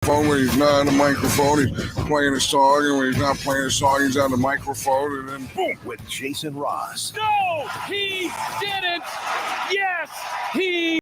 When he's not on the microphone, he's playing a song, and when he's not playing a song, he's on the microphone, and then boom. With Jason Ross. No, he didn't. Yes, he.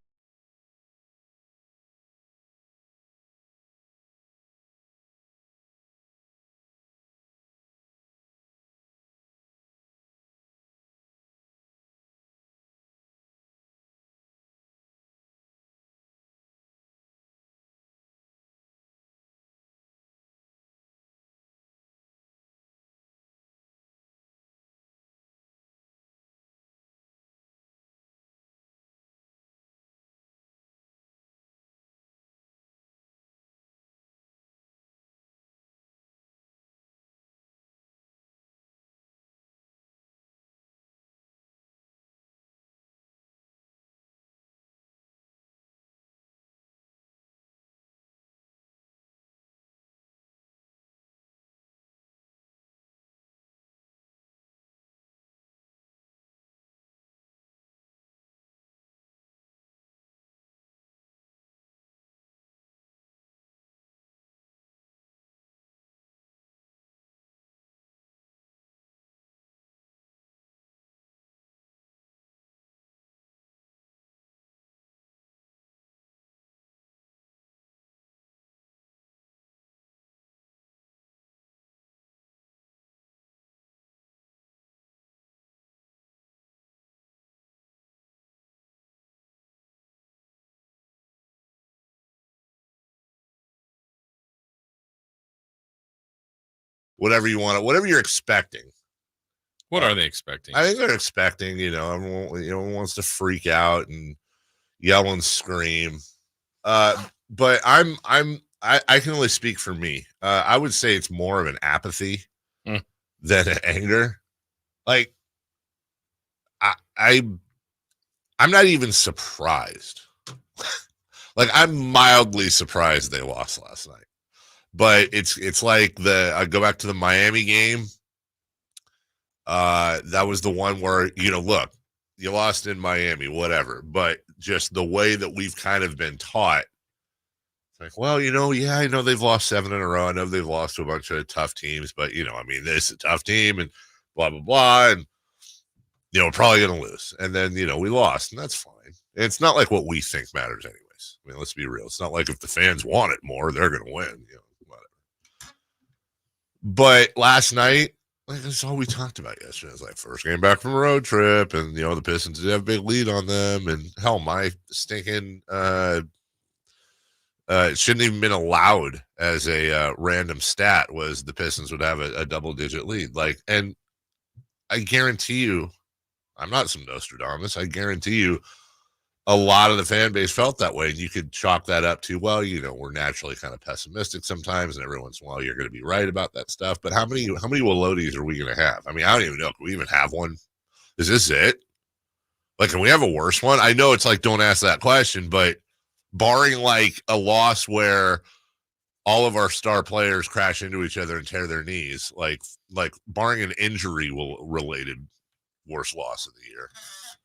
Whatever you want, whatever you're expecting. What are they expecting? I think they're expecting, everyone wants to freak out and yell and scream. But I can only speak for me. I would say it's more of an apathy than an anger. Like I'm not even surprised. Like I'm mildly surprised they lost last night. But it's like I go back to the Miami game. That was the one where, look, you lost in Miami, whatever. But just the way that we've kind of been taught, it's like, well, I know they've lost 7 in a row. I know they've lost to a bunch of tough teams, but, this is a tough team and blah, blah, blah. And, we're probably going to lose. And then, we lost, and that's fine. And it's not like what we think matters anyways. I mean, let's be real. It's not like if the fans want it more, they're going to win, whatever. But last night, like that's all we talked about yesterday. It's like first game back from a road trip, and the Pistons did have a big lead on them. And hell, my stinking it shouldn't even been allowed as a random stat was the Pistons would have a double-digit lead. Like, and I guarantee you, I'm not some Nostradamus. I guarantee you, a lot of the fan base felt that way, and you could chalk that up to, well, we're naturally kind of pessimistic sometimes, and every once in a while you're going to be right about that stuff. But how many Wolodies are we going to have? I mean, I don't even know. Can we even have one? Is this it? Like, can we have a worse one? I know it's like, don't ask that question, but barring like a loss where all of our star players crash into each other and tear their knees, like barring an injury related worst loss of the year.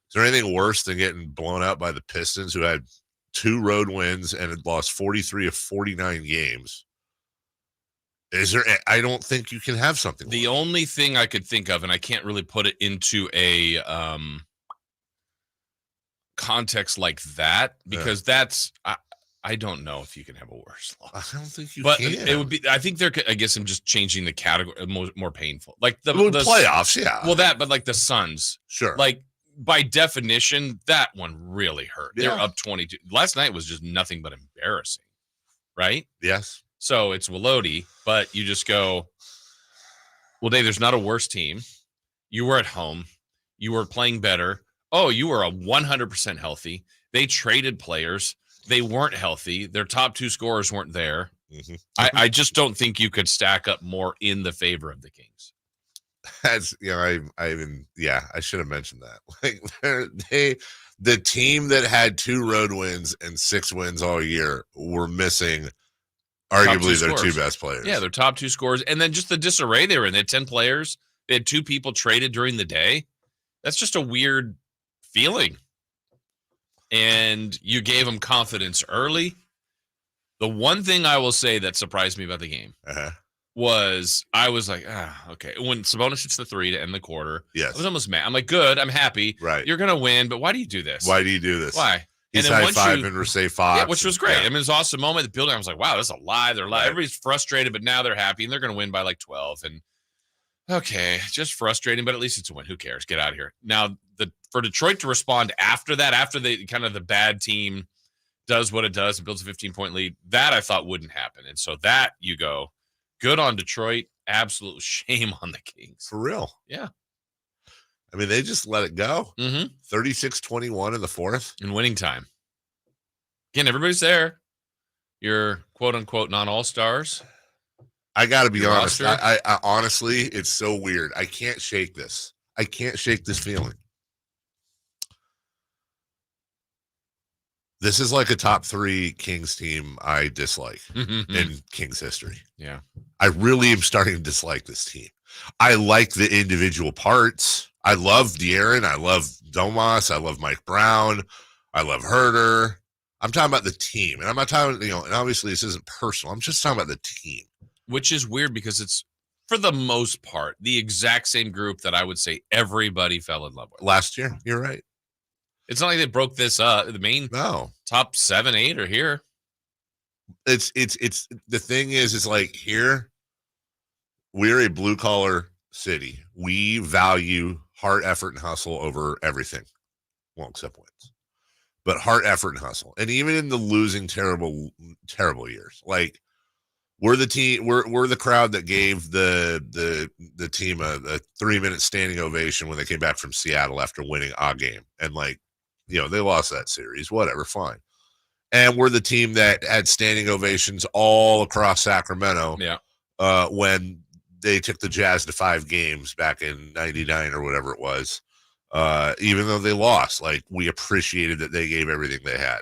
Is there anything worse than getting blown out by the Pistons, who had 2 road wins and had lost 43 of 49 games? I don't think you can have something. The only thing I could think of, and I can't really put it into a context like that, because that's I don't know if you can have a worse loss. I don't think you can. But it would be. I think I guess I'm just changing the category. More painful, like the playoffs. Yeah. Well, but like the Suns, sure. Like by definition, that one really hurt. Yeah. They're up 22. Last night was just nothing but embarrassing, right? Yes. So it's Wolodi, but you just go, well, Dave, there's not a worse team. You were at home. You were playing better. Oh, you were 100% healthy. They traded players. They weren't healthy. Their top 2 scorers weren't there. Mm-hmm. I just don't think you could stack up more in the favor of the Kings. That's I should have mentioned that. Like the team that had 2 road wins and 6 wins all year were missing arguably their 2 best players. Yeah, their top 2 scorers, and then just the disarray they were in. They had 10 players. They had 2 people traded during the day. That's just a weird feeling. And you gave them confidence early. The one thing I will say that surprised me about the game was I was like, okay. When Sabonis hits the 3 to end the quarter, I was almost mad. I'm like, good, I'm happy. Right. You're going to win, but why do you do this? Why do you do this? Why? He's high-fiving Rasay Fox. Yeah, which was great. I mean, it was an awesome moment. The building, I was like, wow, this is a lie. They're live. Everybody's frustrated, but now they're happy, and they're going to win by like 12. And okay, just frustrating, but at least it's a win. Who cares? Get out of here. Now, for Detroit to respond after that, after the bad team does what it does and builds a 15-point lead, that I thought wouldn't happen. And so that you go, good on Detroit, absolute shame on the Kings. For real. Yeah. I mean, they just let it go. Mm-hmm. 36-21 in the fourth. In winning time. Again, everybody's there. Your quote-unquote non-all-stars. I got to be honest. I honestly, it's so weird. I can't shake this. I can't shake this feeling. This is like a top 3 Kings team I dislike in Kings history. Yeah. I really am starting to dislike this team. I like the individual parts. I love De'Aaron. I love Domas. I love Mike Brown. I love Herter. I'm talking about the team. And I'm not talking, and obviously this isn't personal. I'm just talking about the team. Which is weird because it's, for the most part, the exact same group that I would say everybody fell in love with. Last year, you're right. It's not like they broke this up. The main top 7, 8 are here. It's the thing is like here, we're a blue collar city. We value heart, effort, and hustle over everything. Well, except wins. But heart, effort, and hustle. And even in the losing terrible years, like we're the team, we're the crowd that gave the team a 3-minute standing ovation when they came back from Seattle after winning a game. And like, they lost that series, whatever, fine. And we're the team that had standing ovations all across Sacramento when they took the Jazz to 5 games back in 99 or whatever it was. Even though they lost, like we appreciated that they gave everything they had.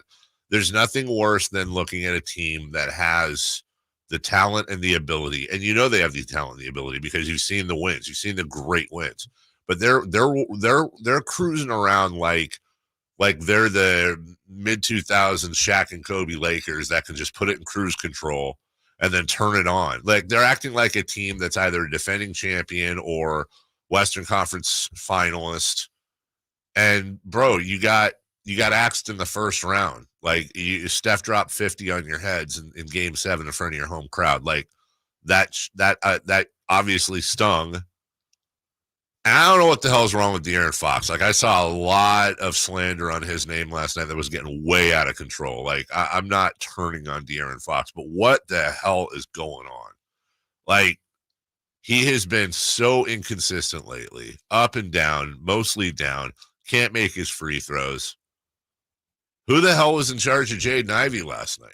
There's nothing worse than looking at a team that has the talent and the ability. And they have the talent and the ability because you've seen the wins. You've seen the great wins. But they're cruising around like they're the mid-2000s Shaq and Kobe Lakers that can just put it in cruise control and then turn it on. Like they're acting like a team that's either a defending champion or Western Conference finalist. And bro, you got axed in the first round. Like Steph dropped 50 on your heads in Game 7 in front of your home crowd. Like that obviously stung. And I don't know what the hell's wrong with De'Aaron Fox. Like I saw a lot of slander on his name last night that was getting way out of control. Like I'm not turning on De'Aaron Fox, but what the hell is going on? Like he has been so inconsistent lately, up and down, mostly down, can't make his free throws. Who the hell was in charge of Jaden Ivey last night?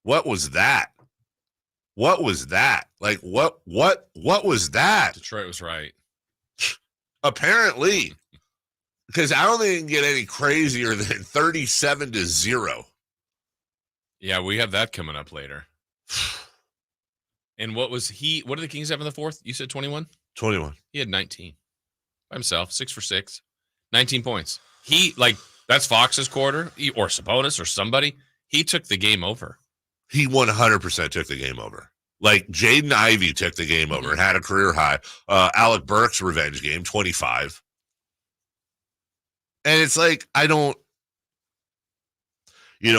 What was that? What was that? Like what was that? Detroit was right. Apparently, because I don't think it can get any crazier than 37-0. Yeah, we have that coming up later. And what did the Kings have in the fourth? You said 21? 21. He had 19 by himself, 6 for 6, 19 points. That's Fox's quarter or Sabonis or somebody. He took the game over. He 100% took the game over. Like Jaden Ivey took the game over and had a career high. Alec Burks' revenge game, 25. And it's like, I don't,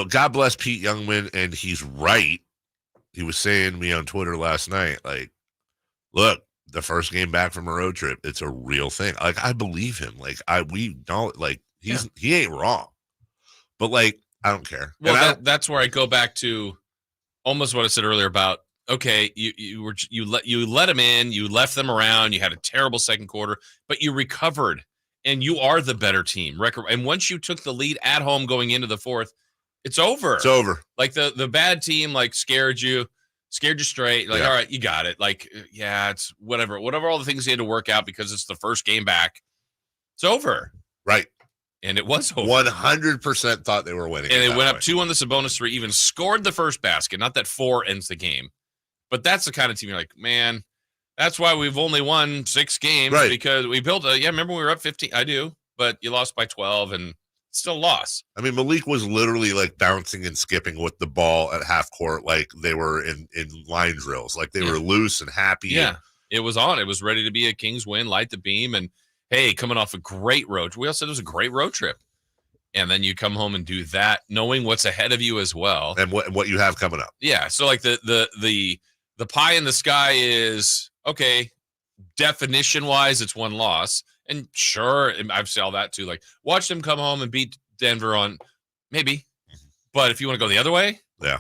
God bless Pete Youngman, and he's right. He was saying to me on Twitter last night, like, look, the first game back from a road trip, it's a real thing. Like, I believe him. Like, we don't, like, he ain't wrong. But, like, I don't care. Well, that's where I go back to almost what I said earlier about, okay, you let them in, you left them around, you had a terrible second quarter, but you recovered, and you are the better team. And once you took the lead at home going into the fourth, it's over. It's over. Like the bad team, like scared you straight. Like, all right, you got it. Like, yeah, it's whatever all the things you had to work out because it's the first game back. It's over. Right. And it was over. 100% thought they were winning. And it went up 2 on the Sabonis 3, even scored the first basket. Not that 4 ends the game. But that's the kind of team you're like, man, that's why we've only won 6 games because we built remember we were up 15? I do, but you lost by 12 and Still a loss. I mean, Malik was literally like bouncing and skipping with the ball at half court like they were in line drills. Like they were loose and happy. Yeah, it was on. It was ready to be a Kings win, light the beam. And, hey, coming off a great road. We all said it was a great road trip. And then you come home and do that, knowing what's ahead of you as well. And what you have coming up. Yeah, so like the pie in the sky is, okay, definition-wise, it's one loss. And sure, I've said all that too. Like, watch them come home and beat Denver on maybe. But if you want to go the other way, yeah.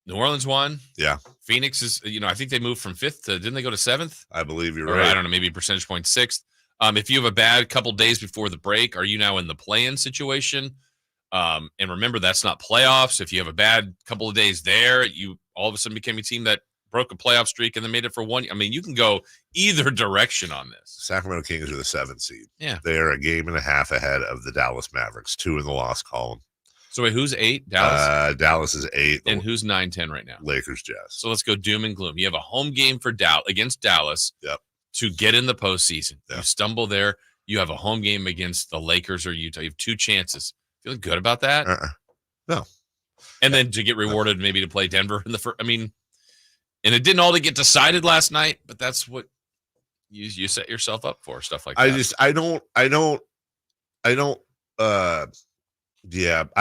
New Orleans won. Yeah. Phoenix is, I think they moved from 5th to, didn't they go to 7th? I believe you're Or, right. I don't know, maybe percentage point 6th. If you have a bad couple days before the break, are you now in the play-in situation? And remember, that's not playoffs. If you have a bad couple of days there, you all of a sudden became a team that broke a playoff streak and then made it for one. I mean, you can go either direction on this. Sacramento Kings are the 7th seed. Yeah. They are a game and a half ahead of the Dallas Mavericks, 2 in the loss column. So wait, who's 8? Dallas? Dallas is 8. And who's 9-10 right now? Lakers, Jazz. So let's go doom and gloom. You have a home game for against Dallas to get in the postseason. Yep. You stumble there. You have a home game against the Lakers or Utah. You have 2 chances. Feeling good about that? No. And then to get rewarded maybe to play Denver in the first. I mean, and it didn't all get decided last night, but that's what you set yourself up for, stuff like that. I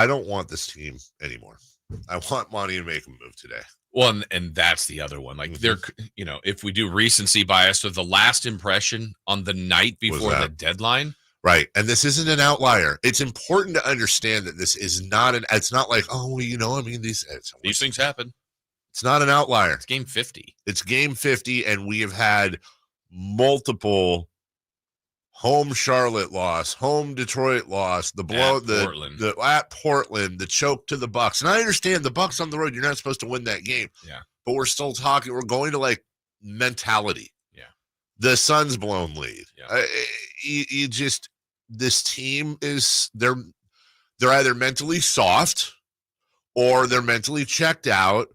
don't want this team anymore. I want Monty to make a move today. Well, and that's the other one. Like they're, if we do recency bias with the last impression on the night before the deadline. Right. And this isn't an outlier. It's important to understand that this is not it's not like, these things happen. It's not an outlier. It's game 50. It's game 50. And we have had multiple home Charlotte loss, home Detroit loss, the blow, at Portland, the choke to the Bucks. And I understand the Bucks on the road, you're not supposed to win that game. Yeah. But we're still talking, we're going to like mentality. Yeah. The Suns blown lead. Yeah. This team is, they're either mentally soft or they're mentally checked out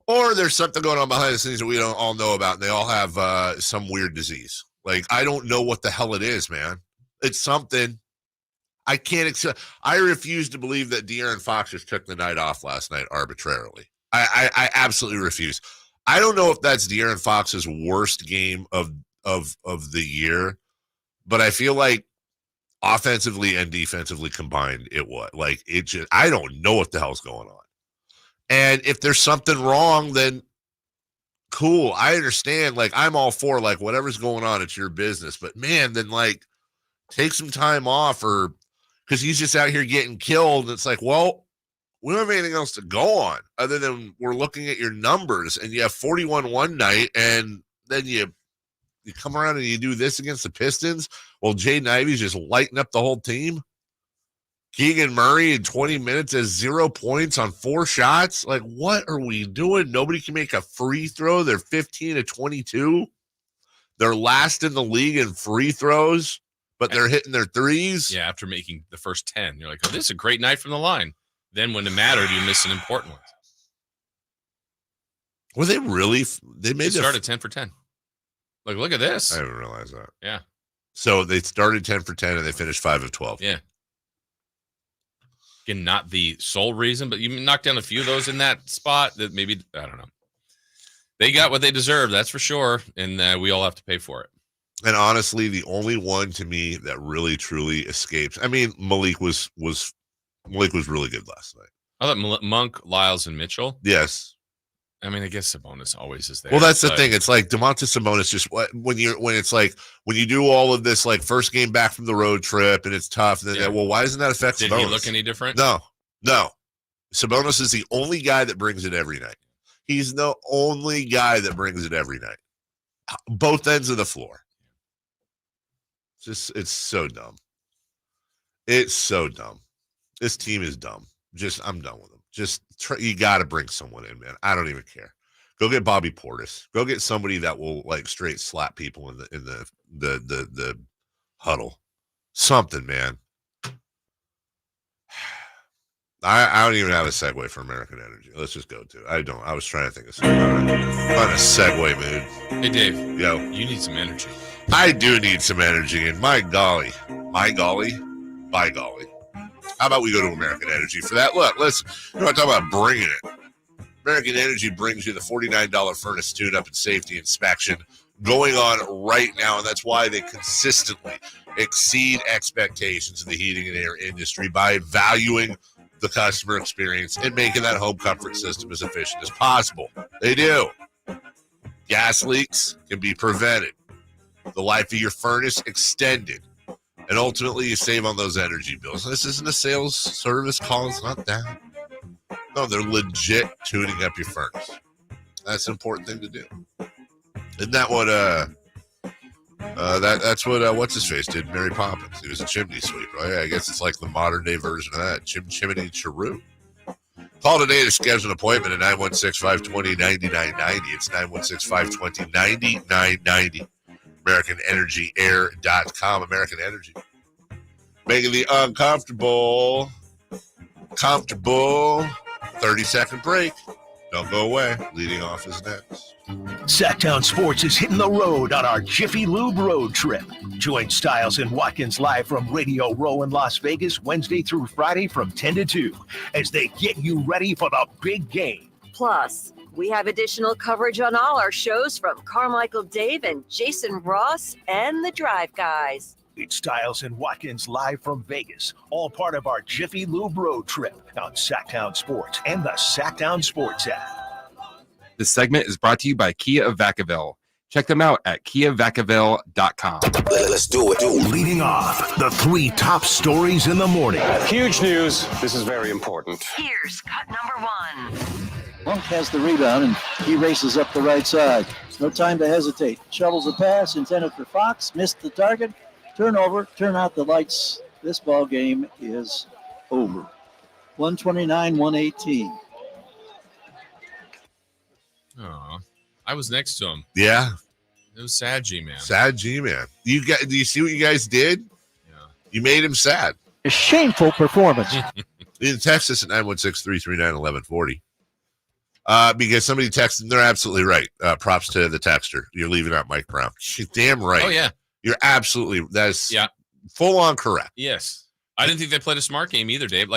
or there's something going on behind the scenes that we don't all know about. And they all have some weird disease. Like, I don't know what the hell it is, man. It's something. I can't accept. I refuse to believe that De'Aaron Fox just took the night off last night arbitrarily. I absolutely refuse. I don't know if that's De'Aaron Fox's worst game of the year, but I feel like offensively and defensively combined, it was like it just. I don't know what the hell's going on. And if there's something wrong, then cool. I understand. Like, I'm all for like whatever's going on, it's your business. But man, then like take some time off, or because he's just out here getting killed. And it's like, well, we don't have anything else to go on other than we're looking at your numbers, and you have 41 one night, and then you come around and you do this against the Pistons. Well, Jaden Ivey's just lighting up the whole team. Keegan Murray in 20 minutes has 0 points on 4 shots. Like, what are we doing? Nobody can make a free throw. They're 15 to 22. They're last in the league in free throws, but they're hitting their threes. Yeah, after making the first 10, you're like, oh, this is a great night from the line. Then when it mattered, you miss an important one. Were they really? They started 10 for 10. Like, look at this. I didn't realize that. Yeah. So they started 10 for 10 and they finished 5 of 12. Yeah. Again, not the sole reason, but you knocked down a few of those in that spot that maybe, I don't know. They got what they deserve, that's for sure, and we all have to pay for it. And honestly, the only one to me that really truly escapes. I mean, Malik was really good last night. I thought Monk, Lyles, and Mitchell. Yes. I mean, I guess Sabonis always is there. Well, that's the thing. It's like Domantas Sabonis just when you do all of this like first game back from the road trip and it's tough. And then, well, why doesn't that affect Sabonis? Did he look any different? No. Sabonis is the only guy that brings it every night. He's the only guy that brings it every night. Both ends of the floor. It's so dumb. It's so dumb. This team is dumb. I'm done with them. You got to bring someone in, man. I don't even care. Go get Bobby Portis. Go get somebody that will like straight slap people in the huddle. Something, man. I don't even have a segue for American Energy. Let's just go to it. I was trying to think of something. I'm in a segue mood. Hey, Dave. Yo. You need some energy. I do need some energy, and my golly, By golly. How about we go to American Energy for that? Look, let's talk about bringing it. American Energy brings you the $49 furnace tune-up and safety inspection going on right now, and that's why they consistently exceed expectations of the heating and air industry by valuing the customer experience and making that home comfort system as efficient as possible. They do. Gas leaks can be prevented, the life of your furnace extended, and ultimately you save on those energy bills. This isn't a sales service call. It's not that. No, they're legit tuning up your furnace. That's an important thing to do. Isn't that what that's what what's his face did? Mary Poppins. He was a chimney sweep, right? I guess it's like the modern day version of that. Chimney Cheroot. Call today to schedule an appointment at 916-520-9990. It's 916-520-9990. AmericanEnergyAir.com. American Energy. Making the uncomfortable comfortable. 30-second break. Don't go away. Leading off is next. Sactown Sports is hitting the road on our Jiffy Lube road trip. Join Styles and Watkins live from Radio Row in Las Vegas Wednesday through Friday from 10 to 2 as they get you ready for the big game. Plus, we have additional coverage on all our shows from Carmichael Dave and Jason Ross and the Drive Guys. It's Styles and Watkins live from Vegas, all part of our Jiffy Lube road trip on Sactown Sports and the Sactown Sports app. This segment is brought to you by Kia of Vacaville. Check them out at kiavacaville.com. Let's do it. Leading off, the 3 top stories in the morning. Huge news. This is very important. Here's cut number 1. Monk has the rebound, and he races up the right side. No time to hesitate. Shovels a pass intended for Fox. Missed the target. Turnover. Turn out the lights. This ball game is over. 129-118. Oh, I was next to him. Yeah. It was sad, G-Man. Sad G-Man. Do you see what you guys did? Yeah. You made him sad. A shameful performance. You can text us at 916-339-1140. Because somebody texted, they're absolutely right. Props to the texter. You're leaving out Mike Brown. She's damn right. Oh, yeah. You're absolutely, that's full on correct. Yes. I didn't think they played a smart game either, Dave.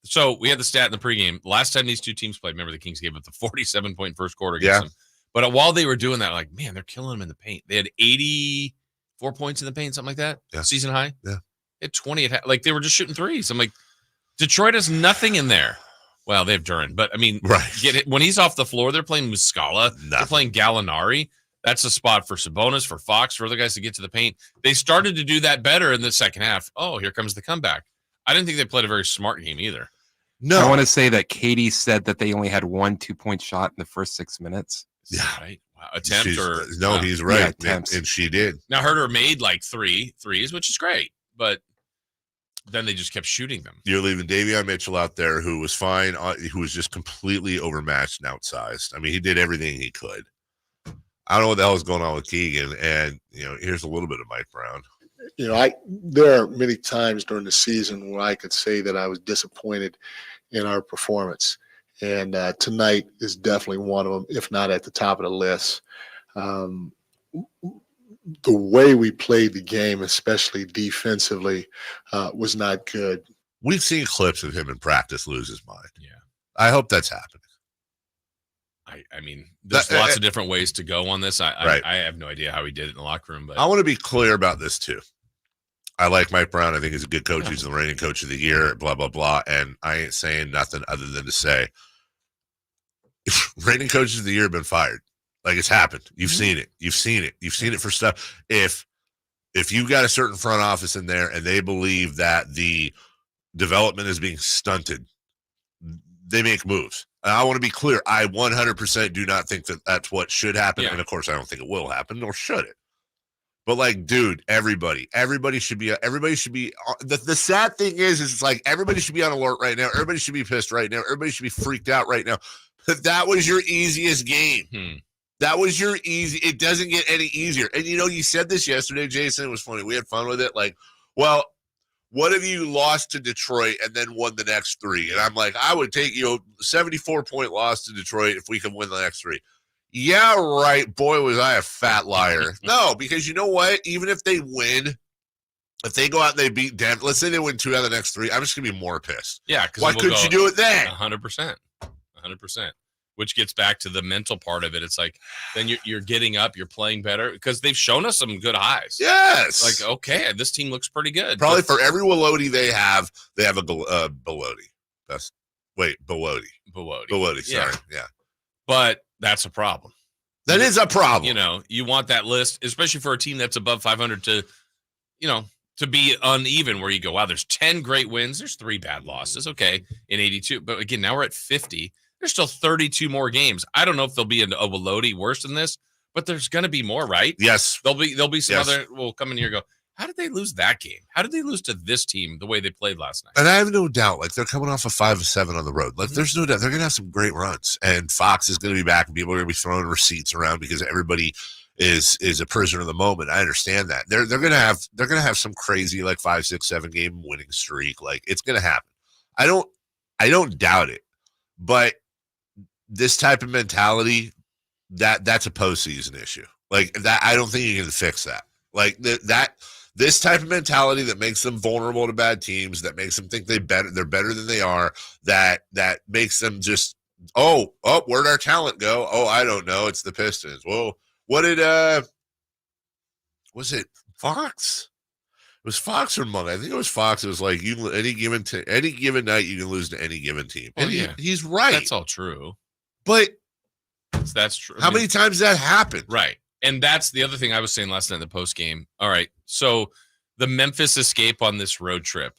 So we had the stat in the pregame. Last time these two teams played, remember the Kings gave up the 47-point first quarter against them. But while they were doing that, man, they're killing them in the paint. They had 84 points in the paint, something like that. Yeah. Season high. Yeah. They had 20 they were just shooting threes. I'm like, Detroit has nothing in there. Well, they have Duran, but I mean, right. When he's off the floor, they're playing Muscala. They're playing Gallinari. That's a spot for Sabonis, for Fox, for other guys to get to the paint. They started to do that better in the second half. Oh, here comes the comeback. I didn't think they played a very smart game either. No. I want to say that Katie said that they only had 1 2-point shot in the first 6 minutes. Yeah. Right. Wow. Attempt he's right. Yeah, and she did. Now, Herter made 3 threes, which is great, but then they just kept shooting them. You're leaving Davion Mitchell out there, who was fine, who was just completely overmatched and outsized. I mean, he did everything he could. I don't know what the hell is going on with Keegan, and here's a little bit of Mike Brown. There are many times during the season where I could say that I was disappointed in our performance, and tonight is definitely one of them, if not at the top of the list. The way we played the game, especially defensively, was not good. We've seen clips of him in practice lose his mind. Yeah, I hope that's happening. I mean, there's lots of different ways to go on this. I have no idea how he did it in the locker room, but I want to be clear about this too. I like Mike Brown. I think he's a good coach. He's the reigning coach of the year, blah, blah, blah. And I ain't saying nothing other than to say reigning coaches of the year have been fired. It's happened. You've seen it. You've seen it. You've seen it for stuff. If you've got a certain front office in there and they believe that the development is being stunted, they make moves. And I want to be clear. I 100% do not think that that's what should happen. Yeah. And of course, I don't think it will happen, nor should it. But dude, everybody should be, the sad thing is it's everybody should be on alert right now. Everybody should be pissed right now. Everybody should be freaked out right now. But that was your easiest game. That was your easy. It doesn't get any easier. And you said this yesterday, Jason. It was funny. We had fun with it. Well, what if you lost to Detroit and then won the next 3? And I'm I would take 74-point loss to Detroit if we can win the next 3. Yeah, right. Boy, was I a fat liar. No, because you know what? Even if they win, If they go out and they beat Denver, let's say they win 2 out of the next 3, I'm just going to be more pissed. Yeah. Why couldn't you do it then? 100%. 100%. Which gets back to the mental part of it. It's like then you're getting up, you're playing better because they've shown us some good highs. Yes. Like, okay, this team looks pretty good. Probably for every Willoty they have a Bellotti. Bellotti. Bellotti, sorry. Yeah. But that's a problem. That is a problem. You know, you want that list, especially for a team that's above 500 to, you know, to be uneven where you go, wow, there's 10 great wins. There's 3 bad losses. Okay. In 82. But again, now we're at 50. There's still 32 more games. I don't know if there'll be a Willoty worse than this, but there's going to be more, right? Yes. There'll be some other, we'll come in here and go, how did they lose that game? How did they lose to this team the way they played last night? And I have no doubt, like they're coming off a 5-7 on the road. Like there's no doubt they're going to have some great runs, and Fox is going to be back, and people are going to be throwing receipts around because everybody is a prisoner of the moment. I understand that they're going to have some crazy like 5, 6, 7 game winning streak. Like it's going to happen. I don't doubt it, but this type of mentality that's a postseason issue. Like that, I don't think you can fix that. Like that. This type of mentality that makes them vulnerable to bad teams, that makes them think they're better than they are, that makes them just, where'd our talent go? Oh, I don't know. It's the Pistons. Whoa, what did was it Fox? It was Fox or Monk. I think it was Fox. It was like any given night you can lose to any given team. And he's right. That's all true. But that's true. How many times that happened? Right. And that's the other thing I was saying last night in the post game. All right. So the Memphis escape on this road trip,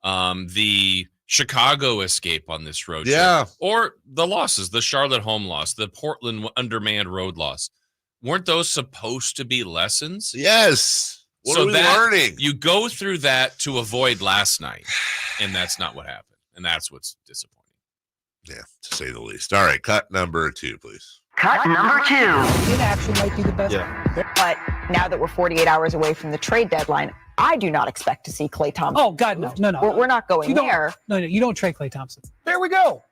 the Chicago escape on this road trip, or the losses, the Charlotte home loss, the Portland undermanned road loss. Weren't those supposed to be lessons? Yes. What are we learning? You go through that to avoid last night, and that's not what happened. And that's what's disappointing. Yeah, to say the least. All right, cut number 2, please. Cut number 2. It actually might be the best. Yeah. But now that we're 48 hours away from the trade deadline, I do not expect to see Klay Thompson. Oh, God, no. We're not going there. No, you don't trade Klay Thompson. There we go.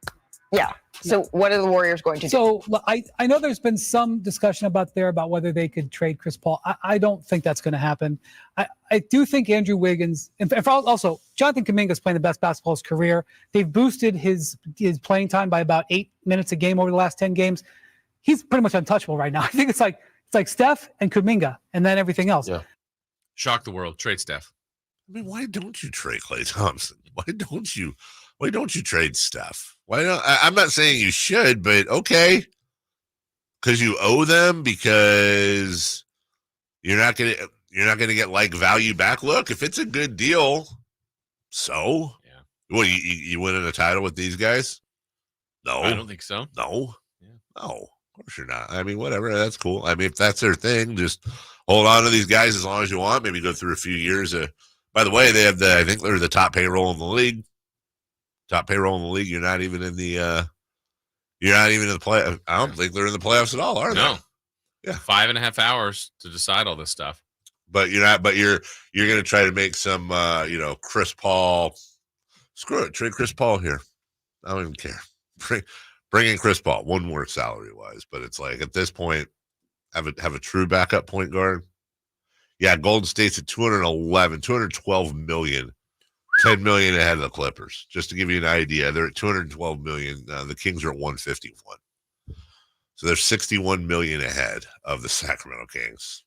Yeah. So what are the Warriors going to do? So I know there's been some discussion about whether they could trade Chris Paul. I don't think that's going to happen. I do think Andrew Wiggins, and also Jonathan Kuminga's playing the best basketball of his career. They've boosted his playing time by about 8 minutes a game over the last 10 games. He's pretty much untouchable right now. I think it's like Steph and Kuminga, and then everything else. Yeah. Shock the world. Trade Steph. I mean, why don't you trade Klay Thompson? Why don't you trade Steph? Why don't? I'm not saying you should, but okay, because you owe them, because you're not gonna get like value back. Look, if it's a good deal, so yeah. What you winning a title with these guys? No, I don't think so. No, no, of course you're not. I mean, whatever, that's cool. I mean, if that's their thing, just hold on to these guys as long as you want. Maybe go through a few years. By the way, they have I think they're the top payroll in the league. Top payroll in the league. You're not even in the play. I don't think they're in the playoffs at all, are they? No. Yeah. 5.5 hours to decide all this stuff. But you're not. But you're going to try to make some, Chris Paul. Screw it. Trade Chris Paul here. I don't even care. Bring in Chris Paul. One more salary wise, but it's like at this point, have a true backup point guard. Yeah, Golden State's at 212 million. 10 million ahead of the Clippers. Just to give you an idea, they're at 212 million. The Kings are at 151. So they're 61 million ahead of the Sacramento Kings.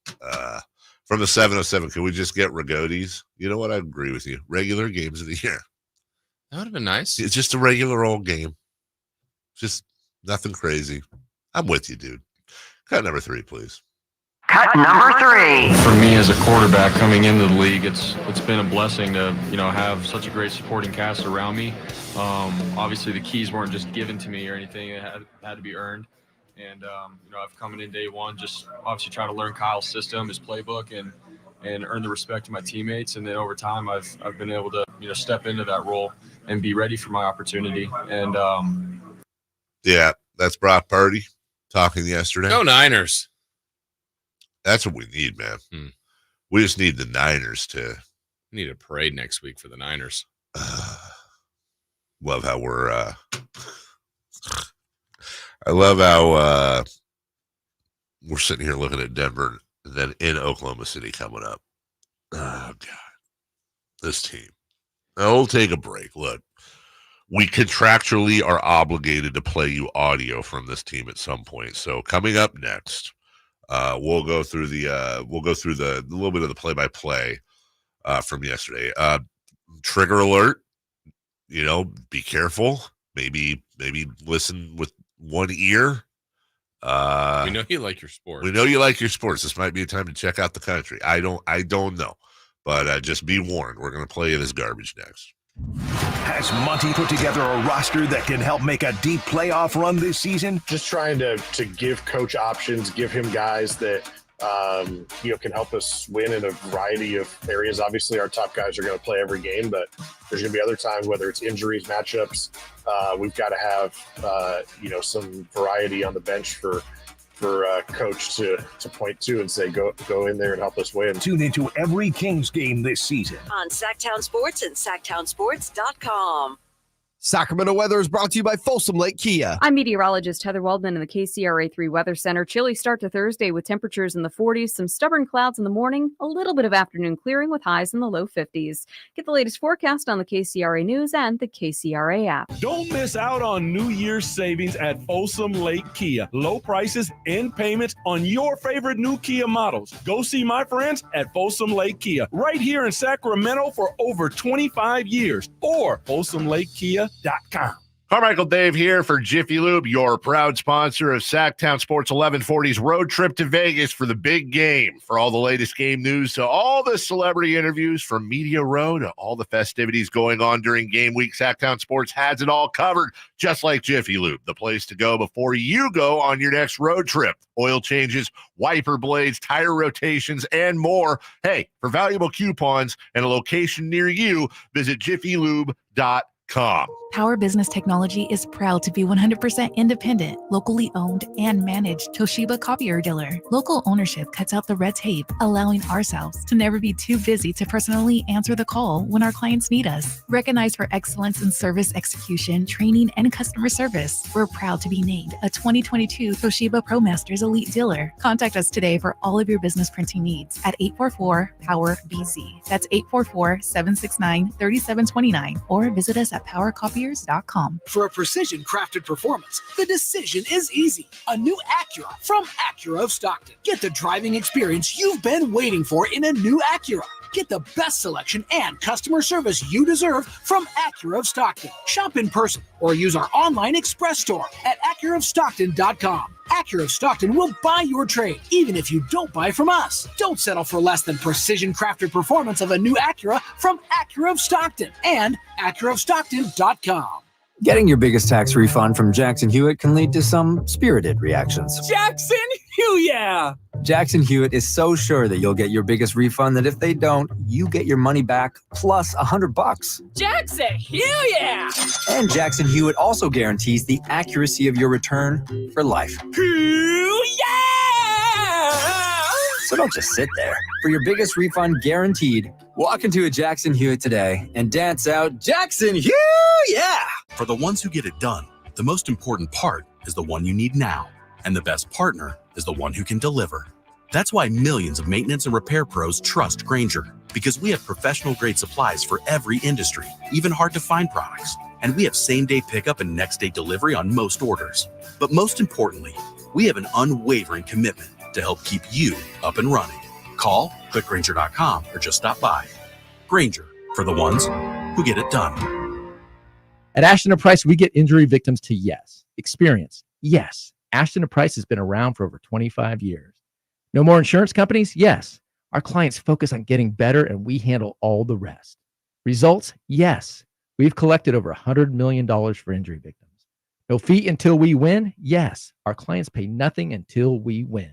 From the 707, can we just get Rigotis? You know what? I agree with you. Regular games of the year. That would have been nice. It's just a regular old game. Just nothing crazy. I'm with you, dude. Cut number 3, please. Cut number 3. For me as a quarterback coming into the league, it's been a blessing to have such a great supporting cast around me. Obviously the keys weren't just given to me or anything; it had to be earned. And I've come in day one, just obviously trying to learn Kyle's system, his playbook, and earn the respect of my teammates. And then over time, I've been able to step into that role and be ready for my opportunity. And yeah, that's Brock Purdy talking yesterday. Go Niners. That's what we need, man. We just need the Niners to. We need a parade next week for the Niners. Love how we're. I love how we're sitting here looking at Denver and then in Oklahoma City coming up. Oh, God. this team. Now, we'll take a break. Look, we contractually are obligated to play you audio from this team at some point. So coming up next, we'll go through the little bit of the play-by-play from yesterday. Trigger alert, be careful. Maybe listen with one ear. We know you like your sports. We know you like your sports. This might be a time to check out the country. I don't know. But just be warned, we're going to play you this garbage next. Has Monty put together a roster that can help make a deep playoff run this season? Just trying to give coach options, give him guys that can help us win in a variety of areas. Obviously, our top guys are going to play every game, but there's going to be other times, whether it's injuries, matchups, we've got to have some variety on the bench for coach to point to and say, go in there and help us win. Tune into every Kings game this season on Sactown Sports and SactownSports.com. Sacramento weather is brought to you by Folsom Lake Kia. I'm meteorologist Heather Waldman in the KCRA 3 Weather Center. Chilly start to Thursday with temperatures in the 40s, some stubborn clouds in the morning, a little bit of afternoon clearing with highs in the low 50s. Get the latest forecast on the KCRA News and the KCRA app. Don't miss out on New Year's savings at Folsom Lake Kia. Low prices and payments on your favorite new Kia models. Go see my friends at Folsom Lake Kia, right here in Sacramento for over 25 years, or FolsomLakeKia.com. Carmichael Dave here for Jiffy Lube, your proud sponsor of Sactown Sports 1140's road trip to Vegas for the big game. For all the latest game news to all the celebrity interviews from Media Row to all the festivities going on during game week, Sactown Sports has it all covered, just like Jiffy Lube, the place to go before you go on your next road trip. Oil changes, wiper blades, tire rotations, and more. Hey, for valuable coupons and a location near you, visit jiffylube.com. Power Business Technology is proud to be 100% independent, locally owned, and managed Toshiba copier dealer. Local ownership cuts out the red tape, allowing ourselves to never be too busy to personally answer the call when our clients need us. Recognized for excellence in service execution, training, and customer service, we're proud to be named a 2022 Toshiba ProMasters Elite Dealer. Contact us today for all of your business printing needs at 844-POWER-BZ. That's 844-769-3729, or visit us at PowerCopiers.com. For a precision crafted performance, the decision is easy. A new Acura from Acura of Stockton. Get the driving experience you've been waiting for in a new Acura. Get the best selection and customer service you deserve from Acura of Stockton. Shop in person or use our online express store at AcuraofStockton.com. Acura of Stockton will buy your trade, even if you don't buy from us. Don't settle for less than precision-crafted performance of a new Acura from Acura of Stockton and AcuraofStockton.com. Getting your biggest tax refund from Jackson Hewitt can lead to some spirited reactions. Jackson Hewitt! Jackson Hewitt is so sure that you'll get your biggest refund that if they don't, you get your money back plus $100. Jackson Hewitt! And Jackson Hewitt also guarantees the accuracy of your return for life. So don't just sit there. For your biggest refund guaranteed, walk into a Jackson Hewitt today and dance out Jackson Hewitt! Yeah! For the ones who get it done, the most important part is the one you need now. And the best partner is the one who can deliver. That's why millions of maintenance and repair pros trust Grainger, because we have professional-grade supplies for every industry, even hard-to-find products. And we have same-day pickup and next-day delivery on most orders. But most importantly, we have an unwavering commitment to help keep you up and running. Call, click Grainger.com, or just stop by. Grainger, for the ones who get it done. At Ashton & Price, we get injury victims to yes. Experience, yes. Ashton & Price has been around for over 25 years. No more insurance companies? Yes. Our clients focus on getting better and we handle all the rest. Results? Yes. We've collected over $100 million for injury victims. No fee until we win? Yes. Our clients pay nothing until we win.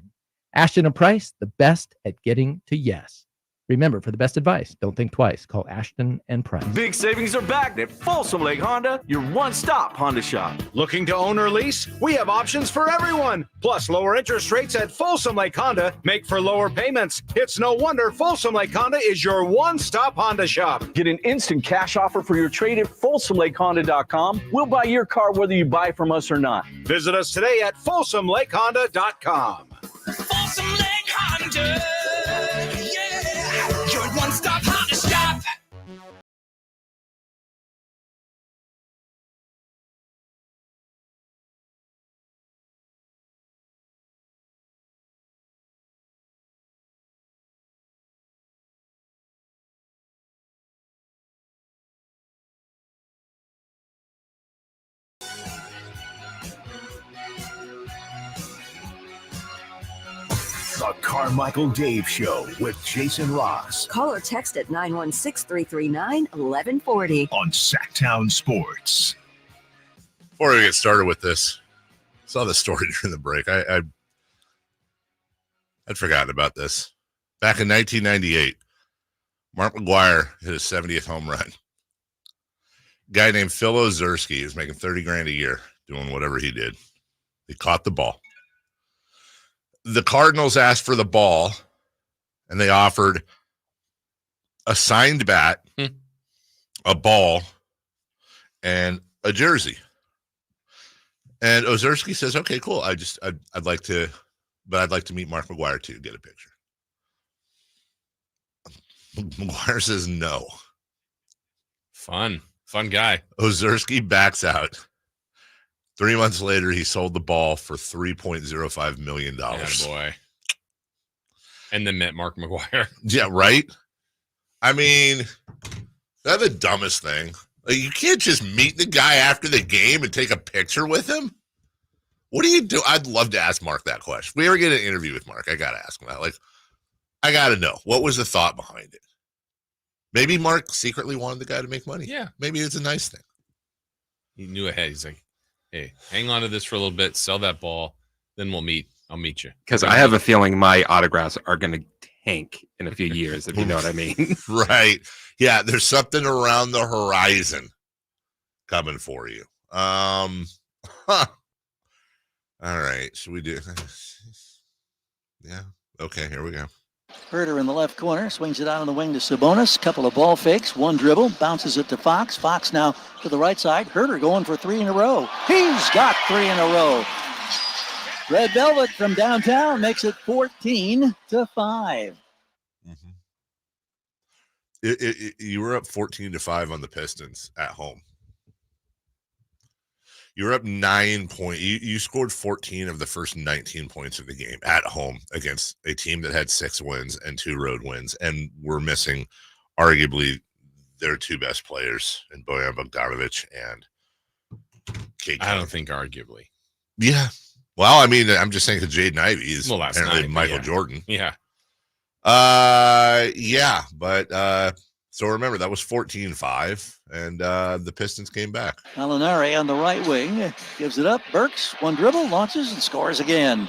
Ashton & Price, the best at getting to yes. Remember, for the best advice, don't think twice. Call Ashton & Price. Big savings are back at Folsom Lake Honda, your one-stop Honda shop. Looking to own or lease? We have options for everyone. Plus, lower interest rates at Folsom Lake Honda make for lower payments. It's no wonder Folsom Lake Honda is your one-stop Honda shop. Get an instant cash offer for your trade at FolsomLakeHonda.com. We'll buy your car whether you buy from us or not. Visit us today at FolsomLakeHonda.com. Folsom Lake Honda, yeah, your one-stop Honda shop. The Carmichael Dave Show with Jason Ross. Call or text at 916-339-1140. On Sactown Sports. Before we get started with this, I saw the story during the break. I'd forgotten about this. Back in 1998, Mark McGwire hit his 70th home run. A guy named Phil Ozerski was making $30,000 a year doing whatever he did. He caught the ball. The Cardinals asked for the ball, and they offered a signed bat, a ball, and a jersey. And Ozerski says, "Okay, cool. I'd like to meet Mark McGwire too, get a picture." McGwire says no. Fun guy. Ozerski backs out. 3 months later, he sold the ball for $3.05 million. Boy. And then met Mark McGwire. Yeah, right? I mean, that's the dumbest thing. Like, you can't just meet the guy after the game and take a picture with him. What do you do? I'd love to ask Mark that question. If we ever get an interview with Mark, I got to ask him that. Like, I got to know. What was the thought behind it? Maybe Mark secretly wanted the guy to make money. Yeah. Maybe it's a nice thing. He knew ahead. He's like, hey, hang on to this for a little bit, sell that ball, then we'll meet. I'll meet you. Because I have a feeling my autographs are going to tank in a few years, if you know what I mean. Right. Yeah, there's something around the horizon coming for you. All right. Should we do? Yeah. Okay, here we go. Herter in the left corner, swings it out on the wing to Sabonis. Couple of ball fakes, one dribble, bounces it to Fox. Fox now to the right side. Herter going for 3 in a row. He's got 3 in a row. Red Velvet from downtown makes it 14-5. You were up 14-5 on the Pistons at home. You were up 9 points. You scored 14 of the first 19 points of the game at home against a team that had 6 wins and 2 road wins, and were missing arguably their 2 best players in Bojan Bogdanovic and Kate. I don't think arguably. Yeah. Well, I mean, I'm just saying because Jaden Ivey is last apparently night, Michael yeah. Jordan. Yeah. Yeah, but so remember that was 14-5, and the Pistons came back. Alinari on the right wing gives it up. Burks, one dribble, launches and scores again.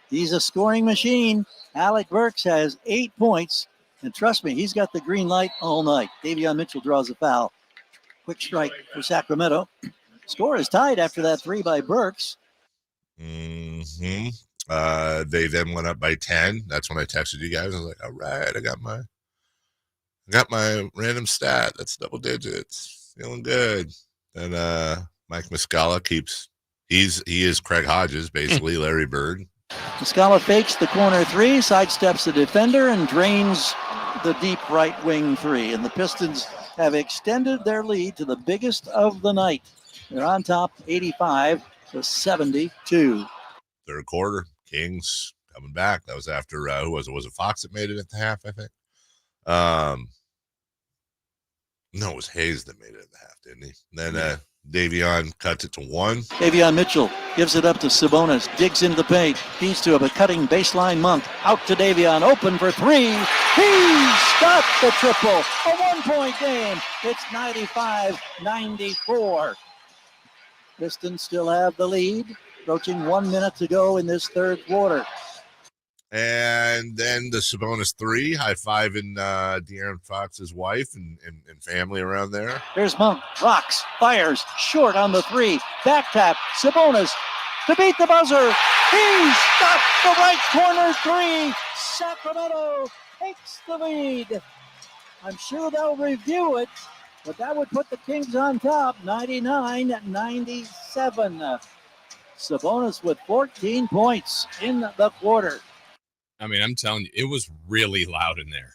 He's a scoring machine. Alec Burks has 8 points, and trust me, he's got the green light all night. Davion Mitchell draws a foul. Quick strike for Sacramento. Score is tied after that 3 by Burks. Mm-hmm. They then went up by 10. That's when I texted you guys. I was like, all right, I got my random stat. That's double digits. Feeling good. And Mike Muscala he is Craig Hodges, basically, Larry Bird. Muscala fakes the corner 3, sidesteps the defender, and drains the deep right wing 3. And the Pistons have extended their lead to the biggest of the night. They're on top 85-72. Third quarter, Kings coming back. That was after who was it? Was it Fox that made it at the half, I think? No, it was Hayes that made it at the half, didn't he? And then Davion cuts it to 1. Davion Mitchell gives it up to Sabonis, digs into the paint, feeds to a cutting baseline Monk. Out to Davion, open for 3. He's got the triple. A 1-point game. It's 95-94. Pistons still have the lead. Approaching 1 minute to go in this third quarter. And then the Sabonis 3, high-fiving De'Aaron Fox's wife and family around there. Here's Monk, rocks, fires, short on the 3. Back tap, Sabonis to beat the buzzer. He's got the right corner 3. Sacramento takes the lead. I'm sure they'll review it, but that would put the Kings on top, 99-97. Sabonis with 14 points in the quarter. I mean, I'm telling you, it was really loud in there.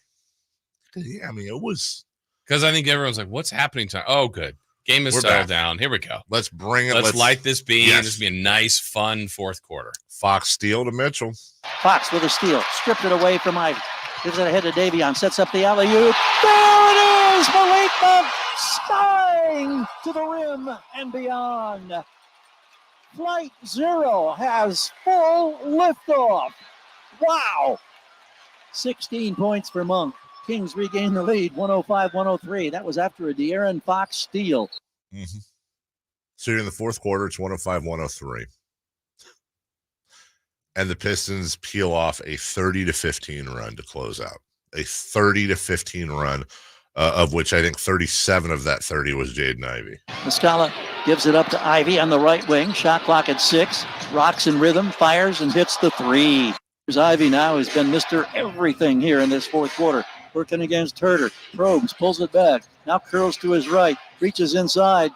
Yeah, I mean, it was. Because I think everyone's like, what's happening tonight? Oh, good. Game is settled down. Here we go. Let's bring it. Let's light this beam. Yes. This will be a nice, fun fourth quarter. Fox steal to Mitchell. Fox with a steal. Stripped it away from Ivey. Gives it ahead to Davion. Sets up the alley-oop. There it is! Malik Monk skying to the rim and beyond. Flight 0 has full liftoff. Wow! 16 points for Monk. Kings regain the lead, 105-103. That was after a De'Aaron Fox steal. Mm-hmm. So you're in the fourth quarter. It's 105-103. And the Pistons peel off a 30-15 run to close out. A 30-15 run, of which I think 37 of that 30 was Jaden Ivey. Muscala gives it up to Ivey on the right wing. Shot clock at 6. Rocks in rhythm, fires, and hits the 3. Here's Ivey now, has been Mr. Everything here in this fourth quarter. Working against Herter. Probes, pulls it back. Now curls to his right. Reaches inside.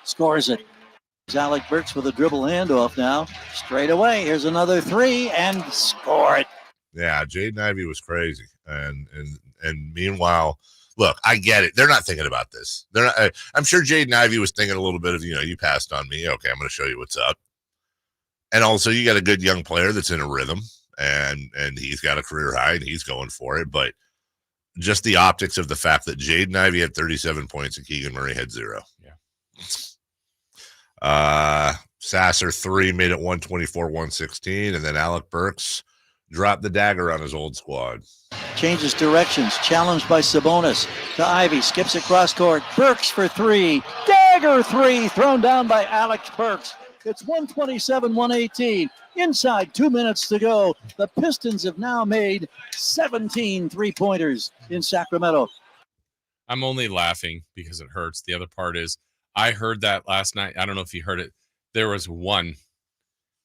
Scores it. Here's Alec Burks with a dribble handoff now. Straight away. Here's another 3 and score it. Yeah, Jaden Ivey was crazy. And meanwhile, look, I get it. They're not thinking about this. They're not. I'm sure Jaden Ivey was thinking a little bit of, you passed on me. Okay, I'm going to show you what's up. And also, you got a good young player that's in a rhythm, and he's got a career high, and he's going for it. But just the optics of the fact that Jaden Ivey had 37 points and Keegan Murray had 0. Yeah. Sasser 3 made it 124-116, and then Alec Burks dropped the dagger on his old squad. Changes directions. Challenged by Sabonis to Ivey. Skips across court. Burks for 3. Dagger 3 thrown down by Alex Burks. It's 127-118. Inside 2 minutes to go. The Pistons have now made 17 3-pointers in Sacramento. I'm only laughing because it hurts. The other part is I heard that last night. I don't know if you heard it. There was one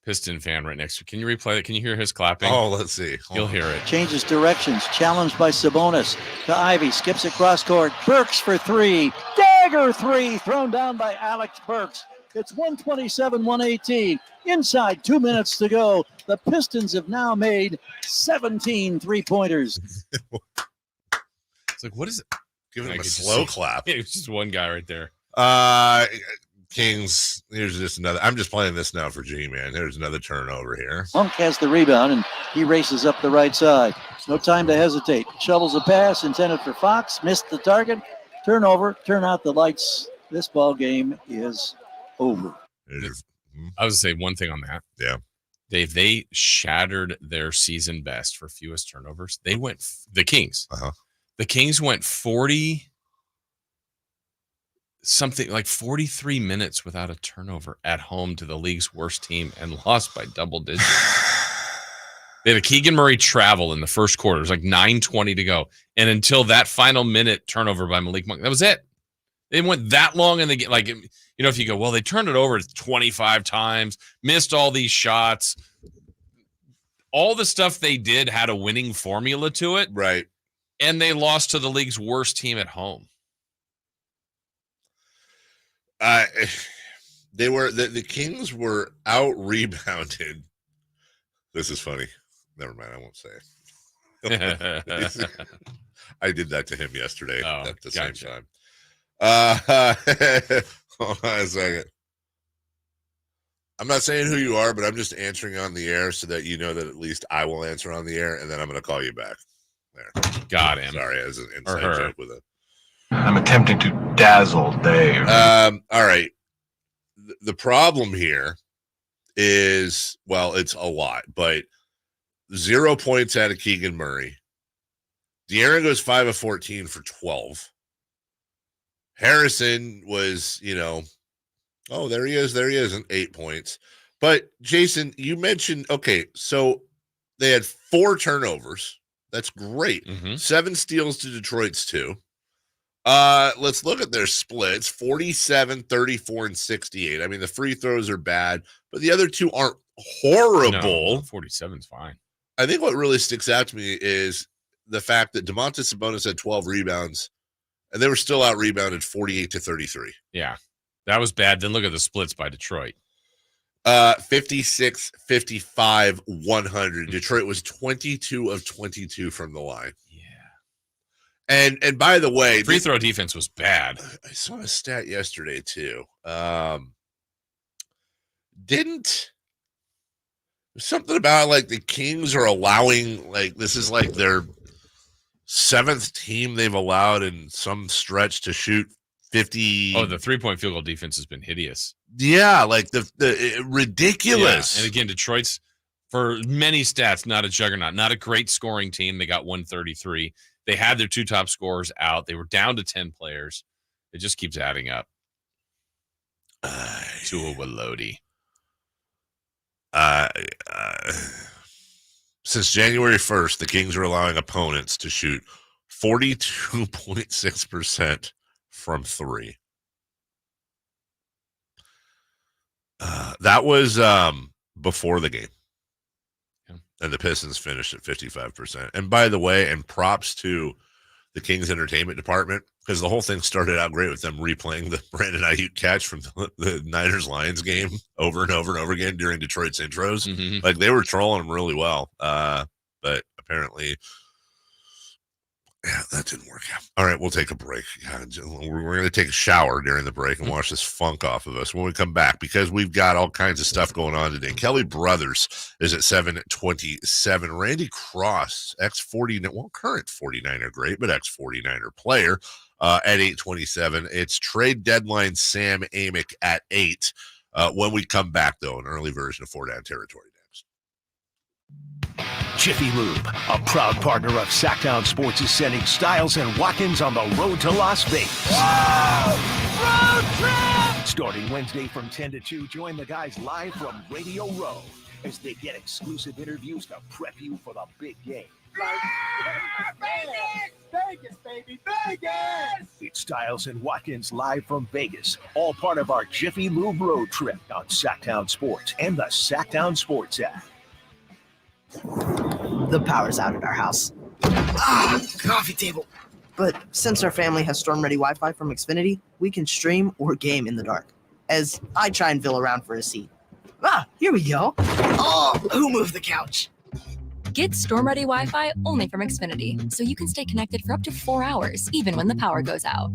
Piston fan right next to you. Can you replay it? Can you hear his clapping? Oh, let's see. You'll hear it. Changes directions. Challenged by Sabonis to Ivey. Skips across court. Burks for 3. Dagger 3 thrown down by Alex Burks. It's 127-118. Inside 2 minutes to go. The Pistons have now made 17 3-pointers. It's like, what is it? Give him a slow clap. Yeah, it's just one guy right there. Kings, here's just another. I'm just playing this now for G-Man. There's another turnover here. Monk has the rebound, and he races up the right side. No time to hesitate. Shovels a pass intended for Fox. Missed the target. Turnover. Turn out the lights. This ball game is over. I was going to say one thing on that. Yeah. Dave, they shattered their season best for fewest turnovers. They went, the Kings. The Kings went 43 minutes without a turnover at home to the league's worst team and lost by double digits. They had a Keegan Murray travel in the first quarter. It was like 9:20 to go. And until that final minute turnover by Malik Monk, that was it. They went that long in the game. Like, if you go, well, they turned it over 25 times, missed all these shots. All the stuff they did had a winning formula to it. Right. And they lost to the league's worst team at home. They were the Kings were out rebounded. This is funny. Never mind, I won't say it. I did that to him yesterday at the same time. Hold on a second. I'm not saying who you are, but I'm just answering on the air so that you know that at least I will answer on the air, and then I'm going to call you back. There. Got him. Sorry, as an inside joke with it. I'm attempting to dazzle Dave. All right. The problem here is, well, it's a lot, but 0 points out of Keegan Murray. De'Aaron goes 5 of 14 for 12. Harrison was, there he is, and 8 points. But Jason, you mentioned, okay, so they had 4 turnovers. That's great. 7 steals to Detroit's 2. Let's look at their splits. 47, 34, and 68. I mean, the free throws are bad, but the other 2 aren't horrible. No, 47 is fine. I think what really sticks out to me is the fact that Domantas Sabonis had 12 rebounds, and they were still out rebounded 48 to 33. Yeah, that was bad. Then look at the splits by Detroit. 56, 55, 100. Detroit was 22 of 22 from the line. And by the way, free throw defense was bad. I saw a stat yesterday too. Something about like the Kings are allowing, like, this is like their 7th team they've allowed in some stretch to shoot 50. Oh, the 3-point field goal defense has been hideous. Yeah, like the ridiculous. Yeah. And again, Detroit's For many stats, not a juggernaut, not a great scoring team. They got 133. They had their 2 top scorers out. They were down to 10 players. It just keeps adding up. Tuiwalodi. Since January 1st, the Kings are allowing opponents to shoot 42.6% from 3. That was before the game. Yeah. And the Pistons finished at 55%. And by the way, and props to the Kings entertainment department, because the whole thing started out great with them replaying the Brandon Ayuk catch from the Niners-Lions game over and over and over again during Detroit's intros. Mm-hmm. Like, they were trolling them really well. But apparently, yeah, that didn't work out. All right, we'll take a break. We're going to take a shower during the break and wash this funk off of us when we come back, because we've got all kinds of stuff going on today. Kelly Brothers is at 7:27. Randy Cross, current 49er great, but ex-49er player at 8:27. It's trade deadline Sam Amick at 8. When we come back, though, an early version of 4 Down Territory next. Jiffy Lube, a proud partner of Sactown Sports, is sending Styles and Watkins on the road to Las Vegas. Road trip! Starting Wednesday from 10 to 2, join the guys live from Radio Row as they get exclusive interviews to prep you for the big game. Vegas, baby, Vegas! It's Styles and Watkins live from Vegas, all part of our Jiffy Lube road trip on Sactown Sports and the Sactown Sports app. The power's out at our house. Coffee table. But since our family has storm-ready Wi-Fi from Xfinity, we can stream or game in the dark, as I try and feel around for a seat. Here we go. Oh, who moved the couch? Get storm-ready Wi-Fi only from Xfinity, so you can stay connected for up to 4 hours, even when the power goes out.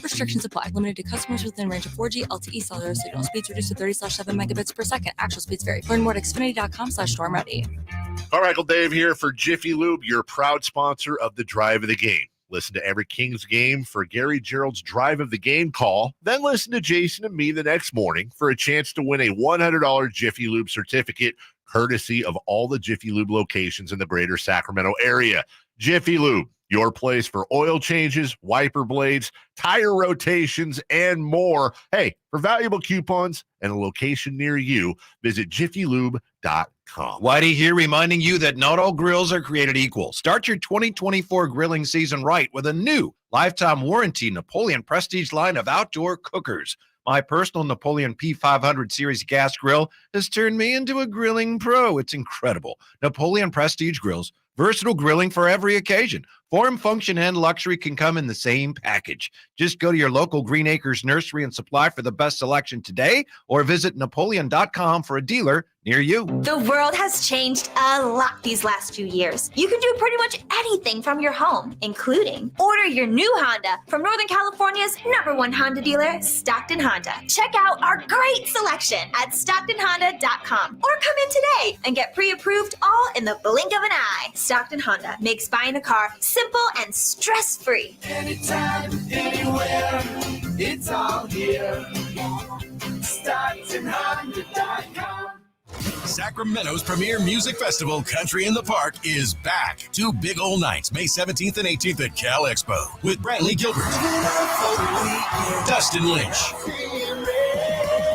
Restrictions apply. Limited to customers within range of 4G, LTE cellular signal. Speeds reduced to 30/7 megabits per second. Actual speeds vary. Learn more at xfinity.com/stormready. Carmichael Dave here for Jiffy Lube, your proud sponsor of the Drive of the Game. Listen to every Kings game for Gary Gerald's Drive of the Game call. Then listen to Jason and me the next morning for a chance to win a $100 Jiffy Lube certificate, courtesy of all the Jiffy Lube locations in the greater Sacramento area. Jiffy Lube, your place for oil changes, wiper blades, tire rotations, and more. Hey, for valuable coupons and a location near you, visit jiffylube.com. Whitey here, reminding you that not all grills are created equal. Start your 2024 grilling season right with a new lifetime warranty Napoleon Prestige line of outdoor cookers. My personal Napoleon P500 series gas grill has turned me into a grilling pro. It's incredible. Napoleon Prestige grills, versatile grilling for every occasion. Form, function, and luxury can come in the same package. Just go to your local Green Acres Nursery and Supply for the best selection today, or visit Napoleon.com for a dealer near you. The world has changed a lot these last few years. You can do pretty much anything from your home, including order your new Honda from Northern California's #1 Honda dealer, Stockton Honda. Check out our great selection at StocktonHonda.com, or come in today and get pre-approved all in the blink of an eye. Stockton Honda makes buying a car simple and stress-free. Anytime, anywhere, it's all here. StocktonHonda.com. Sacramento's premier music festival, Country in the Park, is back. 2 big old nights, May 17th and 18th at Cal Expo, with Brantley Gilbert, Dustin Lynch,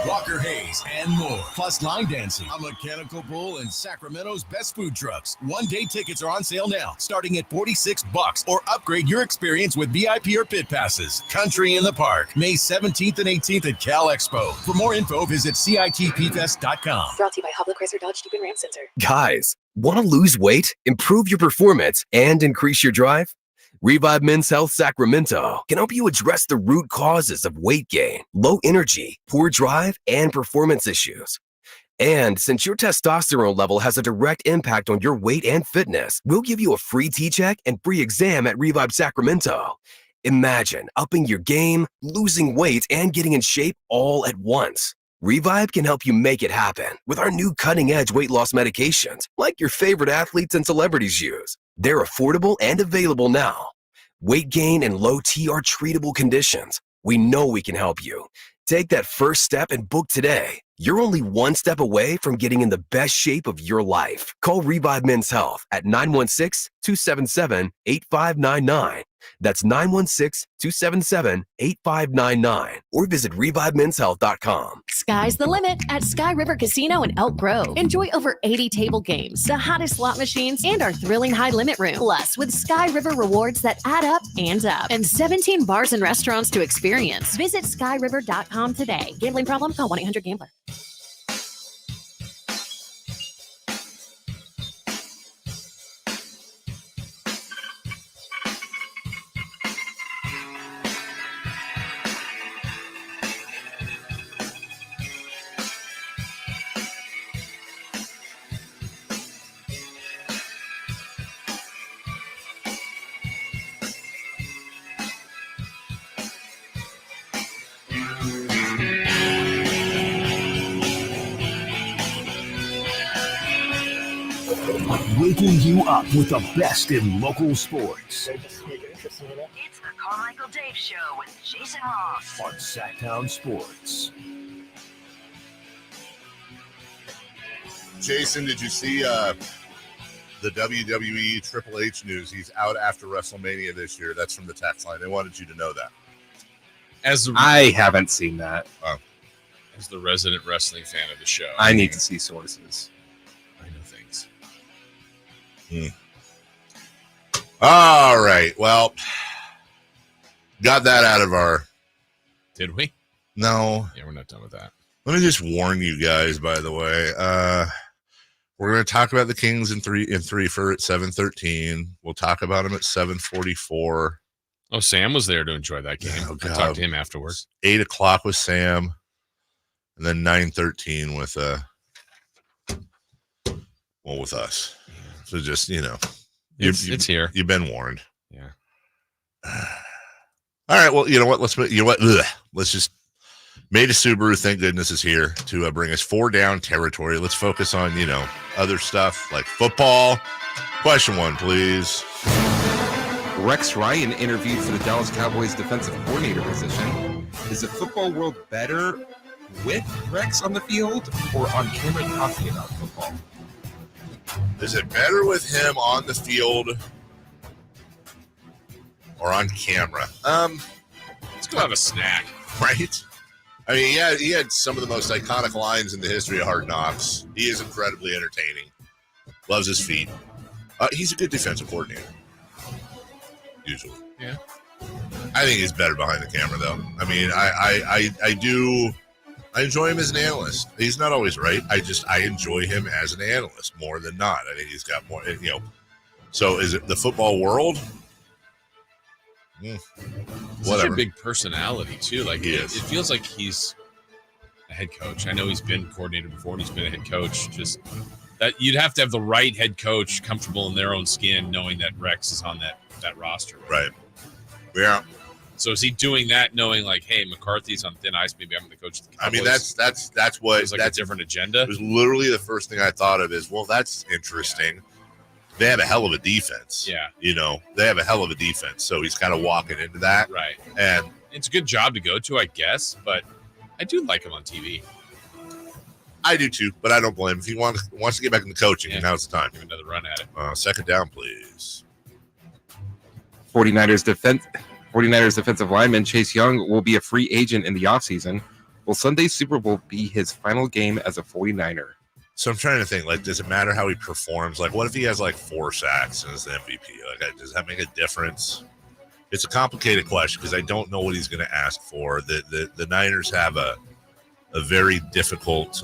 Walker Hayes, and more. Plus line dancing, a mechanical bull, and Sacramento's best food trucks. One-day tickets are on sale now, starting at $46, or upgrade your experience with VIP or pit passes. Country in the Park, May 17th and 18th at Cal Expo. For more info, visit CITPfest.com. Brought to you by Hubble Chrysler Dodge Jeep and Ram Center. Guys, want to lose weight, improve your performance, and increase your drive? Revive Men's Health Sacramento can help you address the root causes of weight gain, low energy, poor drive, and performance issues. And since your testosterone level has a direct impact on your weight and fitness, we'll give you a free T-check and free exam at Revive Sacramento. Imagine upping your game, losing weight, and getting in shape all at once. Revive can help you make it happen with our new cutting-edge weight loss medications, like your favorite athletes and celebrities use. They're affordable and available now. Weight gain and low T are treatable conditions. We know we can help you. Take that first step and book today. You're only one step away from getting in the best shape of your life. Call Revive Men's Health at 916-277-8599. That's 916-277-8599. Or visit ReviveMen'sHealth.com. Sky's the limit at Sky River Casino in Elk Grove. Enjoy over 80 table games, the hottest slot machines, and our thrilling high limit room. Plus, with Sky River rewards that add up and up, and 17 bars and restaurants to experience. Visit SkyRiver.com today. Gambling problem? Call 1-800-GAMBLER. Waking you up with the best in local sports. It's the Carmichael Dave Show with Jason Ross On Sactown Sports. Jason, did you see the WWE Triple H news? He's out after WrestleMania this year. That's from the text line. They wanted you to know that. I haven't seen that. Oh. As the resident wrestling fan of the show, I need to see sources. I know things. All right. Well, got that out of our. Did we? No. Yeah, we're not done with that. Let me just warn you guys, by the way. We're going to talk about the Kings in three for at 7:13. We'll talk about them at 7:44. Oh, Sam was there to enjoy that game. Oh, I talked to him afterwards. 8 o'clock with Sam, and then 9:13 with with us. So just it's here. You've been warned. Yeah. All right. Well, you know what? Let's just. Made a Subaru, thank goodness, is here to bring us 4 down territory. Let's focus on, other stuff like football. Question 1, please. Rex Ryan interviewed for the Dallas Cowboys defensive coordinator position. Is the football world better with Rex on the field or on camera talking about football? Is it better with him on the field or on camera? Let's go have a snack. Right? I mean, he had some of the most iconic lines in the history of Hard Knocks. He is incredibly entertaining. Loves his feet. He's a good defensive coordinator. Usually. Yeah. I think he's better behind the camera, though. I mean, I enjoy him as an analyst. He's not always right. I enjoy him as an analyst more than not. I think he's got more, So is it the football world? Such a big personality too. Like he it is. feels like he's a head coach. I know he's been coordinator before and he's been a head coach. Just that you'd have to have the right head coach comfortable in their own skin, knowing that Rex is on that roster. Right. Yeah. So is he doing that, knowing like, hey, McCarthy's on thin ice? Maybe I'm the coach of the Cowboys. I mean, that's what it's like that's a different agenda. It was literally the first thing I thought of is, well, that's interesting. Yeah. They have a hell of a defense. Yeah. They have a hell of a defense. So he's kind of walking into that. Right. And it's a good job to go to, I guess, but I do like him on TV. I do too, but I don't blame him. If he wants to get back into coaching, now's the time. Give another run at it. Second down, please. 49ers defensive lineman Chase Young will be a free agent in the offseason. Will Sunday's Super Bowl be his final game as a 49er? So I'm trying to think, like, does it matter how he performs? Like, what if he has, 4 sacks and is the MVP? Like, does that make a difference? It's a complicated question because I don't know what he's going to ask for. The Niners have a very difficult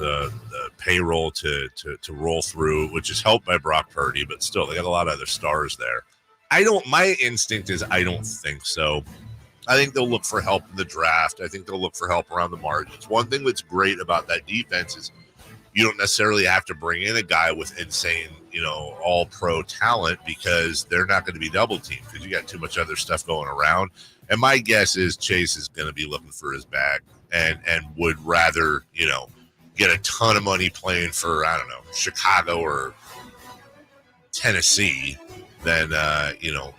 payroll to roll through, which is helped by Brock Purdy, but still, they got a lot of other stars there. My instinct is I don't think so. I think they'll look for help in the draft. I think they'll look for help around the margins. One thing that's great about that defense is you don't necessarily have to bring in a guy with insane, all-pro talent because they're not going to be double-teamed because you got too much other stuff going around. And my guess is Chase is going to be looking for his bag and would rather, get a ton of money playing for, I don't know, Chicago or Tennessee than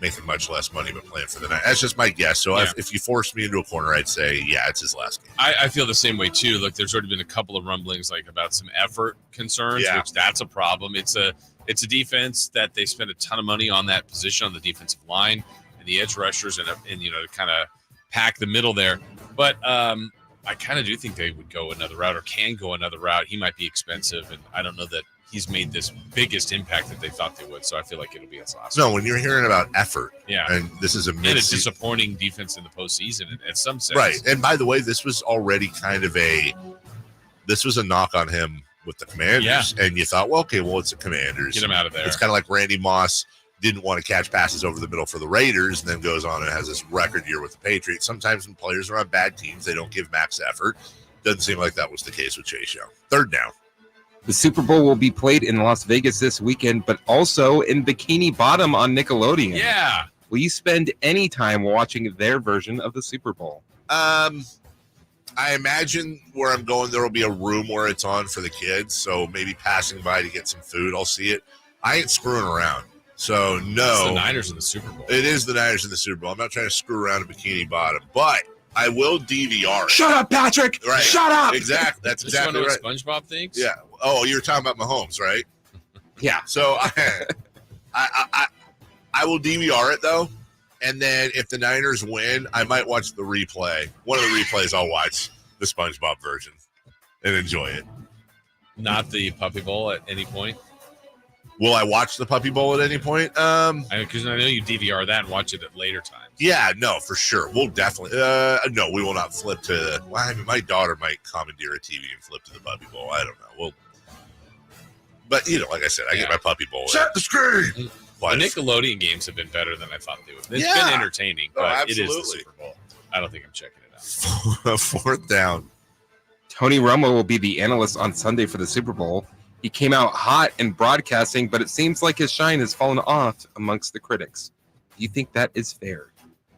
making much less money but playing for the Niners. That's just my guess. So if you forced me into a corner, I'd say, yeah, it's his last game. I feel the same way too. Look, there's already been a couple of rumblings about some effort concerns, which that's a problem. It's a defense that they spend a ton of money on that position on the defensive line and the edge rushers and to kind of pack the middle there. But I kind of do think they would go another route or can go another route. He might be expensive, and I don't know that he's made this biggest impact that they thought they would. So I feel like it'll be his last. No, when you're hearing about effort, and this is a disappointing defense in the postseason in some sense, right? And by the way, this was already kind of a knock on him with the Commanders, and you thought, it's the Commanders, get him out of there. It's kind of like Randy Moss didn't want to catch passes over the middle for the Raiders, and then goes on and has this record year with the Patriots. Sometimes when players are on bad teams, they don't give max effort. Doesn't seem like that was the case with Chase Young. Third down. The Super Bowl will be played in Las Vegas this weekend, but also in Bikini Bottom on Nickelodeon. Yeah. Will you spend any time watching their version of the Super Bowl? I imagine where I'm going, there will be a room where it's on for the kids. So maybe passing by to get some food, I'll see it. I ain't screwing around. So no. It's the Niners in the Super Bowl. It is the Niners in the Super Bowl. I'm not trying to screw around in Bikini Bottom, but I will DVR it. Shut up, Patrick! Right. Shut up! Exactly. That's exactly right. What SpongeBob thinks? Yeah. Oh, you were talking about Mahomes, right? Yeah. So I will DVR it though, and then if the Niners win, I might watch the replay. One of the replays I'll watch the SpongeBob version and enjoy it. Not the Puppy Bowl at any point. Will I watch the Puppy Bowl at any point? Because I know you DVR that and watch it at later times. Yeah, no, for sure. We'll definitely. No, we will not flip to. Well, I mean, my daughter might commandeer a TV and flip to the Puppy Bowl. I don't know. But like I said, I get my Puppy Bowl. Set the screen. The Nickelodeon games have been better than I thought they would. It's been entertaining, but it is the Super Bowl. I don't think I'm checking it out. Fourth down. Tony Romo will be the analyst on Sunday for the Super Bowl. He came out hot in broadcasting, but it seems like his shine has fallen off amongst the critics. Do you think that is fair?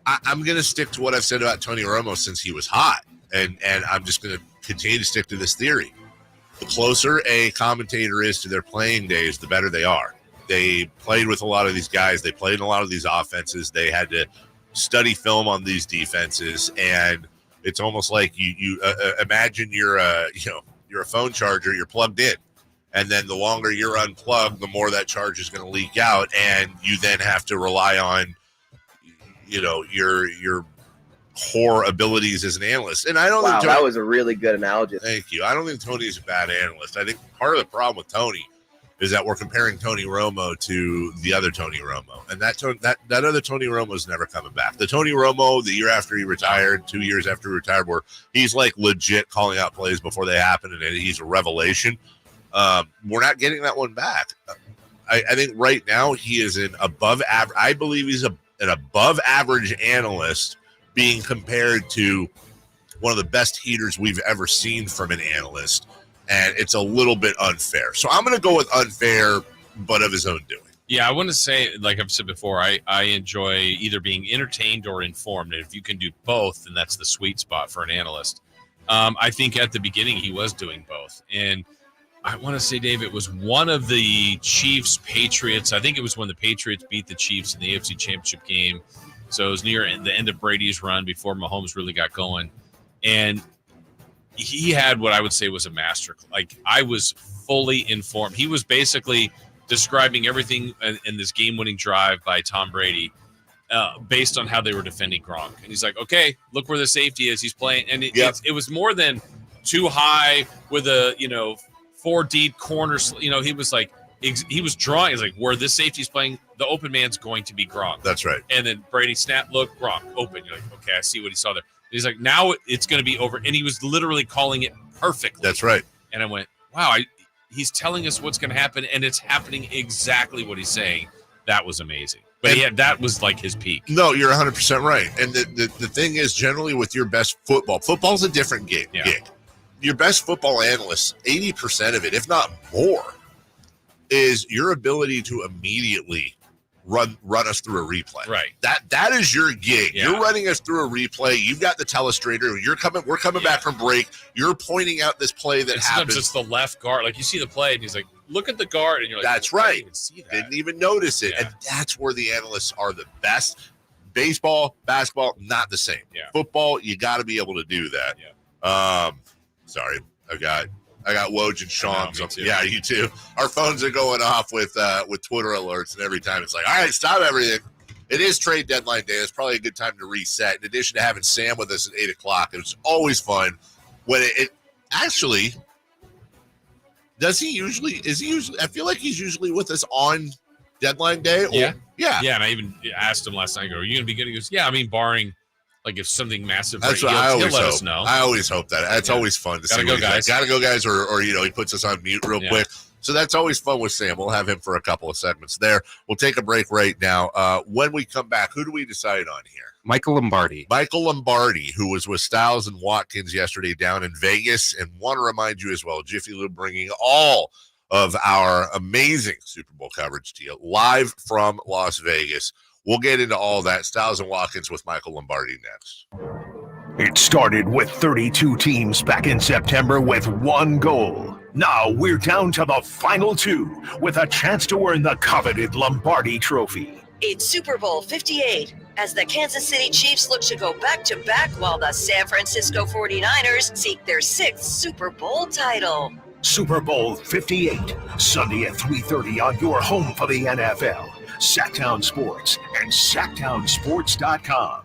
I'm going to stick to what I've said about Tony Romo since he was hot, and I'm just going to continue to stick to this theory. The closer a commentator is to their playing days, the better they are. They played with a lot of these guys. They played in a lot of these offenses. They had to study film on these defenses, and it's almost like you imagine you're a phone charger. You're plugged in. And then the longer you're unplugged, the more that charge is going to leak out, and you then have to rely on, your core abilities as an analyst. And I don't think that was a really good analogy. Thank you. I don't think Tony's a bad analyst. I think part of the problem with Tony is that we're comparing Tony Romo to the other Tony Romo, and that other Tony Romo is never coming back. The Tony Romo the year after he retired, 2 years after he retired, where he's like legit calling out plays before they happen, and he's a revelation. We're not getting that one back. I think right now he is an above average. I believe he's an above average analyst being compared to one of the best heaters we've ever seen from an analyst. And it's a little bit unfair. So I'm going to go with unfair, but of his own doing. Yeah, I want to say, like I've said before, I enjoy either being entertained or informed. And if you can do both, then that's the sweet spot for an analyst. I think at the beginning he was doing both. And I want to say, Dave, it was one of the Chiefs-Patriots. I think it was when the Patriots beat the Chiefs in the AFC Championship game. So it was near the end of Brady's run before Mahomes really got going. And he had what I would say was a master. Like, I was fully informed. He was basically describing everything in this game-winning drive by Tom Brady based on how they were defending Gronk. And he's like, okay, look where the safety is. He's playing. And it was more than too high with a, 4 deep corners. He was like, he was drawing. He's like, where this safety's playing, the open man's going to be Gronk. That's right. And then Brady snap, look, Gronk, open. You're like, okay, I see what he saw there. He's like, now it's going to be over. And he was literally calling it perfectly. That's right. And I went, wow, he's telling us what's going to happen, and it's happening exactly what he's saying. That was amazing. But that was like his peak. No, you're 100% right. And the thing is, generally with your best football's a different gig. Your best football analyst, 80% of it, if not more, is your ability to immediately run us through a replay. Right. That is your gig. Yeah. You're running us through a replay. You've got the telestrator. We're coming back from break. You're pointing out this play that happens. Sometimes it's the left guard. Like, you see the play, and he's like, look at the guard and you're like, that's right. Didn't even see that. Didn't even notice it. Yeah. And that's where the analysts are the best. Baseball, basketball, not the same. Yeah. Football, you got to be able to do that. Yeah. Sorry, I got Woj and Sean. Yeah, you too. Our phones are going off with Twitter alerts, and every time it's like, all right, stop everything. It is trade deadline day. It's probably a good time to reset. In addition to having Sam with us at 8:00, it was always fun. When it actually is he usually? I feel like he's usually with us on deadline day. Yeah. Yeah. And I even asked him last night, are you going to be good? He goes, yeah, I mean, barring like if something massive, that's what I always let hope. us know. I always hope that. That's always fun to see. Gotta go, guys. Gotta go, guys. Or he puts us on mute real quick. So that's always fun with Sam. We'll have him for a couple of segments there. We'll take a break right now. When we come back, who do we decide on here? Michael Lombardi. Michael Lombardi, who was with Styles and Watkins yesterday down in Vegas. And want to remind you as well, Jiffy Lube bringing all of our amazing Super Bowl coverage to you live from Las Vegas. We'll get into all that. Styles and Watkins with Michael Lombardi next. It started with 32 teams back in September with one goal. Now we're down to the final 2 with a chance to earn the coveted Lombardi Trophy. It's Super Bowl 58 as the Kansas City Chiefs look to go back-to-back while the San Francisco 49ers seek their 6th Super Bowl title. Super Bowl 58, Sunday at 3:30 on your home for the NFL. Sactown Sports and SactownSports.com.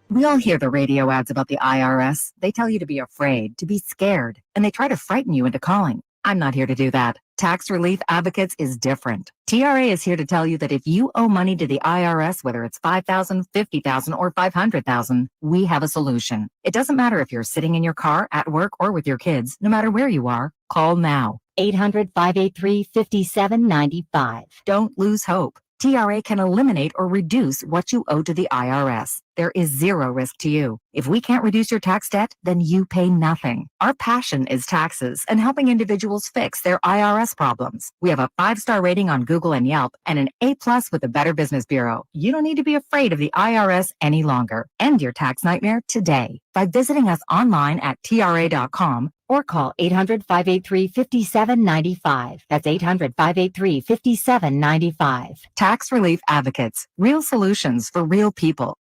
We all hear the radio ads about the IRS. They tell you to be afraid, to be scared, and they try to frighten you into calling. I'm not here to do that. Tax Relief Advocates is different. TRA is here to tell you that if you owe money to the IRS, whether it's $5,000, $50,000, or $500,000, we have a solution. It doesn't matter if you're sitting in your car, at work, or with your kids. No matter where you are, call now. 800-583-5795. Don't lose hope. TRA can eliminate or reduce what you owe to the IRS. There is zero risk to you. If we can't reduce your tax debt, then you pay nothing. Our passion is taxes and helping individuals fix their IRS problems. We have a 5-star rating on Google and Yelp and an A+ with the Better Business Bureau. You don't need to be afraid of the IRS any longer. End your tax nightmare today by visiting us online at TRA.com or call 800-583-5795. That's 800-583-5795. Tax Relief Advocates. Real solutions for real people.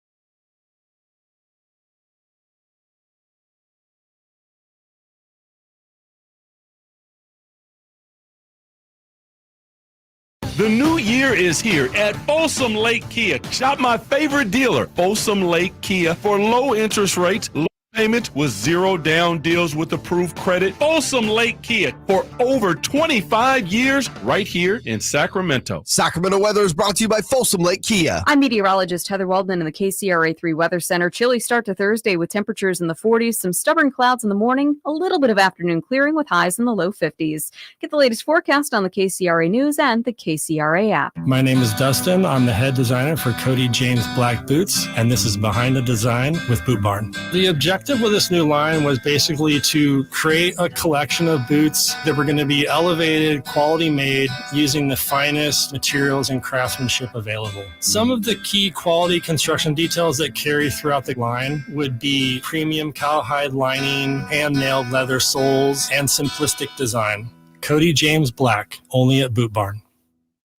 The new year is here at Folsom Lake Kia. Shop my favorite dealer, Folsom Lake Kia, for low interest rates, low payment with 0 down deals with approved credit. Folsom Lake Kia for over 25 years right here in Sacramento. Sacramento weather is brought to you by Folsom Lake Kia. I'm meteorologist Heather Waldman in the KCRA3 Weather Center. Chilly start to Thursday with temperatures in the 40s, some stubborn clouds in the morning, a little bit of afternoon clearing with highs in the low 50s. Get the latest forecast on the KCRA News and the KCRA app. My name is Dustin. I'm the head designer for Cody James Black Boots, and this is Behind the Design with Boot Barn. The objective with this new line was basically to create a collection of boots that were going to be elevated, quality made, using the finest materials and craftsmanship available. Some of the key quality construction details that carry throughout the line would be premium cowhide lining, hand-nailed leather soles, and simplistic design. Cody James Black, only at Boot Barn.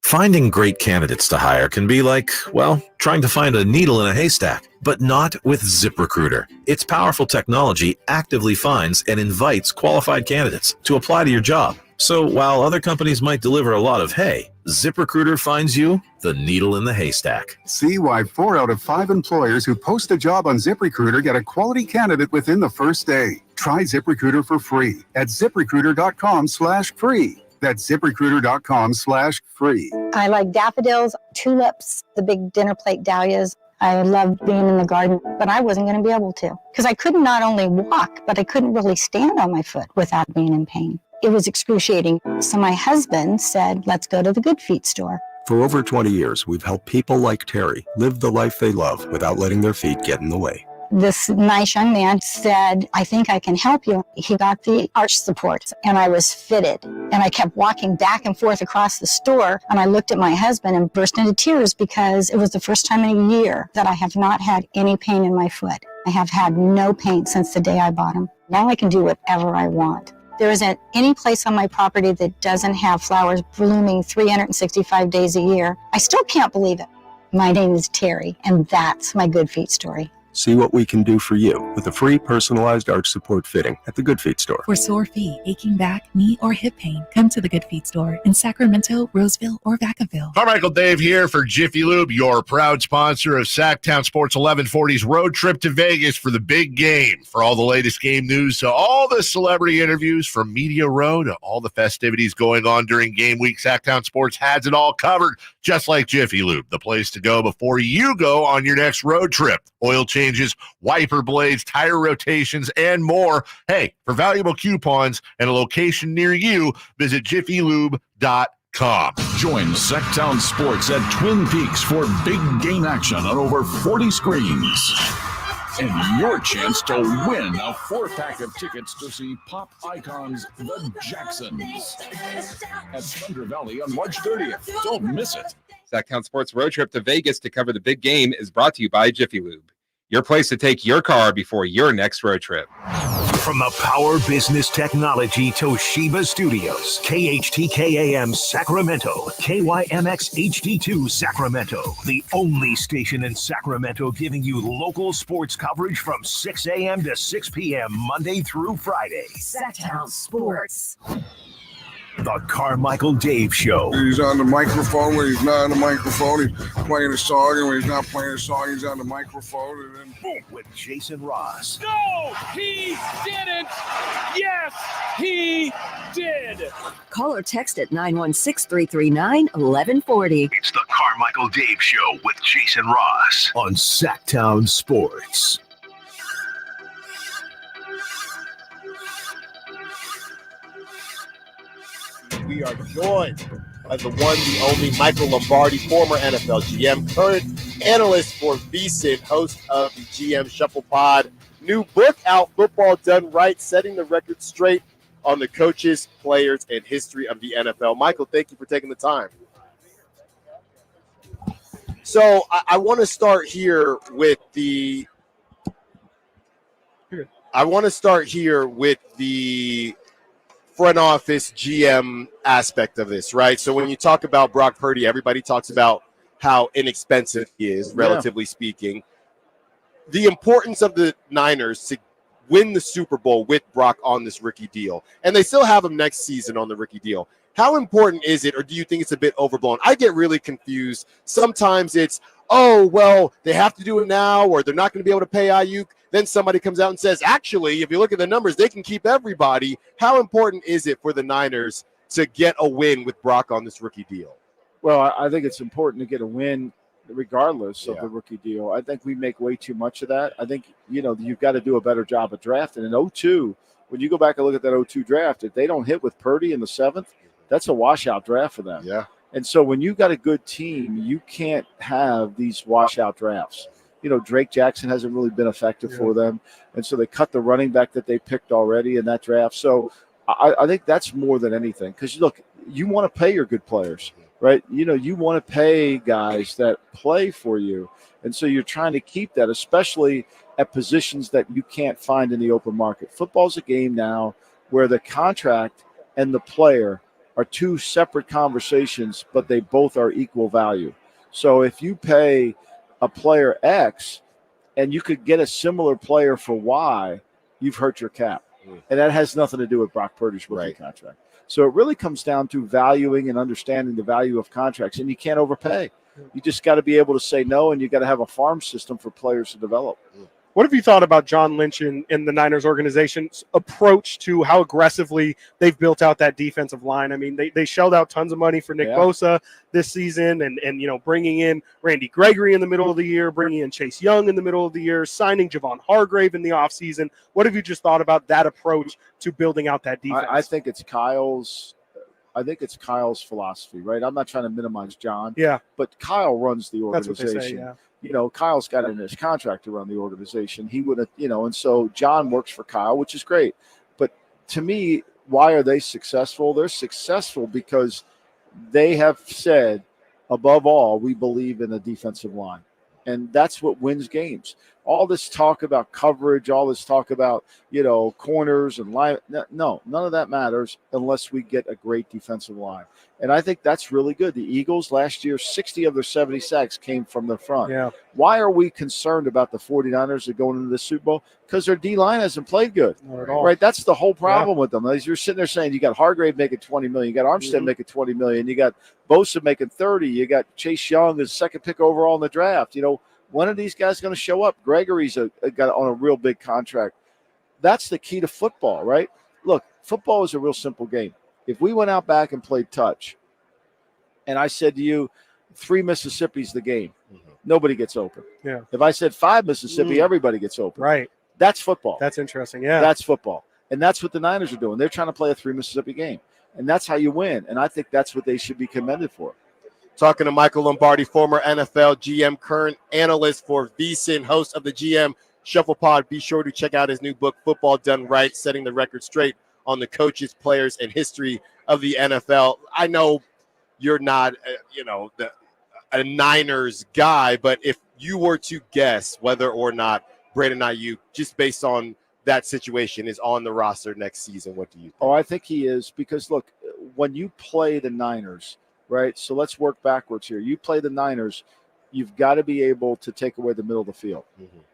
Finding great candidates to hire can be like, well, trying to find a needle in a haystack, but not with ZipRecruiter. Its powerful technology actively finds and invites qualified candidates to apply to your job. So while other companies might deliver a lot of hay, ZipRecruiter finds you the needle in the haystack. See why 4 out of 5 employers who post a job on ZipRecruiter get a quality candidate within the first day. Try ZipRecruiter for free at ZipRecruiter.com/free. That's ZipRecruiter.com/free. I like daffodils, tulips, the big dinner plate dahlias. I loved being in the garden, but I wasn't going to be able to because I could not only walk, but I couldn't really stand on my foot without being in pain. It was excruciating. So my husband said, let's go to the Good Feet store. For over 20 years, we've helped people like Terry live the life they love without letting their feet get in the way. This nice young man said, I think I can help you. He got the arch support and I was fitted. And I kept walking back and forth across the store. And I looked at my husband and burst into tears because it was the first time in a year that I have not had any pain in my foot. I have had no pain since the day I bought them. Now I can do whatever I want. There isn't any place on my property that doesn't have flowers blooming 365 days a year. I still can't believe it. My name is Terry, and that's my Good Feet story. See what we can do for you with a free personalized arch support fitting at the Good Feet store. For sore feet, aching back, knee, or hip pain, come to the Good Feet store in Sacramento, Roseville, or Vacaville. Carmichael Dave here for Jiffy Lube, your proud sponsor of Sactown Sports 1140's road trip to Vegas for the big game. For all the latest game news, to all the celebrity interviews from Media Row to all the festivities going on during game week, Sactown Sports has it all covered, just like Jiffy Lube, the place to go before you go on your next road trip. Oil changes, wiper blades, tire rotations, and more. Hey, for valuable coupons and a location near you, visit jiffylube.com. Join Sactown Sports at Twin Peaks for big game action on over 40 screens. And your chance to win a 4-pack of tickets to see pop icons The Jacksons at Thunder Valley on March 30th. Don't miss it. Sactown Sports road trip to Vegas to cover the big game is brought to you by Jiffy Lube, your place to take your car before your next road trip. From the Power Business Technology Toshiba Studios, KHTK-AM Sacramento, KYMX HD2 Sacramento, the only station in Sacramento giving you local sports coverage from 6 a.m. to 6 p.m. Monday through Friday. Sactown Sports. The Carmichael Dave Show. He's on the microphone when he's not on the microphone. He's playing a song, and when he's not playing a song, he's on the microphone. And then boom, with Jason Ross. No, he didn't. Yes, he did. Call or text at 916-339-1140. It's the Carmichael Dave Show with Jason Ross on Sactown Sports. We are joined by the one, the only Michael Lombardi, former NFL GM, current analyst for VSiN, host of the GM Shuffle Pod. New book out, Football Done Right, setting the record straight on the coaches, players, and history of the NFL. Michael, thank you for taking the time. So I want to start here with the front office GM aspect of this, right? So when you talk about Brock Purdy, everybody talks about how inexpensive he is, relatively speaking. The importance of the Niners to win the Super Bowl with Brock on this rookie deal, and they still have him next season on the rookie deal. How important is it, or do you think it's a bit overblown? I get really confused. Sometimes it's, oh, well, they have to do it now, or they're not going to be able to pay Ayuk. Then somebody comes out and says, actually, if you look at the numbers, they can keep everybody. How important is it for the Niners to get a win with Brock on this rookie deal? Well, I think it's important to get a win regardless of the rookie deal. I think we make way too much of that. I think, you've got to do a better job of drafting. In 2002, when you go back and look at that 2002 draft, if they don't hit with Purdy in the 7th, that's a washout draft for them. Yeah. And so when you've got a good team, you can't have these washout drafts. Drake Jackson hasn't really been effective for them. And so they cut the running back that they picked already in that draft. So I think that's more than anything. Because, look, you want to pay your good players, right? You want to pay guys that play for you. And so you're trying to keep that, especially at positions that you can't find in the open market. Football's a game now where the contract and the player are two separate conversations, but they both are equal value. So if you pay a player X and you could get a similar player for Y, you've hurt your cap. And that has nothing to do with Brock Purdy's rookie contract. So it really comes down to valuing and understanding the value of contracts, and you can't overpay. You just got to be able to say no, and you got to have a farm system for players to develop. What have you thought about John Lynch and the Niners organization's approach to how aggressively they've built out that defensive line? I mean, they shelled out tons of money for Nick Bosa this season and bringing in Randy Gregory in the middle of the year, bringing in Chase Young in the middle of the year, signing Javon Hargrave in the offseason. What have you just thought about that approach to building out that defense? I think it's Kyle's philosophy, right? I'm not trying to minimize John. Yeah. But Kyle runs the organization. That's what they say, yeah. Kyle's got in his contract to run the organization. He would have, and so John works for Kyle, which is great. But to me, why are they successful? They're successful because they have said, above all, we believe in a defensive line. And that's what wins games. All this talk about coverage, all this talk about, corners and line. No, none of that matters unless we get a great defensive line. And I think that's really good. The Eagles last year, 60 of their 70 sacks came from the front. Yeah. Why are we concerned about the 49ers that going into the Super Bowl? Because their D-line hasn't played good. Not at all. Right? That's the whole problem with them. As you're sitting there saying, you got Hargrave making $20 million, you got Armstead making $20 million, you got Bosa making 30, you got Chase Young as second pick overall in the draft. When are these guys going to show up? Gregory's got on a real big contract. That's the key to football, right? Look, football is a real simple game. If we went out back and played touch, and I said to you, 3 Mississippi's the game, nobody gets open. Yeah. If I said 5 Mississippi, everybody gets open. Right. That's football. That's interesting. Yeah. That's football. And that's what the Niners are doing. They're trying to play a 3 Mississippi game. And that's how you win. And I think that's what they should be commended for. Talking to Michael Lombardi, former NFL GM, current analyst for VSiN, host of the GM Shuffle Pod. Be sure to check out his new book, Football Done Right, setting the record straight on the coaches, players, and history of the NFL. I know you're not, a Niners guy, but if you were to guess whether or not Brandon Ayuk, just based on that situation, is on the roster next season, what do you think? Oh, I think he is because, look, when you play the Niners, right, so let's work backwards here. You play the Niners, you've got to be able to take away the middle of the field,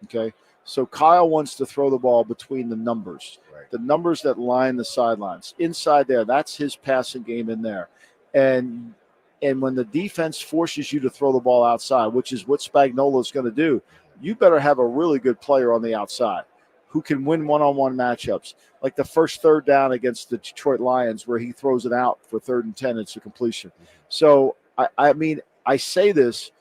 okay? So Kyle wants to throw the ball between the numbers, the numbers that line the sidelines. Inside there, that's his passing game in there. And when the defense forces you to throw the ball outside, which is what Spagnuolo is going to do, you better have a really good player on the outside who can win one-on-one matchups. Like the first third down against the Detroit Lions where he throws it out for 3rd and 10, it's a completion. So, I say this,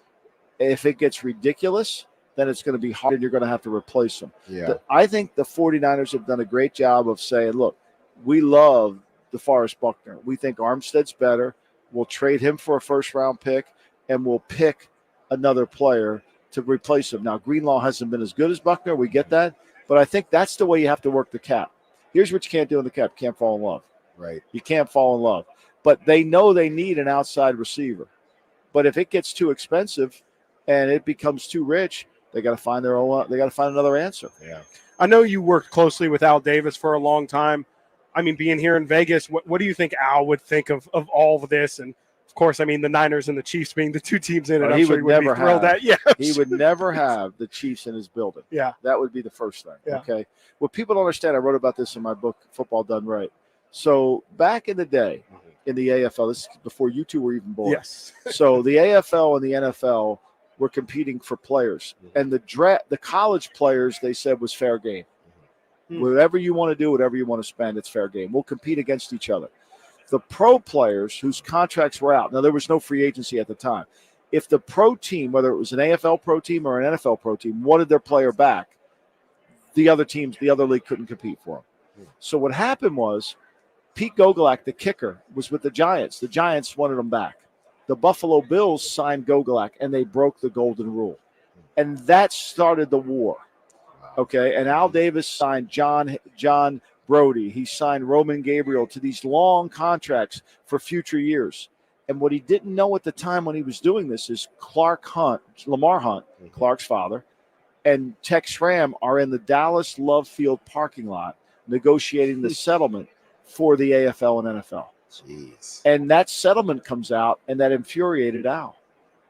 if it gets ridiculous, then it's going to be hard and you're going to have to replace them. Yeah. I think the 49ers have done a great job of saying, look, we love DeForest Buckner. We think Armstead's better. We'll trade him for a first-round pick, and we'll pick another player to replace him. Now, Greenlaw hasn't been as good as Buckner. We get that. But I think that's the way you have to work the cap. Here's what you can't do in the cap. You can't fall in love. Right. You can't fall in love. But they know they need an outside receiver. But if it gets too expensive and it becomes too rich, they got to find their own. They got to find another answer. Yeah. I know you worked closely with Al Davis for a long time. I mean, being here in Vegas, what do you think Al would think of all of this? And of course, I mean, the Niners and the Chiefs being the two teams in it, I'm sure he would be thrilled at. Yeah, he would never have the Chiefs in his building. Yeah, that would be the first thing. Yeah. Okay. What people don't understand, I wrote about this in my book, Football Done Right. So back in the day, in the AFL, this is before you two were even born. Yes. So the AFL and the NFL were competing for players, and the college players, they said, was fair game. Whatever you want to do, whatever you want to spend, it's fair game. We'll compete against each other. The pro players whose contracts were out, now there was no free agency at the time. If the pro team, whether it was an AFL pro team or an NFL pro team, wanted their player back, the other teams, the other league couldn't compete for him. So what happened was Pete Gogolak, the kicker, was with the Giants. The Giants wanted him back. The Buffalo Bills signed Gogolak, and they broke the golden rule. And that started the war. Okay, and Al Davis signed John Brody. He signed Roman Gabriel to these long contracts for future years. And what he didn't know at the time when he was doing this is Lamar Hunt, Clark's father, and Tex Schramm are in the Dallas Love Field parking lot negotiating the settlement for the AFL and NFL. Jeez. And that settlement comes out, and that infuriated Al.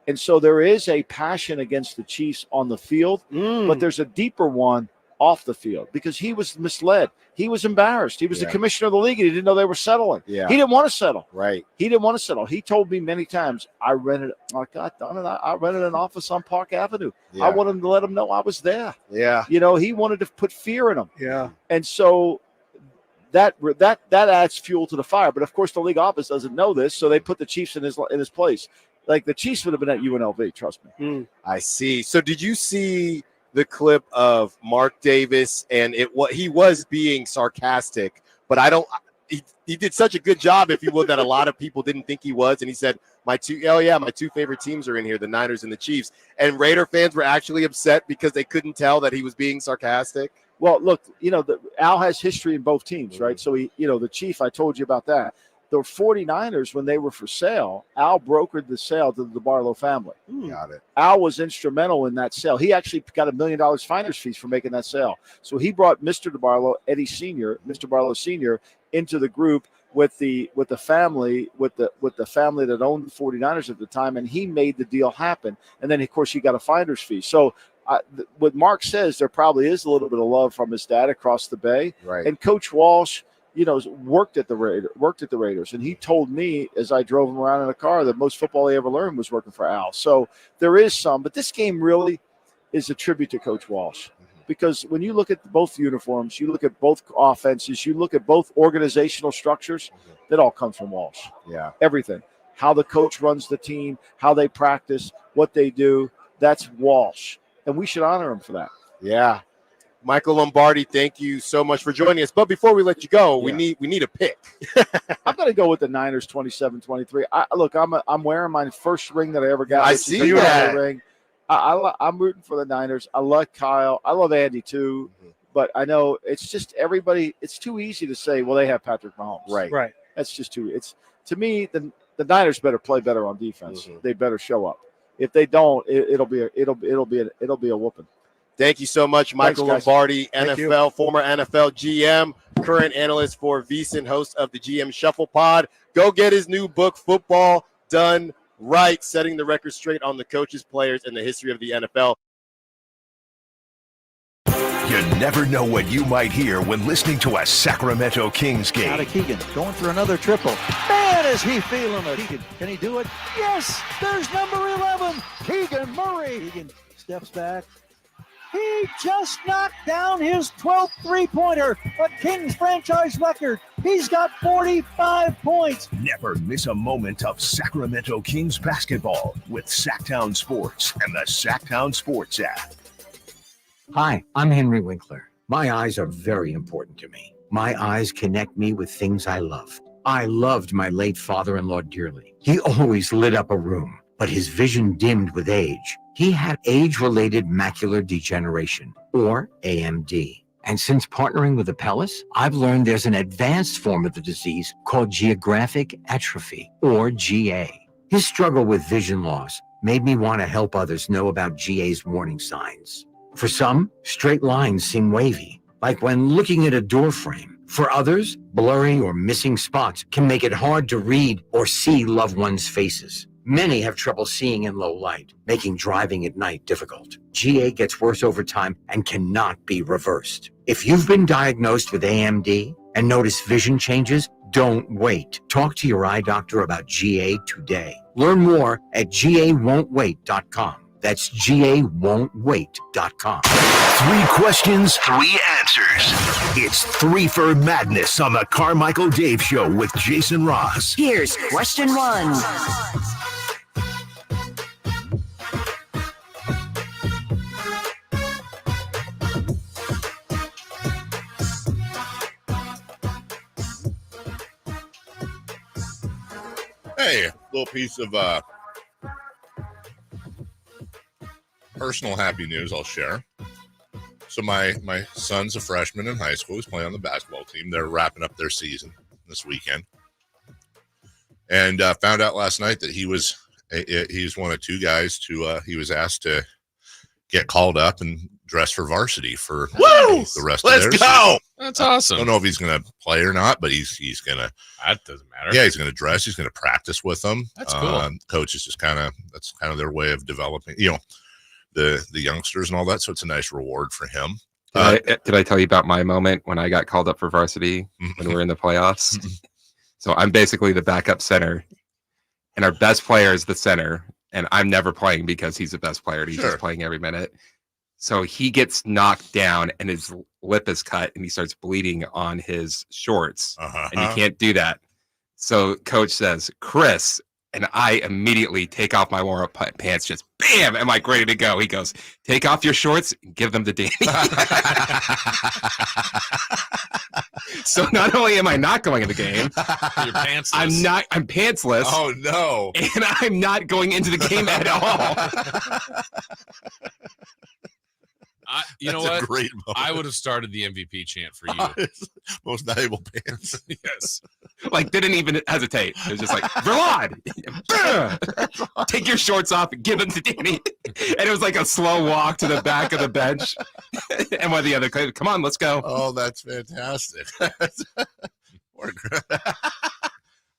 And so there is a passion against the Chiefs on the field, but there's a deeper one off the field because he was misled. He was embarrassed. He was the commissioner of the league, and he didn't know they were settling. Yeah. He didn't want to settle. Right. He didn't want to settle. He told me many times, I rented an office on Park Avenue. Yeah. I wanted to let him know I was there. Yeah. You know, he wanted to put fear in him. Yeah. And so that adds fuel to the fire. But, of course, the league office doesn't know this, so they put the Chiefs in his place. Like, the Chiefs would have been at UNLV, trust me. I see. So did you see the clip of Mark Davis? And he was being sarcastic, but he did such a good job, if you will, that a lot of people didn't think he was. And he said, my two favorite teams are in here, the Niners and the Chiefs. And Raider fans were actually upset because they couldn't tell that he was being sarcastic. Well, look, Al has history in both teams, right? So the Chief, I told you about that. the 49ers, when they were for sale, Al brokered the sale to the Barlow family. Got it. Al was instrumental in that sale. He actually got $1 million finder's fees for making that sale. So he brought Mr. DeBarlow, Eddie Sr., Mr. Barlow Sr. into the group with the family that owned the 49ers at the time, and he made the deal happen. And then, of course, he got a finder's fee. So what Mark says, there probably is a little bit of love from his dad across the bay. Right. And Coach Walsh, worked at the Raiders, and he told me as I drove him around in a car that most football he ever learned was working for Al. So there is some, but this game really is a tribute to Coach Walsh, because when you look at both uniforms, you look at both offenses, you look at both organizational structures, that all comes from Walsh. Yeah, everything, how the coach runs the team, how they practice, what they do, that's Walsh, and we should honor him for that. Yeah. Michael Lombardi, thank you so much for joining us. But before we let you go, we need a pick. I'm going to go with the Niners 27-23. I'm wearing my first ring that I ever got. I see that ring. I'm rooting for the Niners. I love Kyle. I love Andy too. But I know it's just everybody. It's too easy to say, well, they have Patrick Mahomes. Right. That's just too. It's to me the Niners better play better on defense. They better show up. If they don't, it'll be a whooping. Thank you so much, Michael Lombardi, NFL, former NFL GM, current analyst for VSiN, host of the GM Shuffle Pod. Go get his new book, Football Done Right, setting the record straight on the coaches, players, and the history of the NFL. You never know what you might hear when listening to a Sacramento Kings game. Out of Keegan, going for another triple. Man, is he feeling it. Keegan, can he do it? Yes, there's number 11, Keegan Murray. Keegan steps back. He just knocked down his 12th three-pointer, a Kings franchise record. He's got 45 points. Never miss a moment of Sacramento Kings basketball with Sactown Sports and the Sactown Sports app. Hi, I'm Henry Winkler. My eyes are very important to me. My eyes connect me with things I love. I loved my late father-in-law dearly. He always lit up a room, but his vision dimmed with age. He had age-related macular degeneration, or AMD. And since partnering with Apellis, I've learned there's an advanced form of the disease called geographic atrophy, or GA. His struggle with vision loss made me want to help others know about GA's warning signs. For some, straight lines seem wavy, like when looking at a door frame. For others, blurry or missing spots can make it hard to read or see loved ones' faces. Many have trouble seeing in low light, making driving at night difficult. GA gets worse over time and cannot be reversed. If you've been diagnosed with AMD and notice vision changes, don't wait. Talk to your eye doctor about GA today. Learn more at GAWon'tWait.com. That's GAWon'tWait.com. 3 questions, 3 answers. It's 3 for Madness on the Carmichael Dave Show with Jason Ross. Here's question 1. Hey, little piece of personal happy news I'll share. So my son's a freshman in high school. He's playing on the basketball team. They're wrapping up their season this weekend. And found out last night that he's one of 2 guys he was asked to get called up and dress for varsity for the rest of their season. Let's go! That's awesome. I don't know if he's going to play or not, but he's going to. That doesn't matter. Yeah, he's going to dress. He's going to practice with them. That's cool. Coaches just that's kind of their way of developing, the youngsters and all that. So it's a nice reward for him. Did I tell you about my moment when I got called up for varsity when we were in the playoffs? So I'm basically the backup center, and our best player is the center, and I'm never playing because he's the best player. He's just playing every minute. So he gets knocked down, and his lip is cut, and he starts bleeding on his shorts, and he can't do that. So coach says, Chris, and I immediately take off my warm-up pants, just bam, I'm like ready to go. He goes, take off your shorts and give them to Danny. So not only am I not going in the game, you're pantsless. I'm pantsless. Oh no. And I'm not going into the game at all. You know That's what? a great moment. I would have started the MVP chant for you. Most valuable pants. Yes. Like, didn't even hesitate. It was just like, Verlon, take your shorts off and give them to Danny. And it was like a slow walk to the back of the bench. And one of the other, come on, let's go. Oh, that's fantastic. Poor Chris.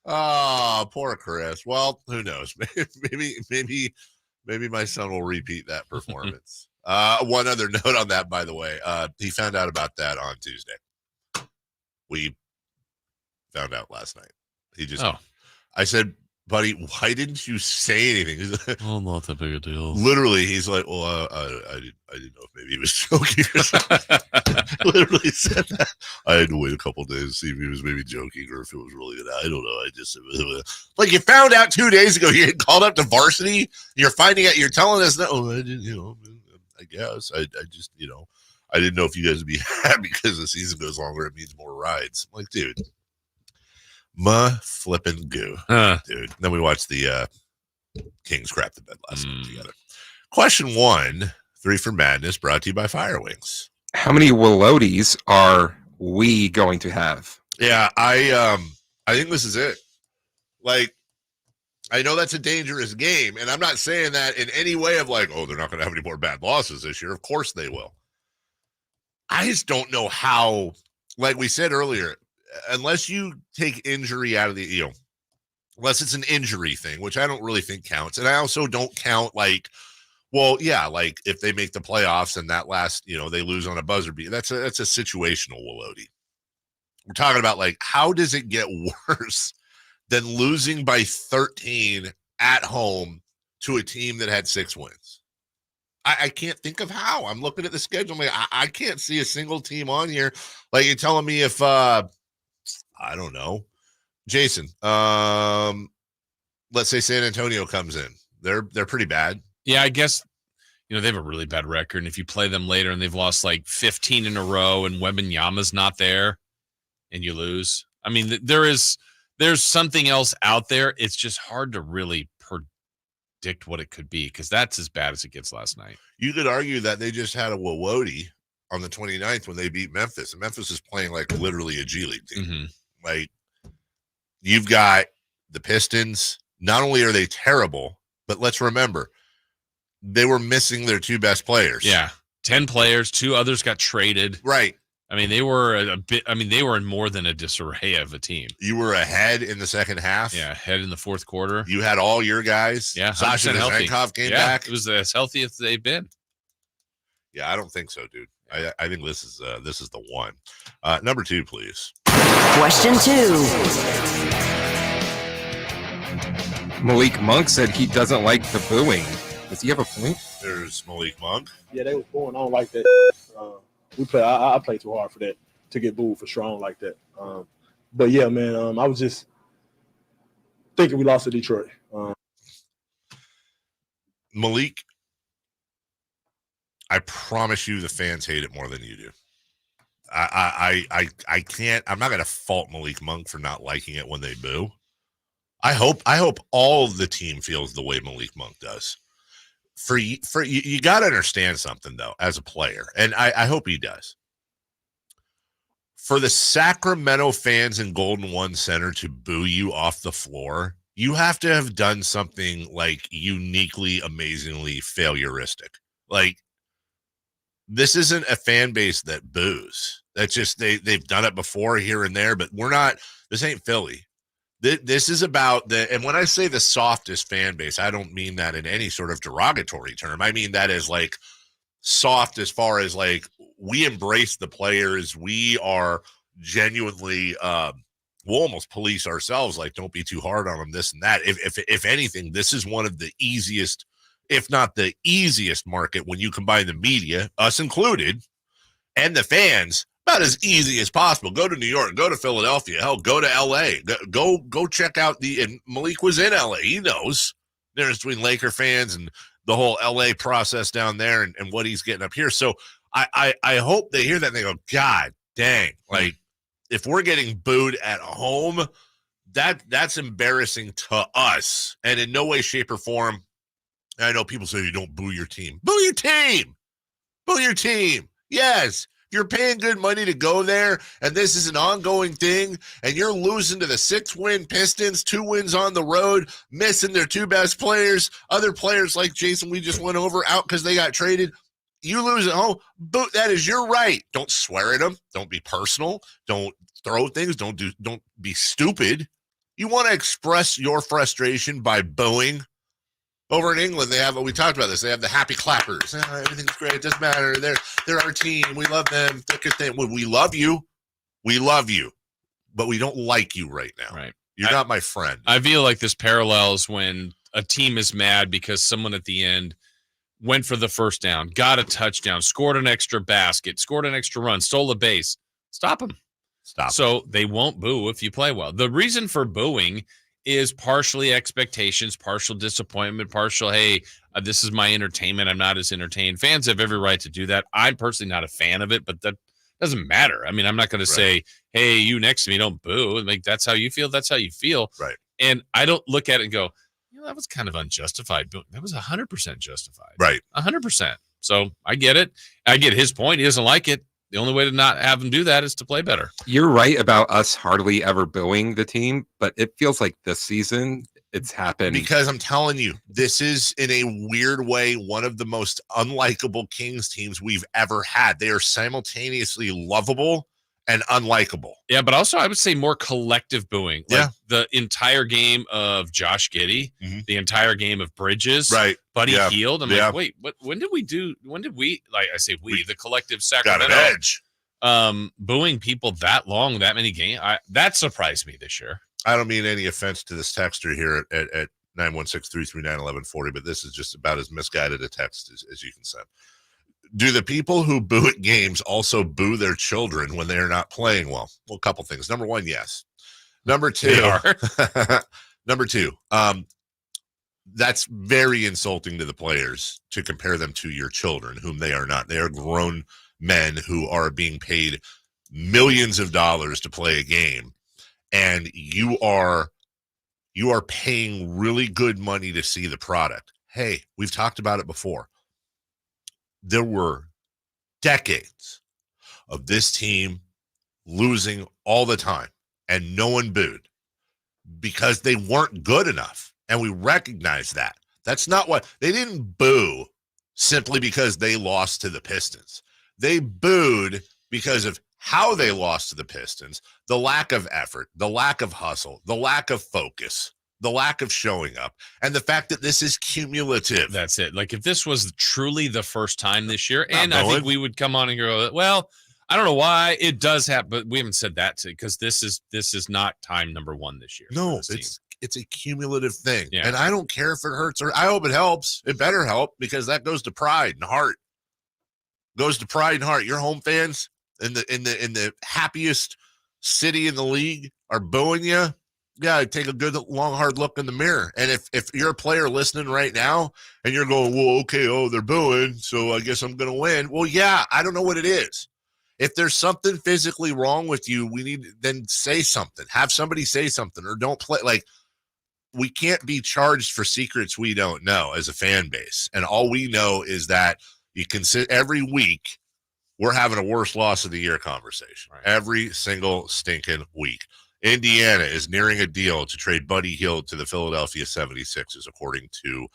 Oh, poor Chris. Well, who knows? Maybe my son will repeat that performance. One other note on that, by the way, he found out about that on Tuesday. We found out last night. I said, buddy, why didn't you say anything? He's like, Oh, not that big a deal. literally, he's like, well, I didn't know if maybe he was joking or something. Literally said that. I had to wait a couple days to see if he was maybe joking or if it was really good. I don't know. I just like, you found out 2 days ago you had called up to varsity. You're finding out. You're telling us that. Oh, I didn't. I guess I just I didn't know if you guys would be happy because the season goes longer. It means more rides. I'm like, dude. Flippin' goo, dude. Then we watched the Kings crap the bed last night together. Question 1, 3 for Madness, brought to you by Fire Wings. How many Willotes are we going to have? Yeah, I think this is it. Like, I know that's a dangerous game, and I'm not saying that in any way of like, oh, they're not going to have any more bad losses this year. Of course they will. I just don't know how, like we said earlier, unless you take injury out of the, unless it's an injury thing, which I don't really think counts. And I also don't count like, well, yeah, like if they make the playoffs and that last, they lose on a buzzer beat, that's a situational Willote. We're talking about like, how does it get worse than losing by 13 at home to a team that had 6 wins? I can't think of how. I'm looking at the schedule. I'm like, I can't see a single team on here. Like, you're telling me if, I don't know, Jason, let's say San Antonio comes in. They're pretty bad. Yeah, I guess, they have a really bad record. And if you play them later and they've lost like 15 in a row and Wembanyama's not there and you lose. I mean, there's something else out there. It's just hard to really predict what it could be because that's as bad as it gets last night. You could argue that they just had a Wowote on the 29th when they beat Memphis. And Memphis is playing like literally a G League team. Mm-hmm. Like, you've got the Pistons. Not only are they terrible, but let's remember, they were missing their 2 best players. Yeah. 10 players, 2 others got traded. Right. I mean, they were they were in more than a disarray of a team. You were ahead in the second half. Yeah, ahead in the fourth quarter. You had all your guys. Yeah, Sasha Vezenkov came back. It was as healthy as they've been. Yeah, I don't think so, dude. I think this is the one. Number 2, please. Question 2. Malik Monk said he doesn't like the booing. Does he have a point? There's Malik Monk. Yeah, they was booing. I don't like that. I play too hard for that to get booed for sure. I don't like that. But yeah, man, I was just thinking we lost to Detroit. Malik, I promise you the fans hate it more than you do. I can't. I'm not going to fault Malik Monk for not liking it when they boo. I hope all of the team feels the way Malik Monk does. For you got to understand something though, as a player, and I hope he does. For the Sacramento fans in Golden One Center to boo you off the floor, you have to have done something like uniquely, amazingly failuristic. Like, this isn't a fan base that boos. That's just they've done it before here and there, but we're not. This ain't Philly. This is about and when I say the softest fan base, I don't mean that in any sort of derogatory term. I mean that as like soft as far as like we embrace the players. We are genuinely, we'll almost police ourselves. Like, don't be too hard on them, this and that. If anything, this is one of the easiest, if not the easiest market when you combine the media, us included, and the fans. About as easy as possible. Go to New York, go to Philadelphia, hell, go to LA. Go check out and Malik was in LA. He knows the difference between Laker fans and the whole LA process down there and what he's getting up here. So I hope they hear that and they go, God dang, like if we're getting booed at home, that's embarrassing to us. And in no way, shape, or form, I know people say you don't boo your team. Boo your team. Boo your team. Yes. If you're paying good money to go there and this is an ongoing thing and you're losing to the 6-win Pistons, 2 wins on the road, missing their 2 best players, other players like Jason we just went over out because they got traded, you lose at home. Boo, that is your right. Don't swear at them. Don't be personal. Don't throw things. Don't be stupid. You want to express your frustration by booing. Over in England, we talked about this. They have the happy clappers. Everything's great. It doesn't matter. They're our team. We love them. Thick and thin. We love you. We love you. But we don't like you right now. Right. You're not my friend. I feel like this parallels when a team is mad because someone at the end went for the first down, got a touchdown, scored an extra basket, scored an extra run, stole a base. Stop them. Stop. So they won't boo if you play well. The reason for booing is partially expectations, partial disappointment, partial, hey, this is my entertainment. I'm not as entertained. Fans have every right to do that. I'm personally not a fan of it, but that doesn't matter. I mean, I'm not going to say, hey, you next to me, don't boo. Like, that's how you feel. That's how you feel. Right. And I don't look at it and go, that was kind of unjustified. That was 100% justified. Right. 100%. So I get it. I get his point. He doesn't like it. The only way to not have him do that is to play better. You're right about us hardly ever booing the team, but it feels like this season it's happened. Because I'm telling you, this is in a weird way one of the most unlikable Kings teams we've ever had. They are simultaneously lovable and unlikable. Yeah, but also I would say more collective booing. Like the entire game of Josh Giddey, the entire game of Bridges, Buddy Hield. I'm like, wait, when did we, like I say we, the collective Sacramento, got an edge. Booing people that long, that many games? That surprised me this year. I don't mean any offense to this texter here at 916-339-1140, but this is just about as misguided a text as you can send. Do the people who boo at games also boo their children when they are not playing well? Well, a couple things. Number one, yes. Number two, that's very insulting to the players to compare them to your children, whom they are not. They are grown men who are being paid millions of dollars to play a game, and you are paying really good money to see the product. Hey, we've talked about it before. There were decades of this team losing all the time, and no one booed because they weren't good enough. And we recognize that. That's not what they didn't boo simply because they lost to the Pistons. They booed because of how they lost to the Pistons, the lack of effort, the lack of hustle, the lack of focus, the lack of showing up, and the fact that this is cumulative. That's it. Like, if this was truly the first time this year, and I think we would come on and go, well, I don't know why it does happen, but we haven't said that because this is not time number one this year. No, it's a cumulative thing. Yeah. And I don't care if it hurts or I hope it helps. It better help because that goes to pride and heart. Goes to pride and heart. Your home fans in the happiest city in the league are booing you. Yeah, take a good, long, hard look in the mirror. And if you're a player listening right now and you're going, well, okay, they're booing, so I guess I'm going to win. Well, yeah, I don't know what it is. If there's something physically wrong with you, we need then say something. Have somebody say something, or don't play. Like, we can't be charged for secrets we don't know as a fan base. And all we know is that you can sit every week, we're having a worst loss of the year conversation. Right. Every single stinking week. Indiana is nearing a deal to trade Buddy Hield to the Philadelphia 76ers, according to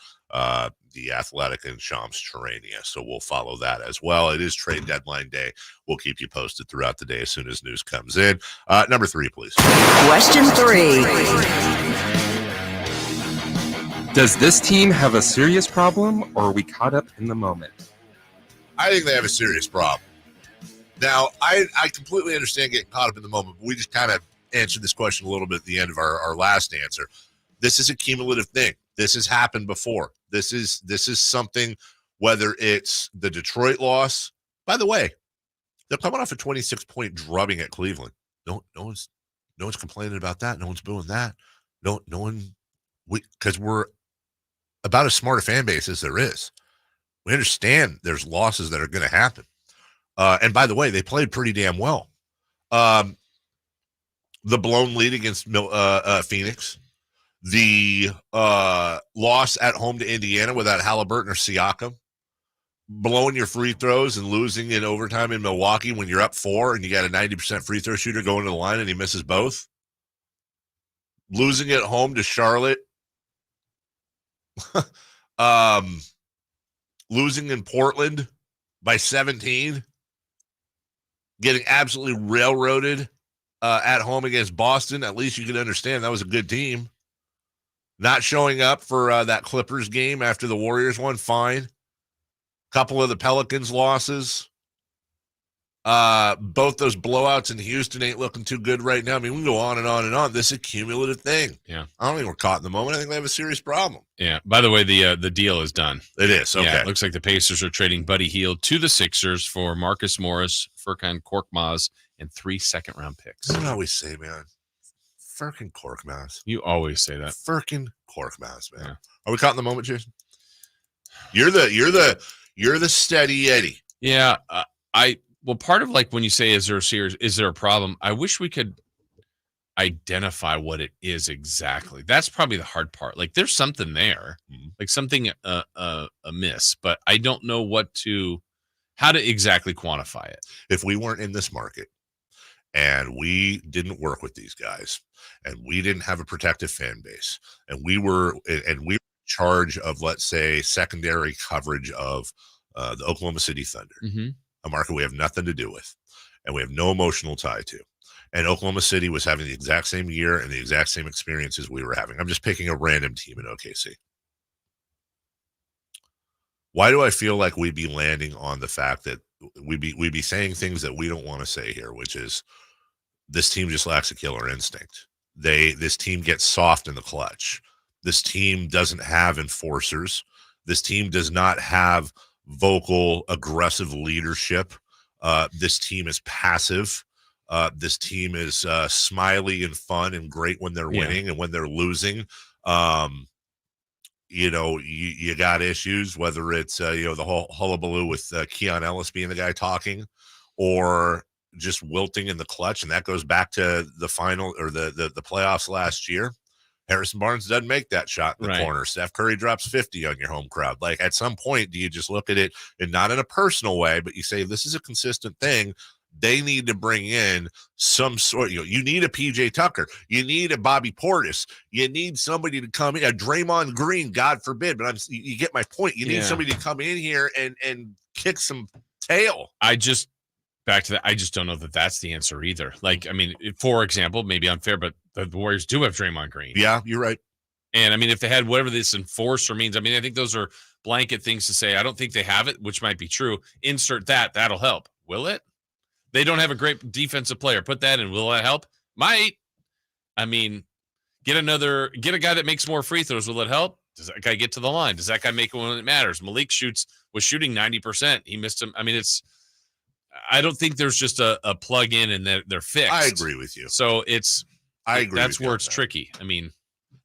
the Athletic and Shams Charania. So we'll follow that as well. It is trade deadline day. We'll keep you posted throughout the day as soon as news comes in. Number 3, please. Question 3. Does this team have a serious problem, or are we caught up in the moment? I think they have a serious problem. Now, I completely understand getting caught up in the moment, but we just kind of answered this question a little bit at the end of our last answer. This is a cumulative thing. This has happened before. This is something, whether it's the Detroit loss. By the way, they're coming off a 26-point drubbing at Cleveland. No one's complaining about that. No one's booing that. No one, because we're about as smart a fan base as there is. We understand there's losses that are going to happen. And by the way, they played pretty damn well. The blown lead against Phoenix, the loss at home to Indiana without Halliburton or Siakam, blowing your free throws and losing in overtime in Milwaukee when you're up 4 and you got a 90% free throw shooter going to the line and he misses both. Losing at home to Charlotte. Losing in Portland by 17. Getting absolutely railroaded at home against Boston. At least you can understand that was a good team. Not showing up for that Clippers game after the Warriors won, fine. Couple of the Pelicans losses. Both those blowouts in Houston ain't looking too good right now. I mean, we can go on and on and on. This is a cumulative thing. Yeah. I don't think we're caught in the moment. I think they have a serious problem. Yeah. By the way, the deal is done. It is. Okay. Yeah, it looks like the Pacers are trading Buddy Hield to the Sixers for Marcus Morris, Furkan Korkmaz, and 3 second-round picks. That's what I always say, man. Furkan Korkmaz. You always say that. Furkan Korkmaz, man. Yeah. Are we caught in the moment, Jason? You're the steady Eddie. Yeah. Well, part of like when you say, is there a problem? I wish we could identify what it is exactly. That's probably the hard part. Like there's something there, like something amiss, but I don't know how to exactly quantify it. If we weren't in this market and we didn't work with these guys and we didn't have a protective fan base and we were in charge of, let's say, secondary coverage of the Oklahoma City Thunder, a market we have nothing to do with and we have no emotional tie to. And Oklahoma City was having the exact same year and the exact same experiences we were having. I'm just picking a random team in OKC. Why do I feel like we'd be landing on the fact that we'd be saying things that we don't want to say here, which is this team just lacks a killer instinct. This team gets soft in the clutch. This team doesn't have enforcers. This team does not have vocal, aggressive leadership. This team is passive. This team is smiley and fun and great when they're winning, and when they're losing, you got issues, whether it's, the whole hullabaloo with Keon Ellis being the guy talking or just wilting in the clutch. And that goes back to the final or the playoffs last year. Harrison Barnes doesn't make that shot in the corner. Steph Curry drops 50 on your home crowd. Like at some point, do you just look at it and not in a personal way, but you say, this is a consistent thing. They need to bring in some sort, you need a PJ Tucker. You need a Bobby Portis. You need somebody to come in, a Draymond Green, God forbid. But you get my point. You need somebody to come in here and kick some tail. Back to that, I just don't know that that's the answer either. Like, I mean, for example, maybe unfair, but the Warriors do have Draymond Green. Yeah, you're right. And I mean, if they had whatever this enforcer means, I mean, I think those are blanket things to say. I don't think they have it, which might be true. Insert that'll help. Will it? They don't have a great defensive player. Put that in. Will that help? Might. I mean, get a guy that makes more free throws. Will it help? Does that guy get to the line? Does that guy make it when it matters? Malik was shooting 90%. He missed him. I mean, I don't think there's just a plug in and they're fixed. I agree with you. So I agree. That's where it's tricky. I mean,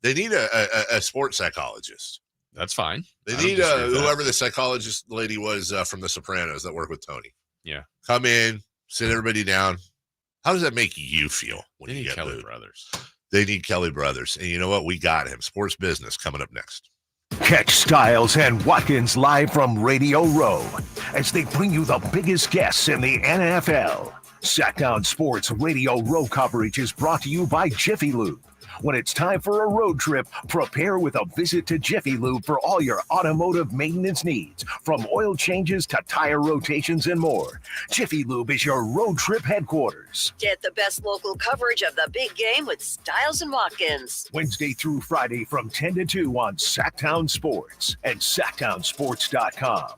they need a sports psychologist. That's fine. They need whoever the psychologist lady was from The Sopranos that worked with Tony. Yeah. Come in, sit everybody down. How does that make you feel when you get Kelly booed? Brothers? They need Kelly Brothers. And you know what? We got him. Sports Business coming up next. Catch Styles and Watkins live from Radio Row as they bring you the biggest guests in the NFL. Sactown Sports Radio Row coverage is brought to you by Jiffy Lube. When it's time for a road trip, prepare with a visit to Jiffy Lube for all your automotive maintenance needs, from oil changes to tire rotations and more. Jiffy Lube is your road trip headquarters. Get the best local coverage of the big game with Styles and Watkins. Wednesday through Friday from 10 to 2 on Sactown Sports and SactownSports.com.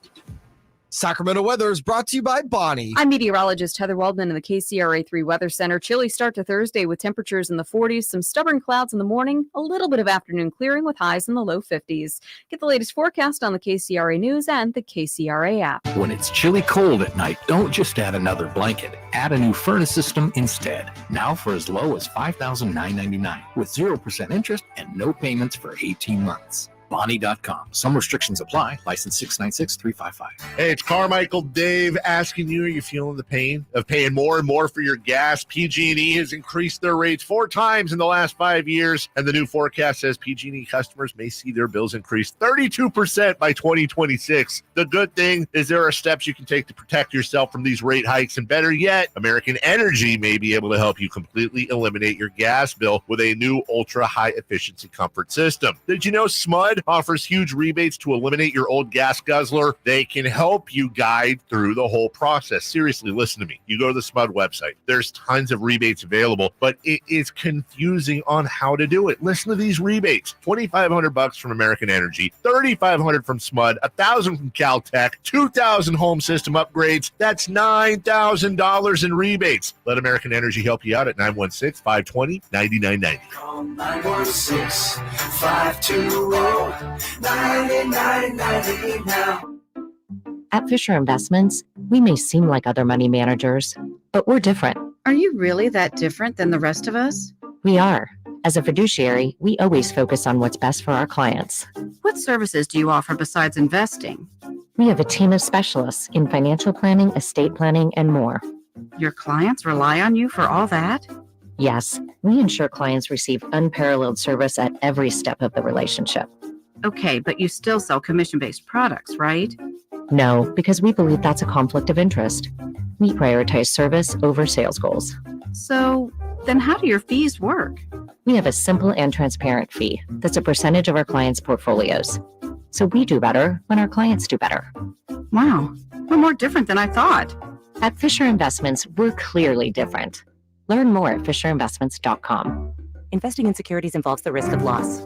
Sacramento weather is brought to you by Bonnie. I'm meteorologist Heather Waldman in the KCRA3 Weather Center. Chilly start to Thursday with temperatures in the 40s, some stubborn clouds in the morning, a little bit of afternoon clearing with highs in the low 50s. Get the latest forecast on the KCRA News and the KCRA app. When it's chilly cold at night, don't just add another blanket. Add a new furnace system instead. Now for as low as $5,999 with 0% interest and no payments for 18 months. Bonnie.com. Some restrictions apply. License 696-355. Hey, it's Carmichael Dave asking you, are you feeling the pain of paying more and more for your gas? PG&E has increased their rates 4 times in the last 5 years, and the new forecast says PG&E customers may see their bills increase 32% by 2026. The good thing is there are steps you can take to protect yourself from these rate hikes, and better yet, American Energy may be able to help you completely eliminate your gas bill with a new ultra-high efficiency comfort system. Did you know SMUD offers huge rebates to eliminate your old gas guzzler? They can help you guide through the whole process. Seriously, listen to me. You go to the SMUD website. There's tons of rebates available, but it is confusing on how to do it. Listen to these rebates. $2,500 from American Energy, $3,500 from SMUD, $1,000 from Caltech, $2,000 home system upgrades. That's $9,000 in rebates. Let American Energy help you out at 916-520-9990. Call 916-520-9990 now. At Fisher Investments, we may seem like other money managers, but we're different. Are you really that different than the rest of us? We are. As a fiduciary, we always focus on what's best for our clients. What services do you offer besides investing? We have a team of specialists in financial planning, estate planning, and more. Your clients rely on you for all that? Yes, we ensure clients receive unparalleled service at every step of the relationship. Okay, but you still sell commission-based products, right? No, because we believe that's a conflict of interest. We prioritize service over sales goals. So, then how do your fees work? We have a simple and transparent fee that's a percentage of our clients' portfolios. So we do better when our clients do better. Wow, we're more different than I thought. At Fisher Investments, we're clearly different. Learn more at fisherinvestments.com. Investing in securities involves the risk of loss.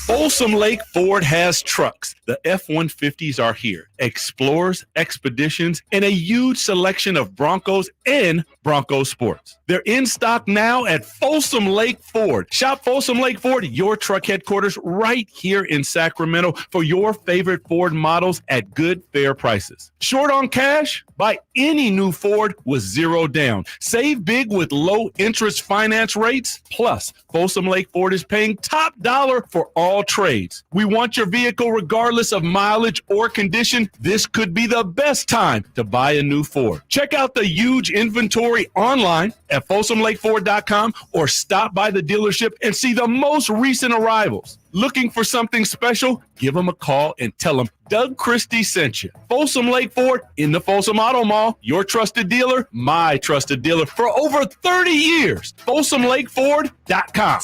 Folsom Lake Ford has trucks. The F-150s are here. Explorers, Expeditions, and a huge selection of Broncos and Bronco Sports. They're in stock now at Folsom Lake Ford. Shop Folsom Lake Ford, your truck headquarters, right here in Sacramento for your favorite Ford models at good, fair prices. Short on cash? Buy any new Ford with 0 down. Save big with low interest finance rates. Plus, Folsom Lake Ford is paying top dollar for all trades. We want your vehicle regardless of mileage or condition. This could be the best time to buy a new Ford. Check out the huge inventory online at FolsomLakeFord.com or stop by the dealership and see the most recent arrivals. Looking for something special? Give them a call and tell them Doug Christie sent you. Folsom Lake Ford in the Folsom Auto Mall. Your trusted dealer, my trusted dealer for over 30 years. FolsomLakeFord.com. 0 down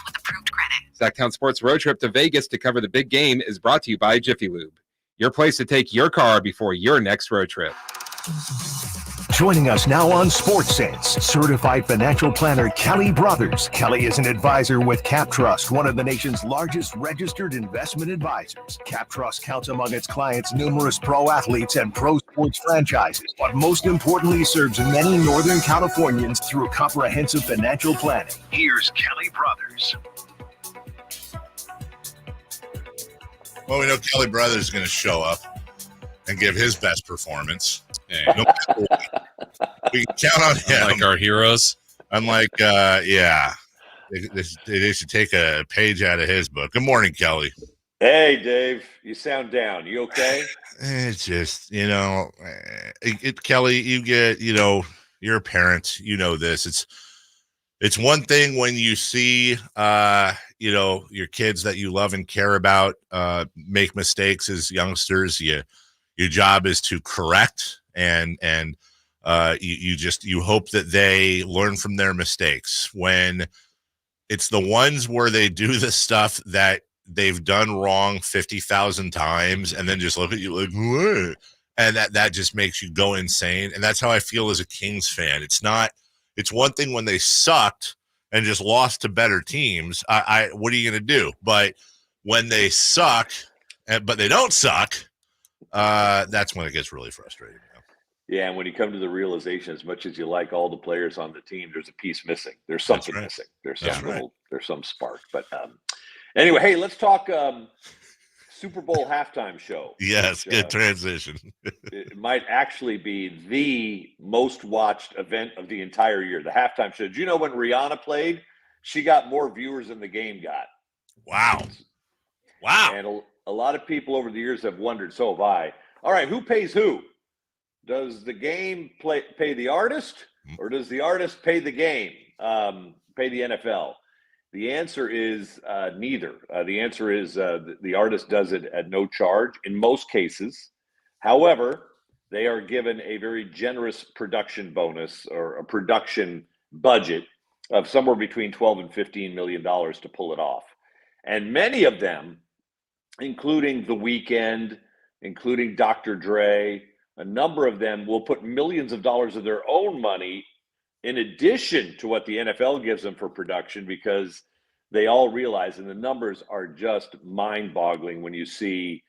with approved credit. Sactown Sports Road Trip to Vegas to cover the big game is brought to you by Jiffy Lube. Your place to take your car before your next road trip. Joining us now on Sports Sense, certified financial planner Kelly Brothers. Kelly is an advisor with Cap Trust, one of the nation's largest registered investment advisors. Cap Trust counts among its clients numerous pro athletes and pro sports franchises, but most importantly serves many Northern Californians through comprehensive financial planning. Here's Kelly Brothers. Well, we know Kelly Brothers is going to show up and give his best performance. Hey, no matter what. We can count on him. Like our heroes. Unlike, they should take a page out of his book. Good morning, Kelly. Hey, Dave. You sound down. You okay? It's just, Kelly, you get, you're a parent. You know this. It's one thing when you see, your kids that you love and care about make mistakes as youngsters. Your job is to correct and you hope that they learn from their mistakes. When it's the ones where they do the stuff that they've done wrong 50,000 times and then just look at you like, what? And that just makes you go insane. And that's how I feel as a Kings fan. It's one thing when they sucked and just lost to better teams. What are you going to do? But when they suck, but they don't suck, that's when it gets really frustrating. Yeah, and when you come to the realization, as much as you like all the players on the team, there's a piece missing. There's something missing. There's some spark. But anyway, hey, let's talk Super Bowl halftime show. Yes, good transition. It might actually be the most watched event of the entire year, the halftime show. Did you know when Rihanna played, she got more viewers than the game got. Wow. And a lot of people over the years have wondered, so have I. All right, who pays who? Does the game pay the artist, or does the artist pay the game, pay the NFL? The answer is neither. The answer is the artist does it at no charge in most cases. However, they are given a very generous production bonus or a production budget of somewhere between $12 and $15 million to pull it off. And many of them, including The Weeknd, including Dr. Dre, a number of them will put millions of dollars of their own money in addition to what the NFL gives them for production, because they all realize, and the numbers are just mind-boggling when you see,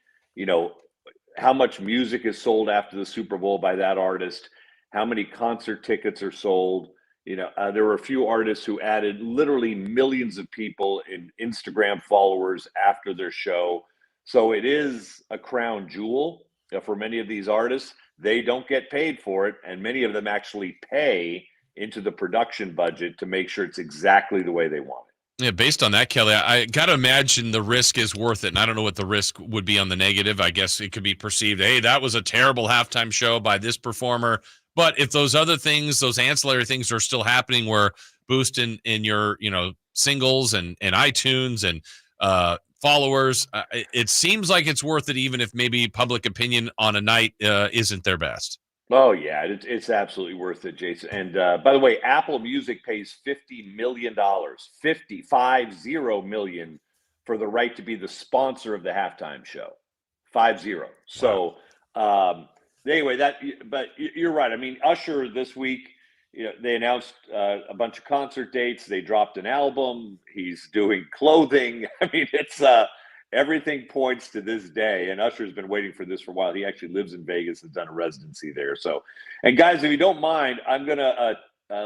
how much music is sold after the Super Bowl by that artist, how many concert tickets are sold. There were a few artists who added literally millions of people in Instagram followers after their show. So it is a crown jewel for many of these artists. They don't get paid for it, and many of them actually pay into the production budget to make sure it's exactly the way they want it. Yeah, based on that, Kelly, I got to imagine the risk is worth it. And I don't know what the risk would be on the negative. I guess it could be perceived, hey, that was a terrible halftime show by this performer. But if those other things, those ancillary things are still happening, where boost in your, singles and iTunes and followers, it seems like it's worth it, even if maybe public opinion on a night isn't their best. Oh, yeah, it's absolutely worth it, Jason. And by the way, Apple Music pays $50 million, $50 million for the right to be the sponsor of the halftime show. 50. So anyway, but you're right. I mean, Usher this week, they announced a bunch of concert dates. They dropped an album. He's doing clothing. I mean, it's everything points to this day, and Usher's been waiting for this for a while. He actually lives in Vegas, has done a residency there. So, and guys, if you don't mind, I'm going to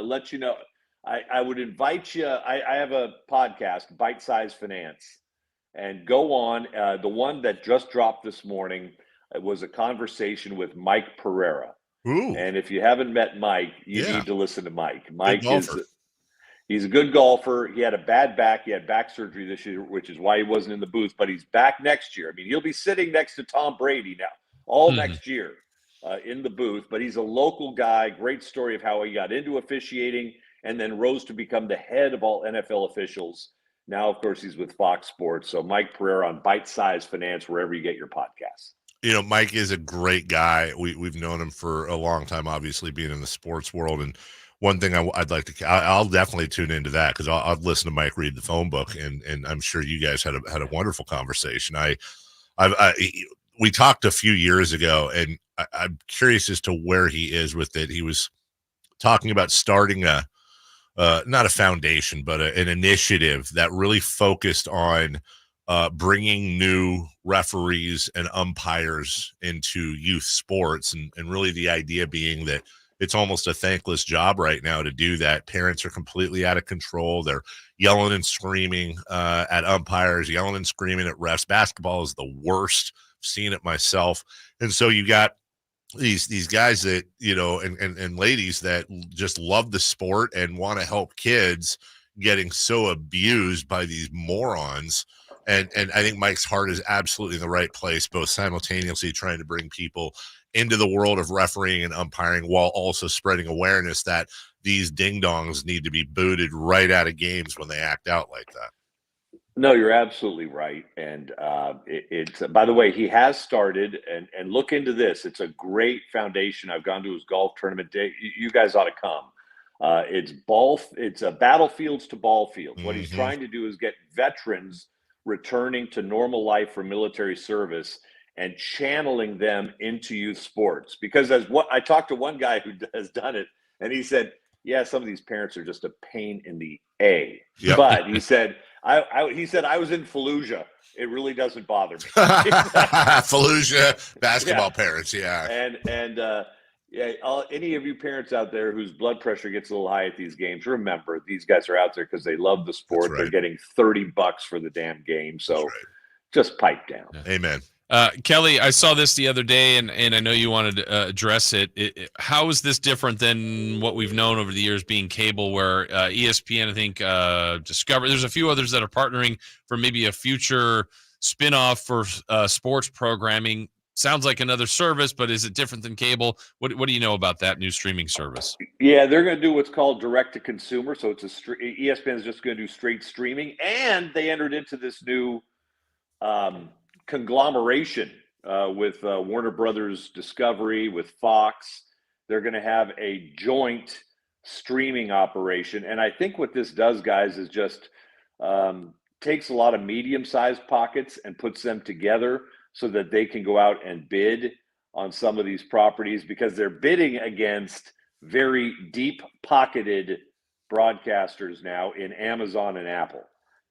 let you know, I would invite you. I have a podcast, Bite Size Finance, and go on. The one that just dropped this morning, it was a conversation with Mike Pereira. Ooh. And if you haven't met Mike, you need to listen to Mike. Mike he's a good golfer. He had a bad back. He had back surgery this year, which is why he wasn't in the booth, but he's back next year. I mean, he'll be sitting next to Tom Brady now, next year in the booth, but he's a local guy. Great story of how he got into officiating and then rose to become the head of all NFL officials. Now, of course, he's with Fox Sports. So Mike Pereira on Bite Size Finance, wherever you get your podcasts. Mike is a great guy. We've known him for a long time, obviously being in the sports world. And one thing I'd like to, I'll definitely tune into that, because I'll listen to Mike read the phone book, and I'm sure you guys had a wonderful conversation. We talked a few years ago, and I'm curious as to where he is with it. He was talking about starting not a foundation, but an initiative that really focused on bringing new referees and umpires into youth sports, and really the idea being that it's almost a thankless job right now to do that. Parents are completely out of control. They're yelling and screaming at umpires, yelling and screaming at refs. Basketball is the worst. I've seen it myself. And so you got these guys that, and ladies that just love the sport and want to help kids getting so abused by these morons. And I think Mike's heart is absolutely in the right place, both simultaneously trying to bring people into the world of refereeing and umpiring, while also spreading awareness that these ding-dongs need to be booted right out of games when they act out like that. No, you're absolutely right. And it's by the way, he has started, and look into this. It's a great foundation. I've gone to his golf tournament day. You guys ought to come. It's a battlefields to ball fields. What he's trying to do is get veterans returning to normal life from military service and channeling them into youth sports. Because I talked to one guy who has done it, and he said, yeah, some of these parents are just a pain in the A. Yep. But he said, I was in Fallujah. It really doesn't bother me. Fallujah basketball parents, yeah. And any of you parents out there whose blood pressure gets a little high at these games, remember, these guys are out there because they love the sport. Right. They're getting $30 for the damn game. So just pipe down. Amen. Kelly, I saw this the other day, and I know you wanted to address it. How is this different than what we've known over the years being cable, where ESPN, I think, Discovery, there's a few others that are partnering for maybe a future spinoff for sports programming. Sounds like another service, but is it different than cable? What do you know about that new streaming service? Yeah, they're going to do what's called direct to consumer. So it's ESPN is just going to do straight streaming, and they entered into this new conglomeration with Warner Brothers Discovery, with Fox. They're going to have a joint streaming operation. And I think what this does, guys, is just takes a lot of medium-sized pockets and puts them together so that they can go out and bid on some of these properties, because they're bidding against very deep-pocketed broadcasters now in Amazon and Apple.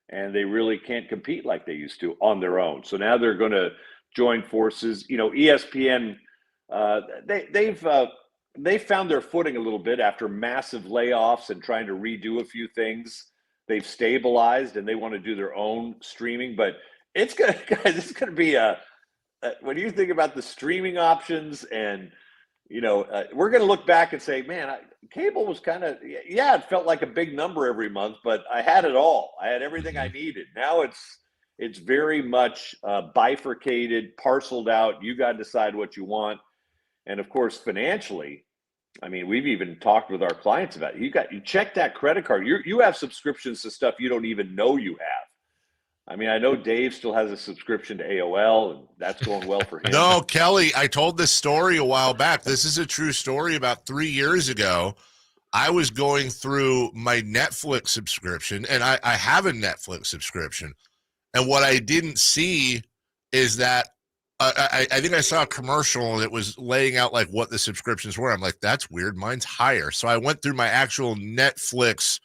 And they really can't compete like they used to on their own. So now they're going to join forces. You know, ESPN, they've found their footing a little bit after massive layoffs and trying to redo a few things. They've stabilized and they want to do their own streaming. But it's going to be when you think about the streaming options, and we're going to look back and say, man, cable was kind of, it felt like a big number every month, but I had it all. I had everything I needed. Now it's very much bifurcated, parceled out. You got to decide what you want. And of course, financially, I mean, we've even talked with our clients about it. You check that credit card. You have subscriptions to stuff you don't even know you have. I mean, I know Dave still has a subscription to AOL, and that's going well for him. No, Kelly, I told this story a while back. This is a true story. About 3 years ago, I was going through my Netflix subscription, and I have a Netflix subscription. And what I didn't see is that I think I saw a commercial, and it was laying out like what the subscriptions were. I'm like, that's weird. Mine's higher. So I went through my actual Netflix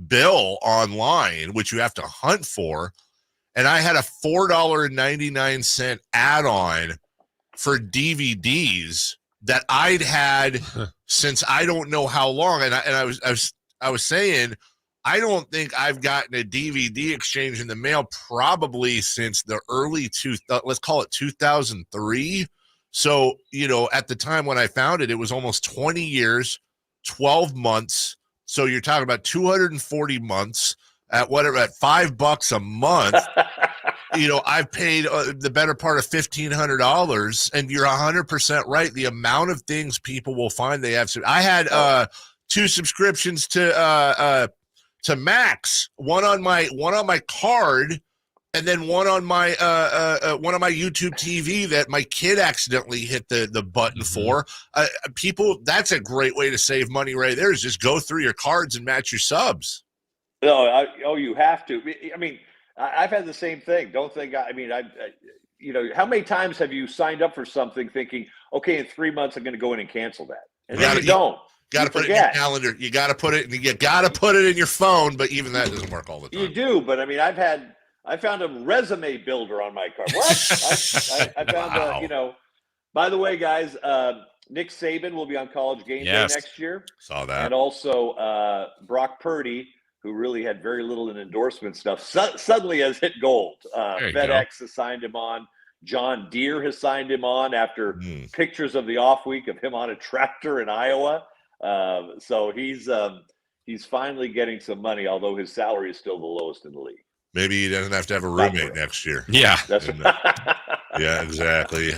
bill online, which you have to hunt for. And I had a $4.99 add-on for DVDs that I'd had since I don't know how long. And I was saying, I don't think I've gotten a DVD exchange in the mail probably since the early let's call it 2003. So, at the time when I found it, it was almost 20 years, 12 months. So you're talking about 240 months. At $5 a month, I've paid the better part of $1,500, and you're 100% right. The amount of things people will find they have. I had 2 subscriptions to Max, one on my card, and then one on my YouTube TV that my kid accidentally hit the button for. People, that's a great way to save money right there. Is just go through your cards and match your subs. No, you have to. I mean, I've had the same thing. Don't think. How many times have you signed up for something thinking, okay, in 3 months I'm going to go in and cancel that, and then you don't. Got to put it in your calendar. You got to put it in your phone. But even that doesn't work all the time. You do, but I mean, I found a resume builder on my car. What? I found By the way, guys, Nick Saban will be on College Game Day next year. Saw that, and also Brock Purdy, who really had very little in endorsement stuff, suddenly has hit gold. FedEx has signed him on. John Deere has signed him on after pictures of the off week of him on a tractor in Iowa. So he's finally getting some money, although his salary is still the lowest in the league. Maybe he doesn't have to have a roommate next year. Yeah. That's yeah, exactly.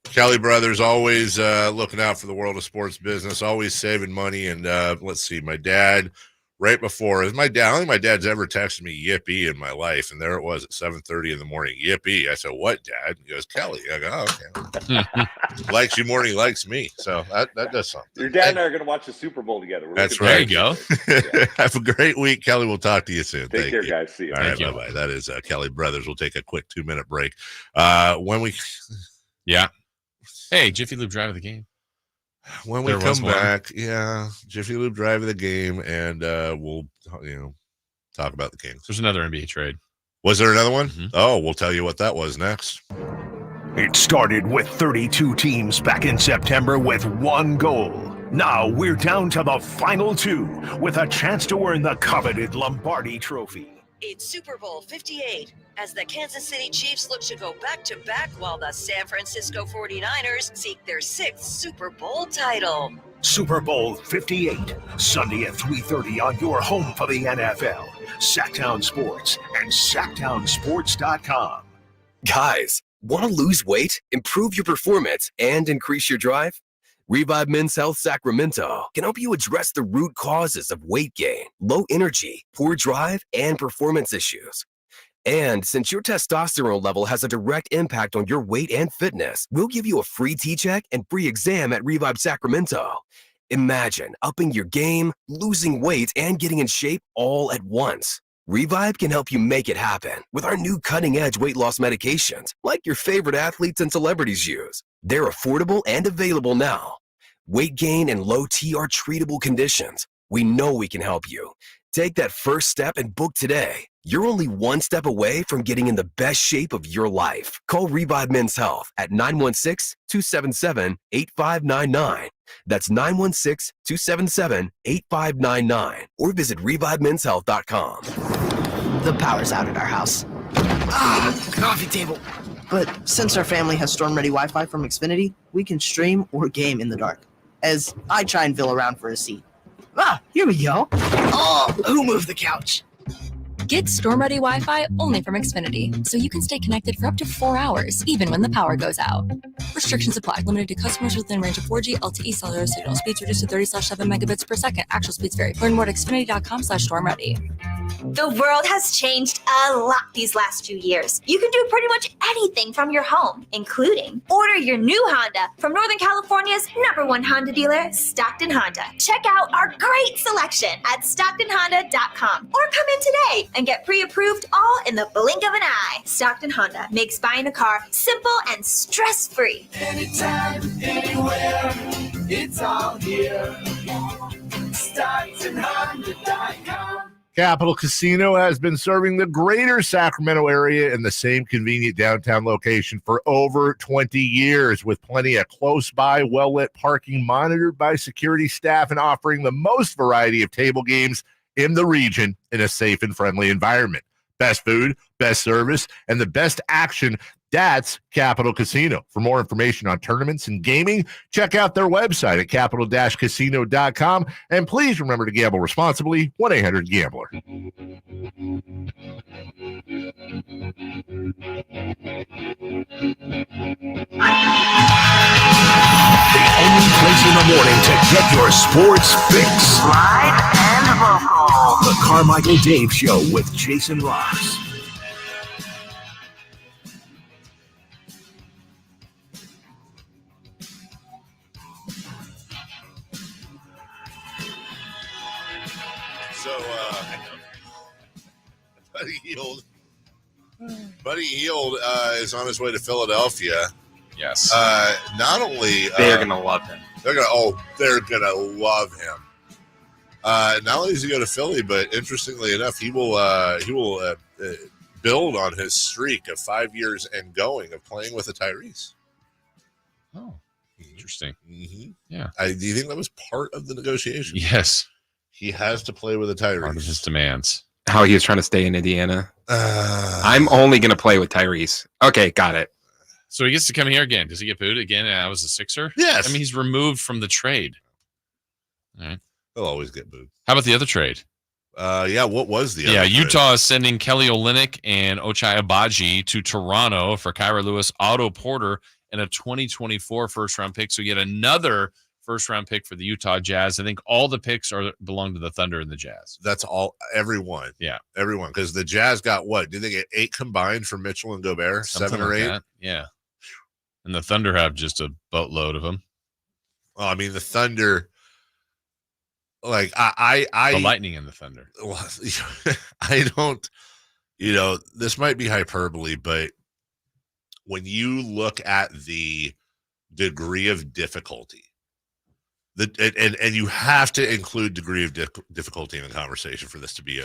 Kelly Brothers, always looking out for the world of sports business, always saving money. And let's see, my dad, right before, I don't think my dad's ever texted me yippee in my life. And there it was at 7:30 in the morning. Yippee. I said, what, Dad? He goes, Kelly. I go, oh, okay. Likes you more than he likes me. So that does something. Your dad and I are going to watch the Super Bowl together. That's right. There you go. Have a great week, Kelly. We'll talk to you soon. Take care, you. guys. See you. All right, bye-bye. That is Kelly Brothers. We'll take a quick 2-minute break. Hey, Jiffy Lube drive of the game. When we come back, Jiffy Lube drive of the game, and we'll talk about the Kings. There's another NBA trade. Was there another one? Mm-hmm. Oh, we'll tell you what that was next. It started with 32 teams back in September with one goal. Now we're down to the final 2 with a chance to earn the coveted Lombardi Trophy. It's Super Bowl 58 as the Kansas City Chiefs look to go back-to-back while the San Francisco 49ers seek their 6th Super Bowl title. Super Bowl 58, Sunday at 3:30 on your home for the NFL. Sactown Sports and SactownSports.com. Guys, want to lose weight, improve your performance, and increase your drive? Revive Men's Health Sacramento can help you address the root causes of weight gain, low energy, poor drive, and performance issues. And since your testosterone level has a direct impact on your weight and fitness, we'll give you a free T-check and free exam at Revive Sacramento. Imagine upping your game, losing weight, and getting in shape all at once. Revive can help you make it happen with our new cutting-edge weight loss medications like your favorite athletes and celebrities use. They're affordable and available now. Weight gain and low T are treatable conditions. We know we can help you. Take that first step and book today. You're only one step away from getting in the best shape of your life. Call Revive Men's Health at 916-277-8599. That's 916-277-8599. Or visit ReviveMen'sHealth.com. The power's out at our house. Coffee table. But since our family has storm-ready Wi-Fi from Xfinity, we can stream or game in the dark. As I try and feel around for a seat. Here we go. Oh, who moved the couch? Get storm-ready Wi-Fi only from Xfinity, so you can stay connected for up to 4 hours, even when the power goes out. Restrictions apply. Limited to customers within range of 4G LTE cellular signal. Speeds reduced to 30/7 megabits per second. Actual speeds vary. Learn more at xfinity.com/stormready. The world has changed a lot these last few years. You can do pretty much anything from your home, including order your new Honda from Northern California's #1 Honda dealer, Stockton Honda. Check out our great selection at StocktonHonda.com or come in today and get pre-approved all in the blink of an eye. Stockton Honda makes buying a car simple and stress-free. Anytime, anywhere, it's all here. StocktonHonda.com. Capital Casino has been serving the greater Sacramento area in the same convenient downtown location for over 20 years, with plenty of close-by, well-lit parking monitored by security staff and offering the most variety of table games in the region in a safe and friendly environment. Best food, best service, and the best action. That's Capital Casino. For more information on tournaments and gaming, check out their website at capital-casino.com. And please remember to gamble responsibly. 1-800-GAMBLER. The only place in the morning to get your sports fix. Live and local. The Carmichael Dave Show with Jason Ross. Buddy Hield is on his way to Philadelphia. Yes. Not only they're gonna love him. They're gonna love him. Not only does he go to Philly, but interestingly enough, he will build on his streak of 5 years and going of playing with a Tyrese. Oh, interesting. Mm-hmm. Yeah. Do you think that was part of the negotiation? Yes. He has to play with a Tyrese. Part of his demands. How he was trying to stay in Indiana. I'm only going to play with Tyrese. Okay, got it. So he gets to come here again. Does he get booed again? I was a Sixer? Yes. I mean, he's removed from the trade. All right. He'll always get booed. How about the other trade? Yeah, what was the other trade? Utah is sending Kelly Olynyk and Ochai Agbaji to Toronto for Kyra Lewis, Otto Porter, and a 2024 first-round pick. So yet another first-round pick for the Utah Jazz. I think all the picks belong to the Thunder and the Jazz. That's all. Everyone. Yeah. Everyone. Because the Jazz got what? Did they get 8 combined from Mitchell and Gobert? Something 7 or 8? that. Yeah. And the Thunder have just a boatload of them. Well, I mean, the Thunder, like, the Lightning and the Thunder. I don't, this might be hyperbole, but when you look at the degree of difficulty, and you have to include degree of difficulty in the conversation for this to be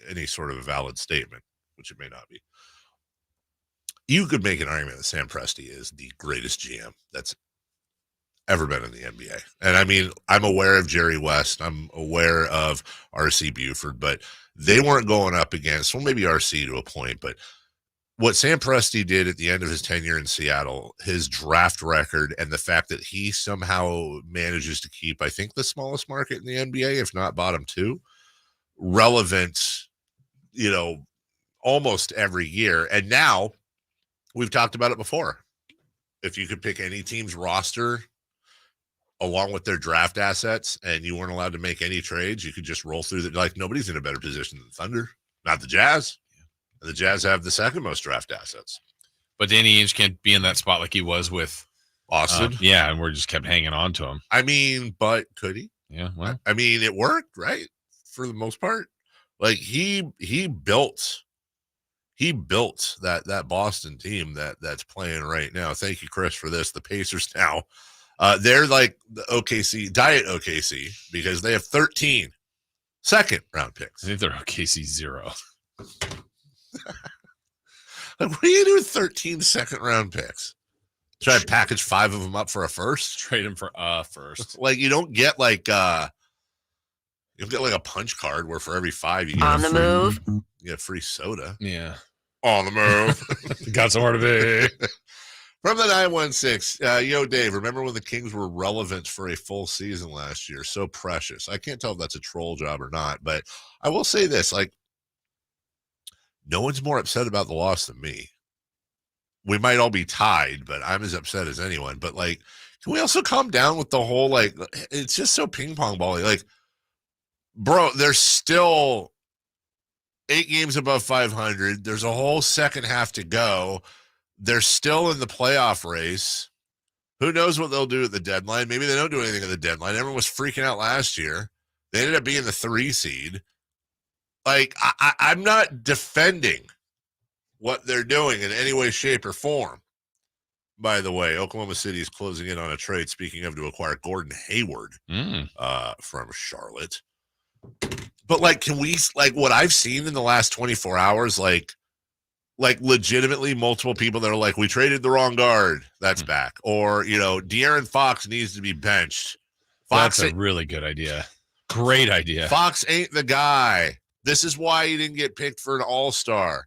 any sort of a valid statement, which it may not be. You could make an argument that Sam Presti is the greatest GM that's ever been in the NBA. And I mean, I'm aware of Jerry West. I'm aware of R.C. Buford, but they weren't going up against, well, maybe R.C. to a point, but what Sam Presti did at the end of his tenure in Seattle, his draft record, and the fact that he somehow manages to keep, I think, the smallest market in the NBA, if not bottom two, relevant, almost every year. And now we've talked about it before. If you could pick any team's roster along with their draft assets and you weren't allowed to make any trades, you could just roll through like nobody's in a better position than the Thunder, not the Jazz. The Jazz have the second most draft assets. But Danny Ainge can't be in that spot like he was with Austin. And we're just kept hanging on to him. I mean, but could he? Yeah, well. I mean, it worked, right? For the most part. Like he built that Boston team that's playing right now. Thank you, Chris, for this. The Pacers now, they're like the OKC, Diet OKC, because they have 13 second-round picks. I think they're OKC 0. Like, what do you do with 13 second-round picks? Try to package 5 of them up for a first? Trade them for a first. Like, you don't get like a punch card where for every 5 you get On the move. You get free soda. Yeah. On the move. Got somewhere to be. From the 916, yo, Dave, remember when the Kings were relevant for a full season last year? So precious. I can't tell if that's a troll job or not, but I will say this, like, no one's more upset about the loss than me. We might all be tied, but I'm as upset as anyone. But, like, can we also calm down with the whole, like, it's just so ping-pong ball. Like, bro, there's still 8 games above 500. There's a whole second half to go. They're still in the playoff race. Who knows what they'll do at the deadline? Maybe they don't do anything at the deadline. Everyone was freaking out last year. They ended up being the 3 seed. Like, I'm not defending what they're doing in any way, shape, or form. By the way, Oklahoma City is closing in on a trade, speaking of, to acquire Gordon Hayward from Charlotte. But, like, can we, like, what I've seen in the last 24 hours, like legitimately multiple people that are like, we traded the wrong guard. That's back. Or, De'Aaron Fox needs to be benched. That's a really good idea. Great idea. Fox ain't the guy. This is why he didn't get picked for an all-star.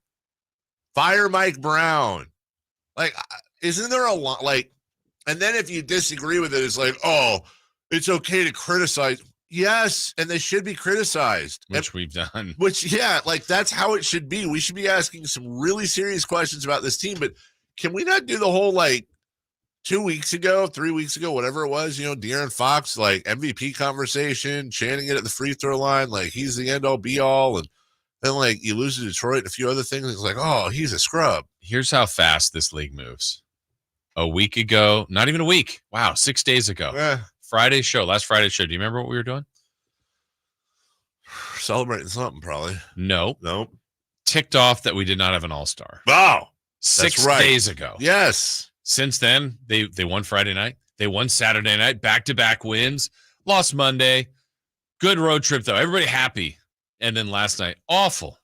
Fire Mike Brown. Like, isn't there a lot? Like, and then if you disagree with it, it's like, oh, it's okay to criticize. Yes, and they should be criticized. Which we've done. Which, yeah, like, that's how it should be. We should be asking some really serious questions about this team, but can we not do the whole, like, 2 weeks ago, 3 weeks ago, whatever it was, De'Aaron Fox, like, MVP conversation, chanting it at the free throw line, like, he's the end-all, be-all, and then, like, you lose to Detroit and a few other things, it's like, oh, he's a scrub. Here's how fast this league moves. A week ago, not even a week, wow, 6 days ago, last Friday's show, do you remember what we were doing? Celebrating something, probably. Nope. Ticked off that we did not have an all-star. Wow. 6 right. days ago. Yes. Since then, they won Friday night. They won Saturday night, back-to-back wins. Lost Monday. Good road trip, though. Everybody happy. And then last night, awful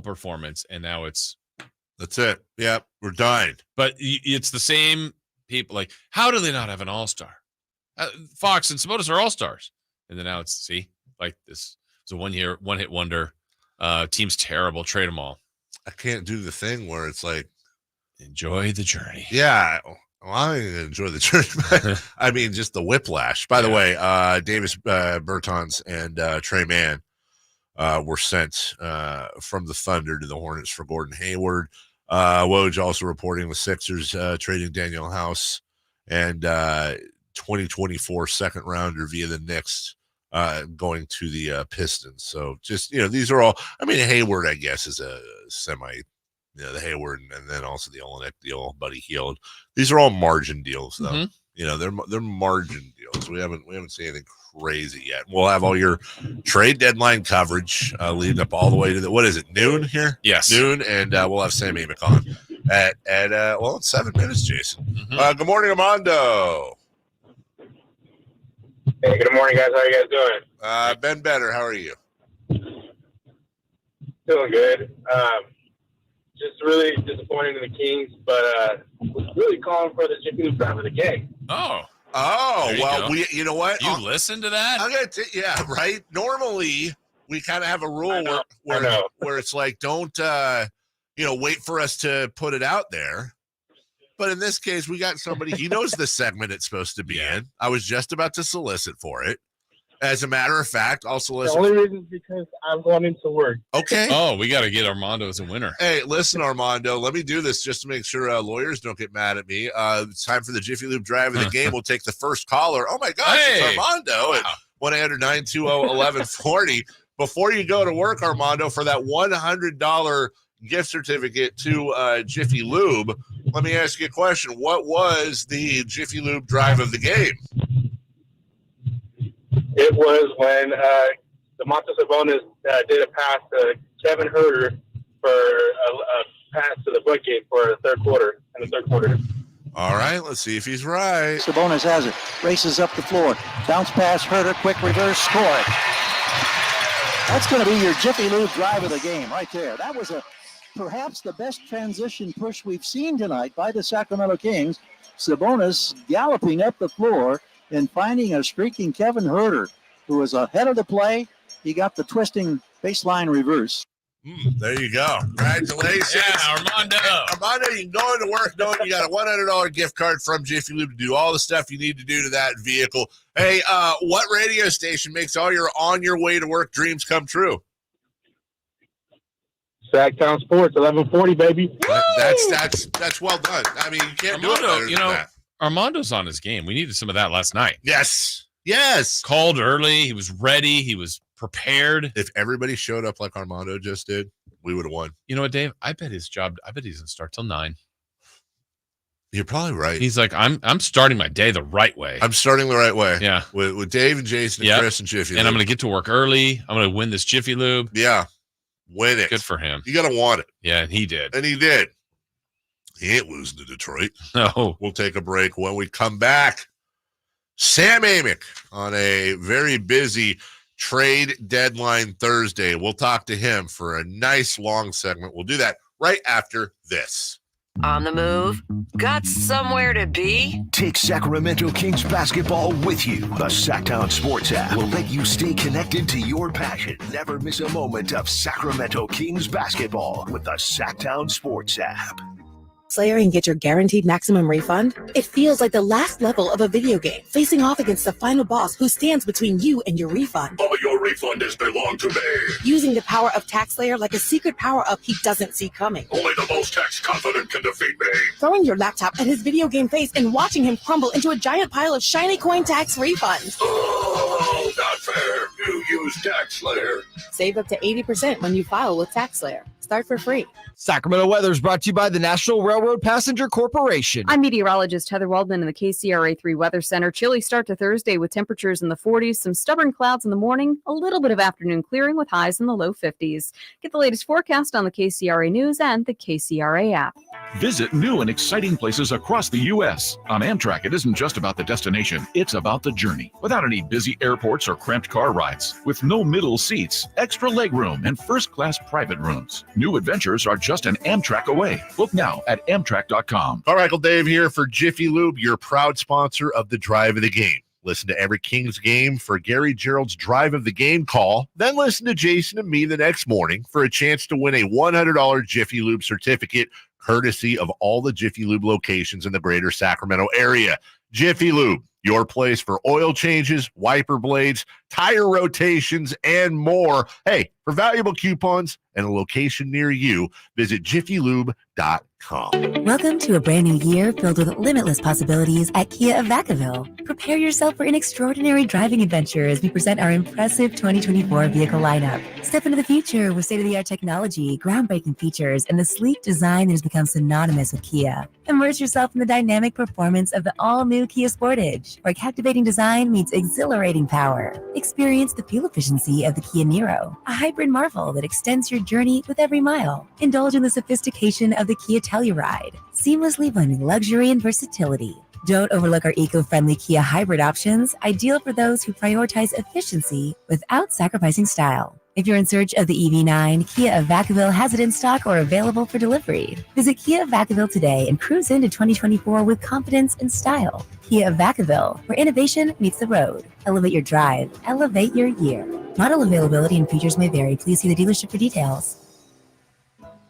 performance. And now that's it. Yeah, we're dying. But it's the same people. Like, how do they not have an all-star? Fox and Sabonis are all-stars. And then now it's, like this. It's a one-hit wonder. Team's terrible. Trade them all. I can't do the thing where it's like, enjoy the journey. Yeah. Well, I enjoy the journey. But I mean, just the whiplash. By the way, Davis Bertans and Trey Mann were sent from the Thunder to the Hornets for Gordon Hayward. Woj also reporting the Sixers trading Daniel House and 2024 second rounder via the Knicks going to the Pistons. So just, these are all, I mean, Hayward, I guess, is a semi, the Hayward and then also the Olenek deal, Buddy Hield. These are all margin deals, though. Mm-hmm. They're margin deals. We haven't seen anything crazy yet. We'll have all your trade deadline coverage leading up all the way to what is it, noon here? Yes, noon, and we'll have Sam Amick on at it's 7 minutes, Jason. Mm-hmm. Good morning, Armando. Hey, good morning, guys. How are you guys doing? Been better. How are you? Doing good. Just really disappointed in the Kings, but was really calling for the Jiffy Lube drive of the game. Oh. Oh, well, you know what? You listen to that? I'm gonna yeah, right. Normally, we kind of have a rule where it's like, don't wait for us to put it out there. But in this case, we got somebody. He knows the segment it's supposed to be in. I was just about to solicit for it. As a matter of fact, I'll solicit. The only reason is because I'm going into work. Okay. Oh, we got to get Armando as a winner. Hey, listen, Armando, let me do this just to make sure lawyers don't get mad at me. It's time for the Jiffy Lube drive of the game. We'll take the first caller. Oh, my gosh, it's Armando at 1-800-920-1140. Before you go to work, Armando, for that $100 gift certificate to Jiffy Lube, let me ask you a question. What was the Jiffy Lube drive of the game? It was when DeMontis Sabonis did a pass to Kevin Huerter for a pass to the bucket for the third quarter. All right, let's see if he's right. Sabonis has it, races up the floor, bounce pass, Huerter, quick reverse, score it. That's going to be your Jiffy Lube drive of the game right there. That was perhaps the best transition push we've seen tonight by the Sacramento Kings. Sabonis galloping up the floor and finding a streaking Kevin Huerter, who was ahead of the play. He got the twisting baseline reverse. There you go. Congratulations. Yeah, Armando. Armando, you can go into work knowing you got a $100 gift card from Jiffy Lube to do all the stuff you need to do to that vehicle. Hey, what radio station makes all your on your way to work dreams come true? Sactown Sports, 1140, baby. That's well done. I mean, you can't do it better than that. Armando's on his game. We needed some of that last night. Yes. Called early. He was ready. He was prepared. If everybody showed up like Armando just did, we would have won. You know what, Dave? I bet he doesn't start till 9. You're probably right. He's like, I'm starting my day the right way. I'm starting the right way. Yeah. With Dave and Jason and Chris and Jiffy Lube. And I'm going to get to work early. I'm going to win this Jiffy Lube. Yeah. Win it. Good for him. You got to want it. Yeah, and he did. And he did. He ain't losing to Detroit. No. We'll take a break. When we come back, Sam Amick on a very busy trade deadline Thursday. We'll talk to him for a nice long segment. We'll do that right after this. On the move? Got somewhere to be? Take Sacramento Kings basketball with you. The Sactown Sports app will let you stay connected to your passion. Never miss a moment of Sacramento Kings basketball with the Sactown Sports app. Slayer and get your guaranteed maximum refund? It feels like the last level of a video game, facing off against the final boss who stands between you and your refund. All your refund is belong to me. Using the power of TaxSlayer like a secret power-up he doesn't see coming. Only the most tax confident can defeat me. Throwing your laptop at his video game face and watching him crumble into a giant pile of shiny coin tax refunds. Oh, not fair. You use TaxSlayer. Save up to 80% when you file with TaxSlayer. Start for free. Sacramento weather is brought to you by the National Railroad Passenger Corporation. I'm meteorologist Heather Waldman in the KCRA3 Weather Center. Chilly start to Thursday with temperatures in the 40s, some stubborn clouds in the morning, a little bit of afternoon clearing with highs in the low 50s. Get the latest forecast on the KCRA News and the KCRA app. Visit new and exciting places across the U.S. On Amtrak, it isn't just about the destination, it's about the journey. Without any busy airports or cramped car rides, with no middle seats, extra legroom, and first-class private rooms. New adventures are just an Amtrak away. Book now at Amtrak.com. Carmichael Dave here for Jiffy Lube, your proud sponsor of the Drive of the Game. Listen to every Kings game for Gary Gerald's Drive of the Game call. Then listen to Jason and me the next morning for a chance to win a $100 Jiffy Lube certificate, courtesy of all the Jiffy Lube locations in the greater Sacramento area. Jiffy Lube, your place for oil changes, wiper blades, tire rotations, and more. Hey, for valuable coupons and a location near you, visit jiffylube.com. Welcome to a brand new year filled with limitless possibilities at Kia of Vacaville. Prepare yourself for an extraordinary driving adventure as we present our impressive 2024 vehicle lineup. Step into the future with state-of-the-art technology, groundbreaking features, and the sleek design that has become synonymous with Kia. Immerse yourself in the dynamic performance of the all-new Kia Sportage, where captivating design meets exhilarating power. Experience the fuel efficiency of the Kia Niro, a hybrid marvel that extends your journey with every mile. Indulge in the sophistication of the Kia Telluride, seamlessly blending luxury and versatility. Don't overlook our eco-friendly Kia hybrid options, ideal for those who prioritize efficiency without sacrificing style. If you're in search of the EV9, Kia of Vacaville has it in stock or available for delivery. Visit Kia of Vacaville today and cruise into 2024 with confidence and style. Kia of Vacaville, where innovation meets the road. Elevate your drive. Elevate your year. Model availability and features may vary. Please see the dealership for details.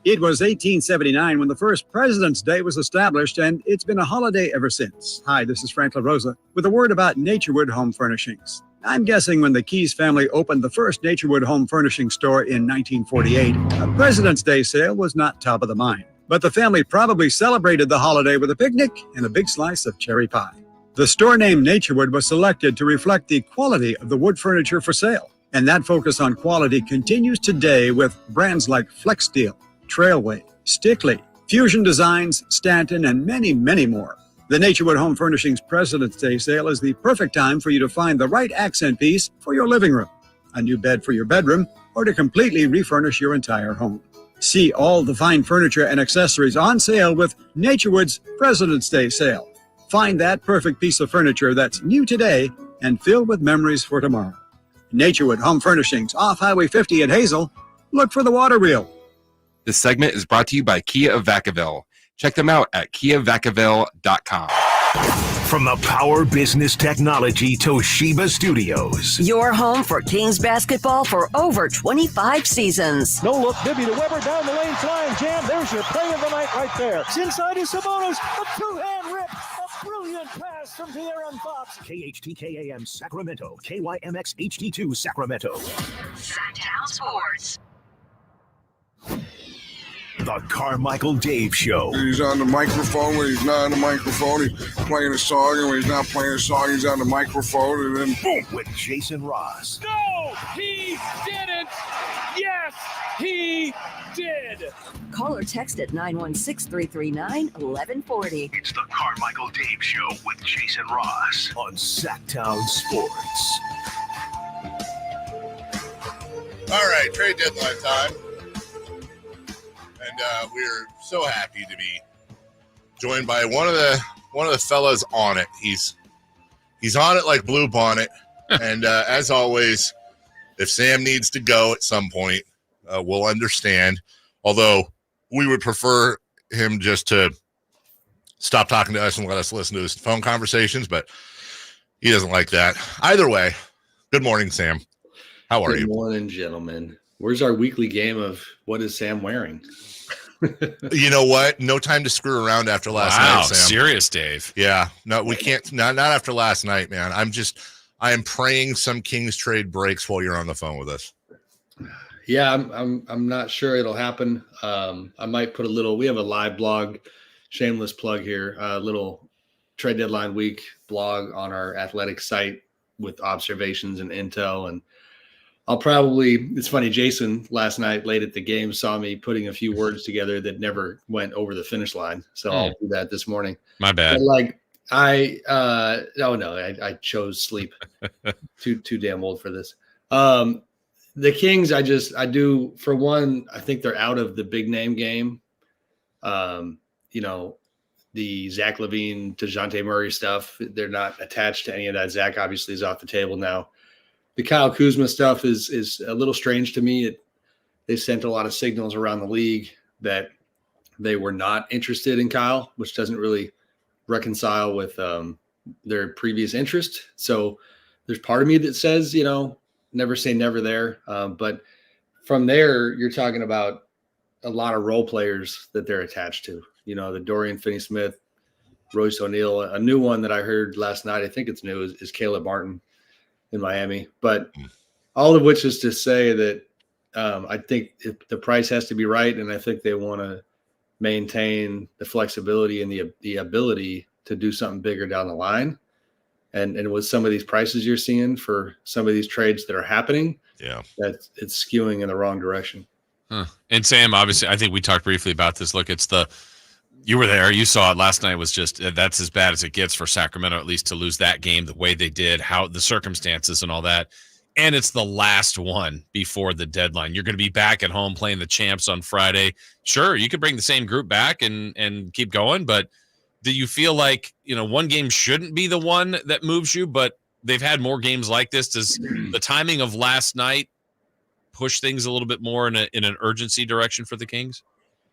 It was 1879 when the first President's Day was established, and it's been a holiday ever since. Hi, this is Frank LaRosa with a word about Naturewood Home Furnishings. I'm guessing when the Keys family opened the first Naturewood Home Furnishing store in 1948, a President's Day sale was not top of the mind. But the family probably celebrated the holiday with a picnic and a big slice of cherry pie. The store name Naturewood was selected to reflect the quality of the wood furniture for sale. And that focus on quality continues today with brands like FlexSteel, Trailway, Stickley, Fusion Designs, Stanton, and many, many more. The Naturewood Home Furnishings President's Day sale is the perfect time for you to find the right accent piece for your living room, a new bed for your bedroom, or to completely refurnish your entire home. See all the fine furniture and accessories on sale with Naturewood's President's Day sale. Find that perfect piece of furniture that's new today and filled with memories for tomorrow. Naturewood Home Furnishings, off Highway 50 at Hazel. Look for the water wheel. This segment is brought to you by Kia of Vacaville. Check them out at KiaVacaville.com. From the Power Business Technology Toshiba Studios. Your home for Kings basketball for over 25 seasons. No look, Bibby to Weber down the lane, flying jam. There's your play of the night right there. It's inside is Sabonis, a two-hand rip, a brilliant pass from De'Aaron Fox. KHTKAM Sacramento, KYMX HD2 Sacramento. Sactown Sports. The Carmichael Dave Show. He's on the microphone when he's not on the microphone. He's playing a song, and when he's not playing a song, he's on the microphone, and then boom. With Jason Ross. No, he didn't. Yes, he did. Call or text at 916-339-1140. It's the Carmichael Dave Show with Jason Ross on Sactown Sports. All right, trade deadline time. And we're so happy to be joined by one of the fellas on it. He's on it like Blue Bonnet. And as always, if Sam needs to go at some point, we'll understand. Although we would prefer him just to stop talking to us and let us listen to his phone conversations, but he doesn't like that. Either way, good morning, Sam. How are you? Good morning, gentlemen. Where's our weekly game of what is Sam wearing? You know what? No time to screw around after last night, Sam. Serious, Dave. Yeah. No, we can't. Not after last night, man. I am praying some Kings trade breaks while you're on the phone with us. Yeah, I'm not sure it'll happen. I might put we have a live blog, shameless plug here, a little trade deadline week blog on our athletic site with observations and intel. And it's funny, Jason last night late at the game saw me putting a few words together that never went over the finish line. So I'll do that this morning. My bad. But I chose sleep. too damn old for this. The Kings, I do, for one, I think they're out of the big name game. The Zach LaVine, DeJounte Murray stuff, they're not attached to any of that. Zach obviously is off the table now. The Kyle Kuzma stuff is a little strange to me. They sent a lot of signals around the league that they were not interested in Kyle, which doesn't really reconcile with their previous interest. So there's part of me that says, never say never there. But from there, you're talking about a lot of role players that they're attached to. The Dorian Finney-Smith, Royce O'Neal. A new one that I heard last night, I think it's new, is Caleb Martin in Miami. But all of which is to say that I think the price has to be right, and I think they want to maintain the flexibility and the ability to do something bigger down the line. And with some of these prices you're seeing for some of these trades that are happening, that it's skewing in the wrong direction. Huh. And Sam, obviously, I think we talked briefly about this. Look, you were there, you saw it last night. Was just that's as bad as it gets for Sacramento, at least to lose that game the way they did, how the circumstances and all that. And it's the last one before the deadline. You're going to be back at home playing the champs on Friday. Sure, you could bring the same group back and keep going, but do you feel like, one game shouldn't be the one that moves you, but they've had more games like this? Does the timing of last night push things a little bit more in an urgency direction for the Kings?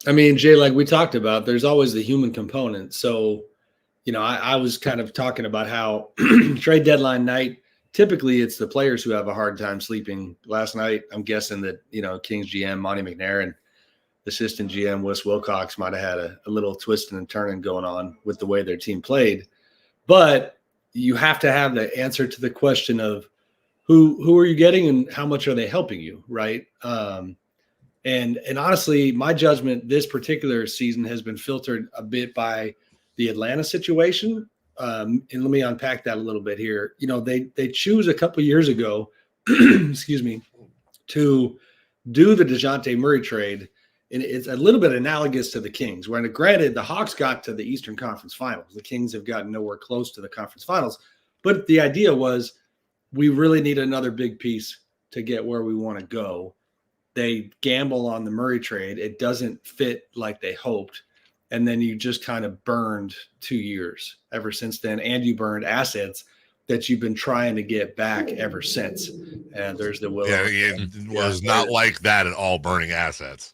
I mean, Jay, like we talked about, there's always the human component. So, I was kind of talking about how trade deadline night, typically it's the players who have a hard time sleeping. Last night, I'm guessing that, Kings GM Monty McNair and assistant GM Wes Wilcox might have had a little twisting and turning going on with the way their team played. But you have to have the answer to the question of who are you getting and how much are they helping you, right? And honestly, my judgment this particular season has been filtered a bit by the Atlanta situation. And let me unpack that a little bit here. They choose a couple years ago, excuse me, to do the DeJounte Murray trade. And it's a little bit analogous to the Kings, where, granted, the Hawks got to the Eastern Conference Finals. The Kings have gotten nowhere close to the conference finals. But the idea was we really need another big piece to get where we want to go. They gamble on the Murray trade. It doesn't fit like they hoped. And then you just kind of burned 2 years ever since then. And you burned assets that you've been trying to get back ever since. And there's the Willow. Yeah, it was not like that at all, burning assets.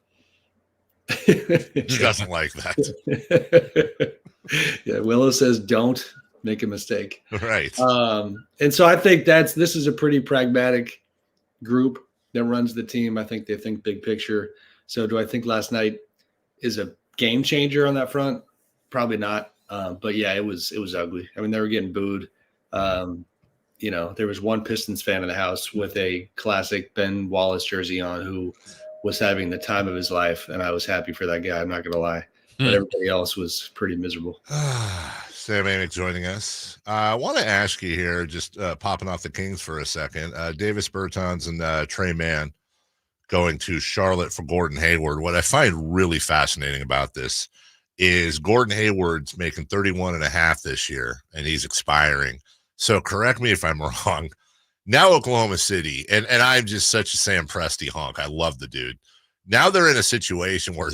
He doesn't like that. Yeah, Willow says don't make a mistake. Right. And so I think this is a pretty pragmatic group that runs the team. I think they think big picture. So do I think last night is a game changer on that front? Probably not. But yeah, it was ugly. I mean, they were getting booed. There was one Pistons fan in the house with a classic Ben Wallace jersey on who was having the time of his life, and I was happy for that guy. I'm not going to lie. But everybody else was pretty miserable. Sam Amick joining us. I want to ask you here, just popping off the Kings for a second. Davis Bertans and Trey Mann going to Charlotte for Gordon Hayward. What I find really fascinating about this is Gordon Hayward's making 31.5 this year, and he's expiring. So correct me if I'm wrong. Now Oklahoma City, and I'm just such a Sam Presti honk. I love the dude. Now they're in a situation where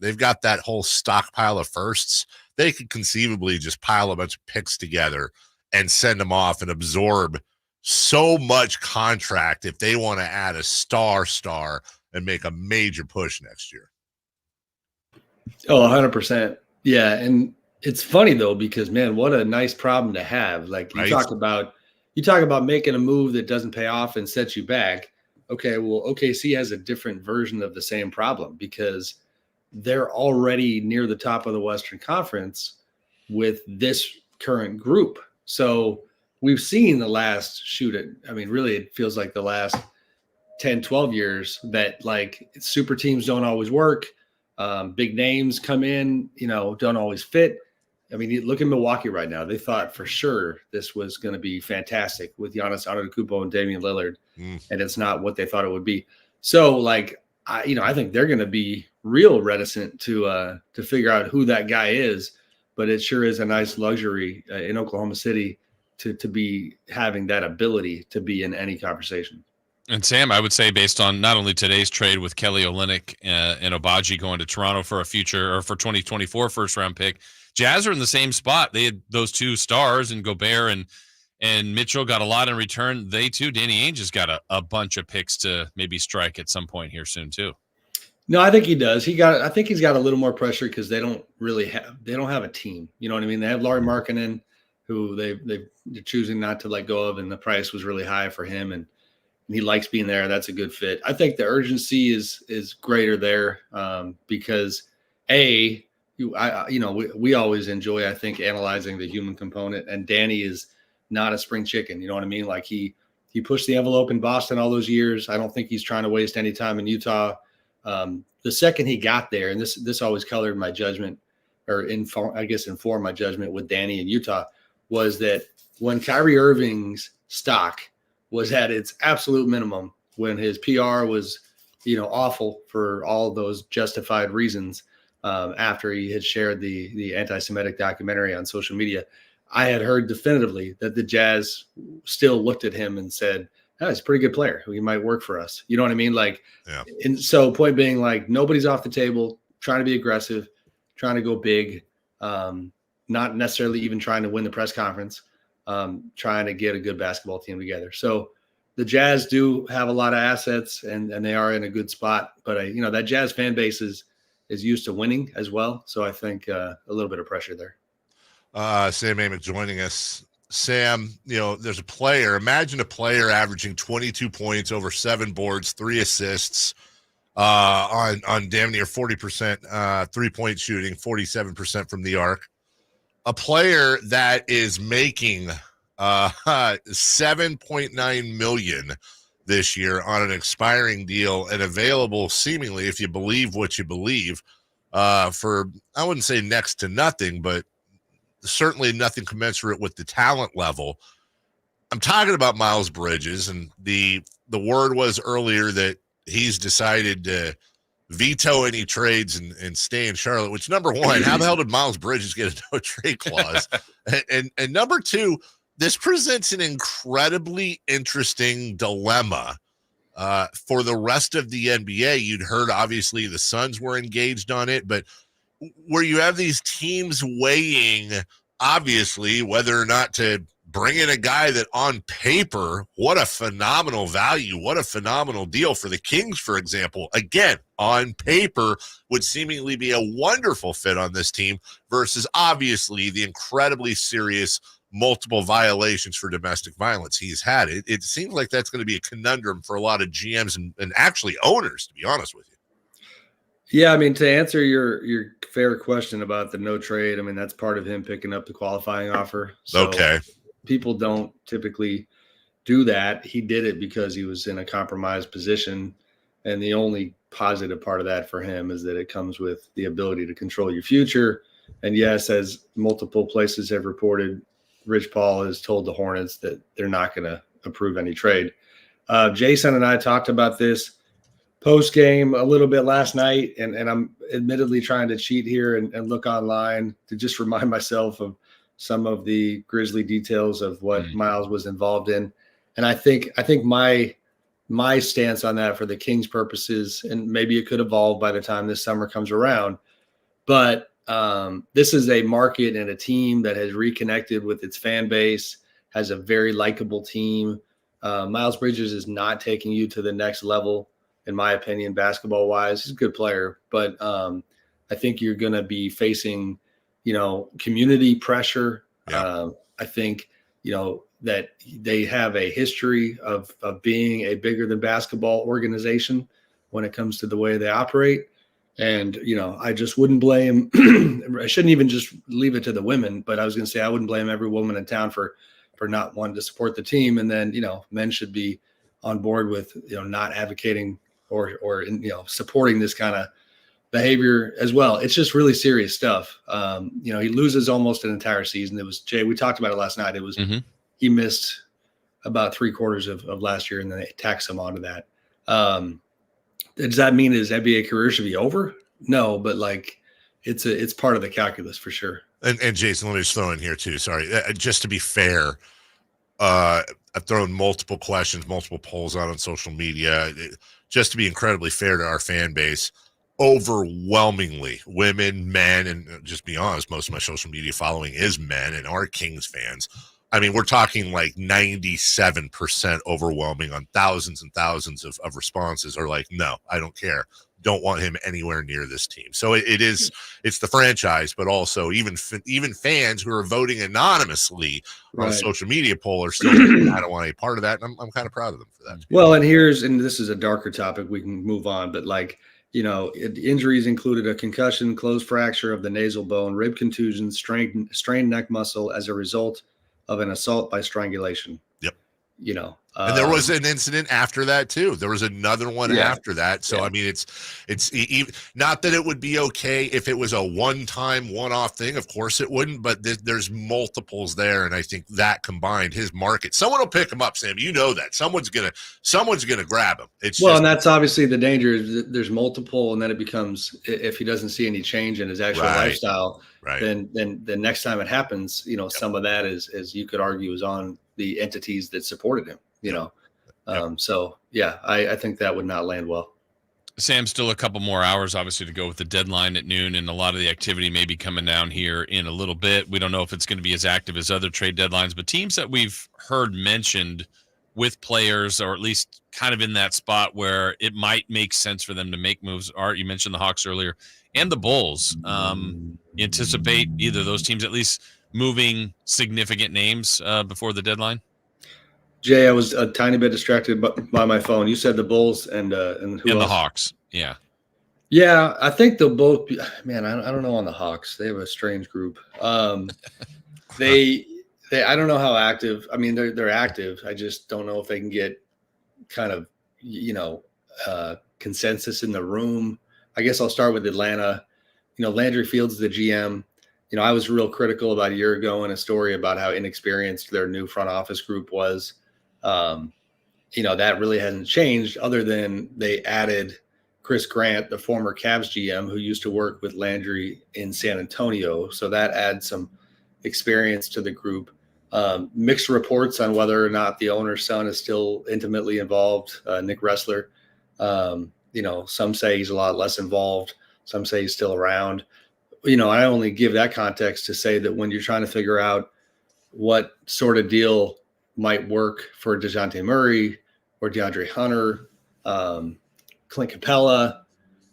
they've got that whole stockpile of firsts. They could conceivably just pile a bunch of picks together and send them off and absorb so much contract if they want to add a star and make a major push next year. Oh, 100%. Yeah. And it's funny though, because man, what a nice problem to have. Like you talk about making a move that doesn't pay off and sets you back. Okay, well, OKC has a different version of the same problem because they're already near the top of the Western Conference with this current group. So we've seen the last really it feels like the last 10, 12 years that like super teams don't always work. Big names come in, don't always fit. I mean, look at Milwaukee right now. They thought for sure this was going to be fantastic with Giannis Antetokounmpo and Damian Lillard, and it's not what they thought it would be. So, like, I think they're going to be real reticent to figure out who that guy is. But it sure is a nice luxury in Oklahoma City to be having that ability to be in any conversation. And Sam, I would say based on not only today's trade with Kelly Olynyk and Obagi going to Toronto for a future or for 2024 first round pick, Jazz are in the same spot. They had those two stars, and Gobert and Mitchell got a lot in return. They too, Danny Ainge has got a bunch of picks to maybe strike at some point here soon too. No, I think he does. I think he's got a little more pressure because they don't have a team. You know what I mean? They have Lauri Markkanen, who they're choosing not to let go of, and the price was really high for him, and he likes being there. That's a good fit. I think the urgency is greater there because we always enjoy, I think, analyzing the human component, and Danny is not a spring chicken. You know what I mean? Like he pushed the envelope in Boston all those years. I don't think he's trying to waste any time in Utah. The second he got there, and this always colored my judgment or informed my judgment with Danny in Utah, was that when Kyrie Irving's stock was at its absolute minimum, when his PR was, awful for all those justified reasons, after he had shared the anti-Semitic documentary on social media, I had heard definitively that the Jazz still looked at him and said, oh, he's a pretty good player. He might work for us. You know what I mean? Like, yeah. And so point being, like, nobody's off the table, trying to be aggressive, trying to go big, not necessarily even trying to win the press conference, trying to get a good basketball team together. So the Jazz do have a lot of assets, and they are in a good spot. But that Jazz fan base is used to winning as well, so I think a little bit of pressure there. Sam Amick joining us. Sam, there's a player. Imagine a player averaging 22 points, over 7 boards, 3 assists, on damn near 40% 3-point shooting, 47% from the arc. A player that is making $7.9 million this year on an expiring deal and available seemingly, if you believe what you believe, for, I wouldn't say next to nothing, but certainly nothing commensurate with the talent level. I'm talking about Miles Bridges, and the word was earlier that he's decided to veto any trades and stay in Charlotte, which, number one, how the hell did Miles Bridges get a no trade clause? and number two, this presents an incredibly interesting dilemma for the rest of the NBA. You'd heard, obviously, the Suns were engaged on it, but where you have these teams weighing, obviously, whether or not to bring in a guy that on paper, what a phenomenal value, what a phenomenal deal for the Kings, for example, again, on paper would seemingly be a wonderful fit on this team versus obviously the incredibly serious multiple violations for domestic violence he's had. It seems like that's going to be a conundrum for a lot of GMs and actually owners, to be honest with you. Yeah, I mean, to answer your fair question about the no trade, I mean, that's part of him picking up the qualifying offer. So okay. People don't typically do that. He did it because he was in a compromised position. And the only positive part of that for him is that it comes with the ability to control your future. And yes, as multiple places have reported, Rich Paul has told the Hornets that they're not going to approve any trade. Jason and I talked about this post game a little bit last night, and I'm admittedly trying to cheat here and look online to just remind myself of some of the grisly details of what Miles was involved in. And I think my stance on that for the Kings purposes, and maybe it could evolve by the time this summer comes around, but this is a market and a team that has reconnected with its fan base, has a very likable team. Miles Bridges is not taking you to the next level, in my opinion, basketball wise. He's a good player, but I think you're going to be facing, community pressure. Yeah. I think, that they have a history of being a bigger than basketball organization when it comes to the way they operate. And, I just wouldn't blame, I shouldn't even just leave it to the women, but I was going to say, I wouldn't blame every woman in town for not wanting to support the team. And then, men should be on board with, not advocating or supporting this kind of behavior as well. It's just really serious stuff. He loses almost an entire season. It was Jay, we talked about it last night. It was, he missed about 3/4 of last year, and then they taxed him onto that. Does that mean his NBA career should be over? No, but it's part of the calculus for sure. And Jason, let me just throw in here too. Sorry. Just to be fair, I've thrown multiple questions, multiple polls out on social media, just to be incredibly fair to our fan base. Overwhelmingly women, men, and just be honest, most of my social media following is men and are Kings fans. I mean, we're talking like 97% overwhelming on thousands and thousands of responses are like, no, I don't care. Don't want him anywhere near this team. So it's the franchise, but also even fans who are voting anonymously on a social media poll are still I don't want any part of that. And I'm kind of proud of them for that. Well, and this is a darker topic. We can move on, but injuries included a concussion, closed fracture of the nasal bone, rib contusion, strained neck muscle as a result of an assault by strangulation. Yep. And there was an incident after that too. There was another one after that. So, I mean, it's not that it would be okay if it was a one-off thing. Of course it wouldn't, but there's multiples there. And I think that combined his market, someone will pick him up, Sam. You know that someone's going to grab him. And that's obviously the danger is that there's multiple. And then it becomes, if he doesn't see any change in his actual lifestyle, then the next time it happens, some of that is you could argue is on the entities that supported him. I think that would not land well. Sam, still a couple more hours, obviously, to go with the deadline at noon, and a lot of the activity may be coming down here in a little bit. We don't know if it's going to be as active as other trade deadlines, but teams that we've heard mentioned with players, or at least kind of in that spot where it might make sense for them to make moves. Art, you mentioned the Hawks earlier, and the Bulls. You anticipate either of those teams at least moving significant names before the deadline? Jay, I was a tiny bit distracted by my phone. You said the Bulls and who and else? The Hawks. Yeah. Yeah, I think they'll both be, man, I don't know on the Hawks. They have a strange group. They I don't know how active. I mean, they're active. I just don't know if they can get kind of, consensus in the room. I guess I'll start with Atlanta. Landry Fields, the GM. I was real critical about a year ago in a story about how inexperienced their new front office group was. That really hasn't changed, other than they added Chris Grant, the former Cavs GM, who used to work with Landry in San Antonio. So that adds some experience to the group. Mixed reports on whether or not the owner's son is still intimately involved. Nick Ressler, some say he's a lot less involved. Some say he's still around. I only give that context to say that when you're trying to figure out what sort of deal might work for DeJounte Murray or DeAndre Hunter, Clint Capella,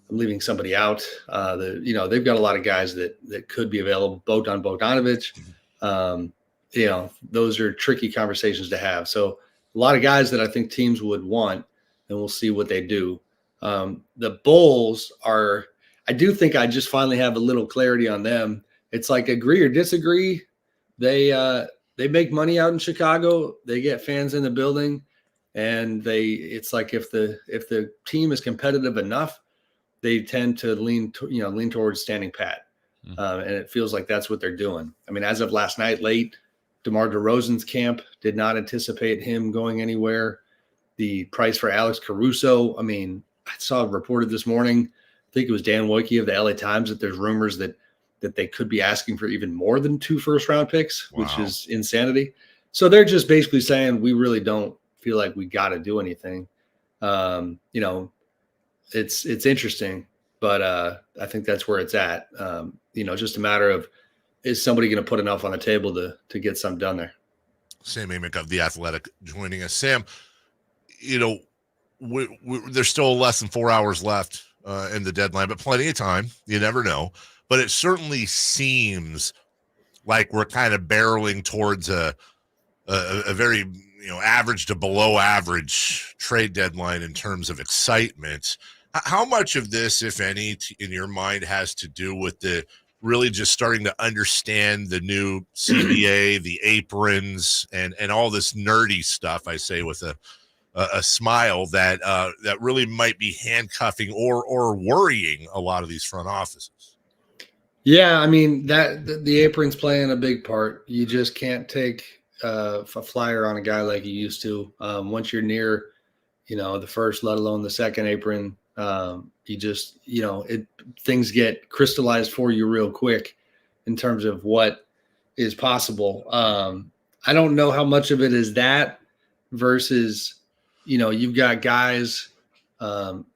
I'm leaving somebody out. They've got a lot of guys that could be available. Bogdanovich, those are tricky conversations to have. So a lot of guys that I think teams would want, and we'll see what they do. The Bulls are, I do think I just finally have a little clarity on them. It's like agree or disagree. They make money out in Chicago. They get fans in the building, and it's like if the team is competitive enough, they tend to lean towards standing pat. And it feels like that's what they're doing. I mean, as of last night, late, DeMar DeRozan's camp did not anticipate him going anywhere. The price for Alex Caruso, I mean, I saw it reported this morning, I think it was Dan Wojcicki of the LA Times, that there's rumors that they could be asking for even more than 2 first-round picks, which is insanity. So they're just basically saying, we really don't feel like we got to do anything. It's interesting, but I think that's where it's at. Just a matter of, is somebody going to put enough on the table to get something done there? Sam Amick of The Athletic joining us. Sam, there's still less than 4 hours left in the deadline, but plenty of time. You never know. But it certainly seems like we're kind of barreling towards a very average to below average trade deadline in terms of excitement. How much of this, if any, in your mind, has to do with the really just starting to understand the new CBA, the aprons, and all this nerdy stuff? I say with a smile that really might be handcuffing or worrying a lot of these front offices. Yeah, I mean, the apron's playing a big part. You just can't take a flyer on a guy like you used to. Once you're near, the first, let alone the second apron, things get crystallized for you real quick in terms of what is possible. I don't know how much of it is that versus, you've got guys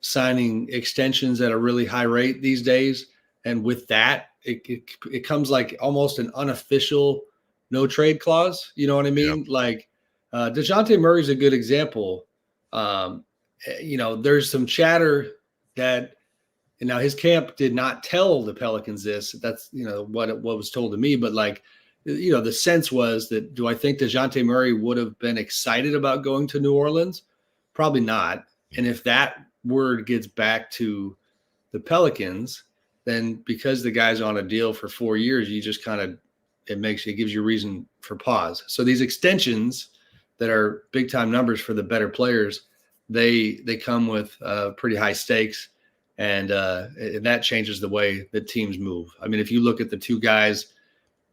signing extensions at a really high rate these days. And with that, it comes like almost an unofficial no trade clause. You know what I mean? Yep. Like DeJounte Murray's a good example. There's some chatter that, now his camp did not tell the Pelicans this. That's, what was told to me. But the sense was that, do I think DeJounte Murray would have been excited about going to New Orleans? Probably not. And if that word gets back to the Pelicans, then because the guy's on a deal for 4 years, you just kind of, it gives you reason for pause. So these extensions that are big time numbers for the better players, they come with pretty high stakes, and that changes the way that teams move. I mean, if you look at the two guys,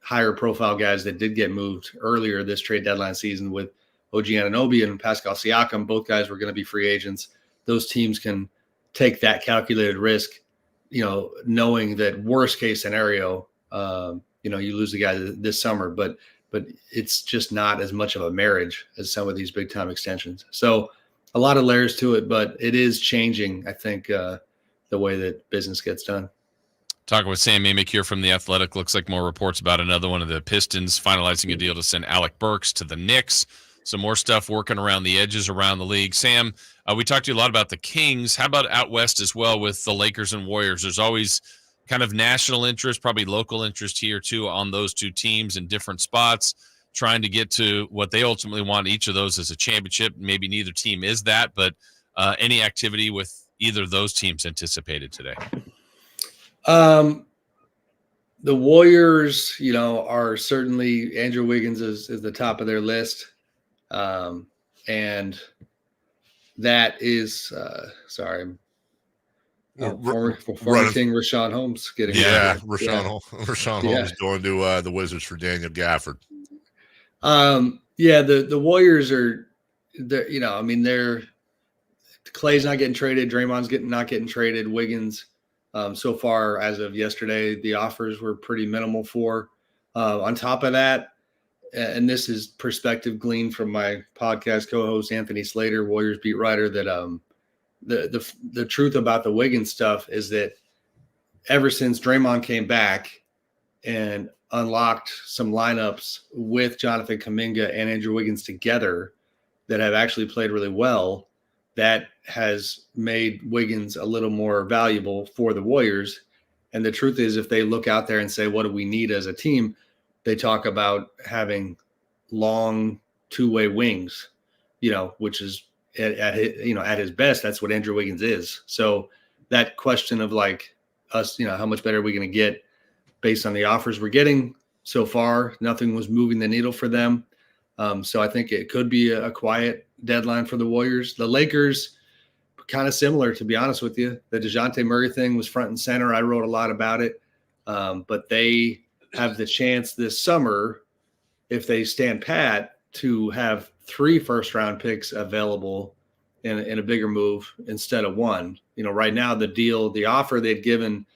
higher profile guys that did get moved earlier this trade deadline season with OG Anunoby and Pascal Siakam, both guys were going to be free agents. Those teams can take that calculated risk, knowing that worst case scenario, you lose the guy this summer, but it's just not as much of a marriage as some of these big time extensions. So a lot of layers to it, but it is changing, I think, the way that business gets done. Talking with Sam Amick here from The Athletic. Looks like more reports about another one of the Pistons finalizing a deal to send Alec Burks to the Knicks. some more stuff working around the edges around the league. Sam, we talked to you a lot about the Kings. How about out west as well with the Lakers and Warriors? There's always kind of national interest, probably local interest here too on those two teams in different spots, trying to get to what they ultimately want. Each of those is a championship. Maybe neither team is that, but any activity with either of those teams anticipated today? The Warriors, are certainly Andrew Wiggins is the top of their list. And that is, former King Rashawn Holmes getting Rashawn Holmes going to the Wizards for Daniel Gafford. The Warriors are, they're Clay's not getting traded, Draymond's not getting traded, Wiggins. So far, as of yesterday, the offers were pretty minimal for. On top of that, and this is perspective gleaned from my podcast co-host Anthony Slater, Warriors beat writer, that the truth about the Wiggins stuff is that ever since Draymond came back and unlocked some lineups with Jonathan Kuminga and Andrew Wiggins together that have actually played really well, that has made Wiggins a little more valuable for the Warriors. And the truth is, if they look out there and say, what do we need as a team? They talk about having long two-way wings, which is at his best, that's what Andrew Wiggins is. So that question of like us, how much better are we going to get based on the offers we're getting so far? Nothing was moving the needle for them. So I think it could be a quiet deadline for the Warriors. The Lakers, kind of similar, to be honest with you. The DeJounte Murray thing was front and center. I wrote a lot about it. But they have the chance this summer, if they stand pat, to have 3 first-round picks available in a bigger move instead of 1. Right now the offer they'd given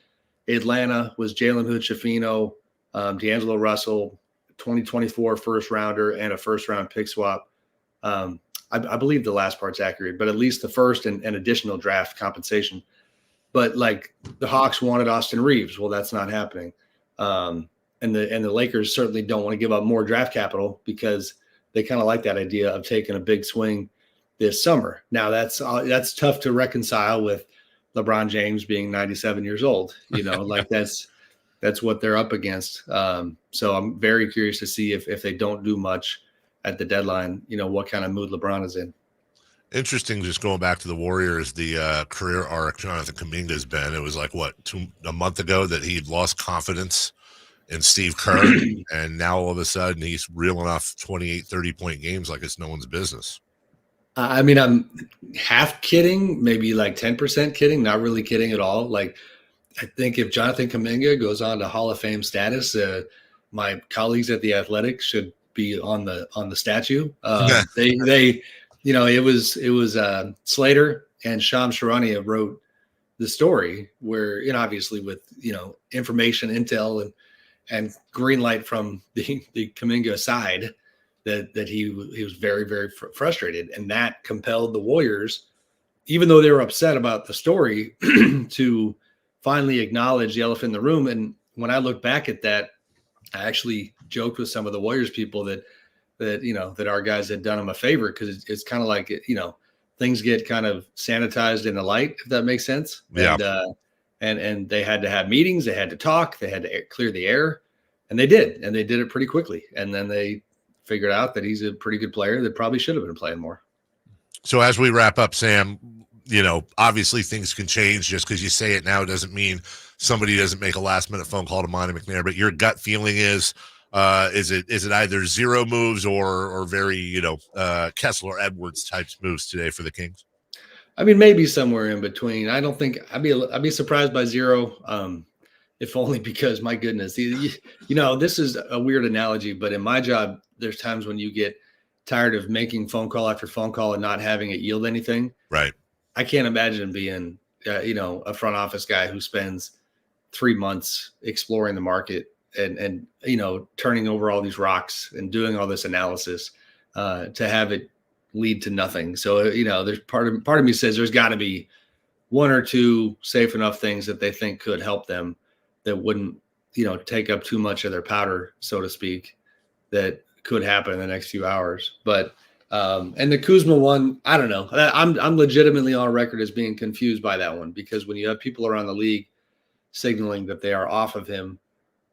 Atlanta was Jalen Hood-Schifino, D'Angelo Russell, 2024 first-rounder, and a first-round pick swap. I believe the last part's accurate, but at least the first and additional draft compensation. But like the Hawks wanted Austin Reeves. Well, that's not happening. And the Lakers certainly don't want to give up more draft capital because they kind of like that idea of taking a big swing this summer. Now that's tough to reconcile with LeBron James being 97 years old. Like that's what they're up against. So I'm very curious to see if they don't do much at the deadline, what kind of mood LeBron is in. Interesting, just going back to the Warriors, the career arc Jonathan Kuminga has been. It was like, a month ago that he'd lost confidence in Steve Kerr, and now all of a sudden he's reeling off 28, 30-point games like it's no one's business. I'm half kidding, maybe like 10% kidding, not really kidding at all. Like, I think if Jonathan Kuminga goes on to Hall of Fame status, my colleagues at The Athletic should be on the statue. It was Slater and Shams Charania wrote the story where, obviously with, information, intel and green light from the Kuminga side that he was very, very frustrated. And that compelled the Warriors, even though they were upset about the story, to finally acknowledge the elephant in the room. And when I look back at that, I actually joked with some of the Warriors people that our guys had done them a favor, because it's kind of like, things get kind of sanitized in the light, if that makes sense. Yeah. And they had to have meetings, they had to talk, they had to clear the air, and they did it pretty quickly. And then they figured out that he's a pretty good player that probably should have been playing more. So as we wrap up, Sam, obviously things can change. Just because you say it now doesn't mean somebody doesn't make a last-minute phone call to Monty McNair. But your gut feeling is it either zero moves or very Kessler Edwards types moves today for the Kings? Maybe somewhere in between. I don't think I'd be surprised by zero. If only because, my goodness, this is a weird analogy, but in my job, there's times when you get tired of making phone call after phone call and not having it yield anything. Right. I can't imagine being, a front office guy who spends 3 months exploring the market and turning over all these rocks and doing all this analysis to have it lead to nothing. So, there's part of me says there's got to be 1 or 2 safe enough things that they think could help them that wouldn't, take up too much of their powder, so to speak, that could happen in the next few hours. But And the Kuzma one, I don't know. I'm legitimately on record as being confused by that one, because when you have people around the league signaling that they are off of him,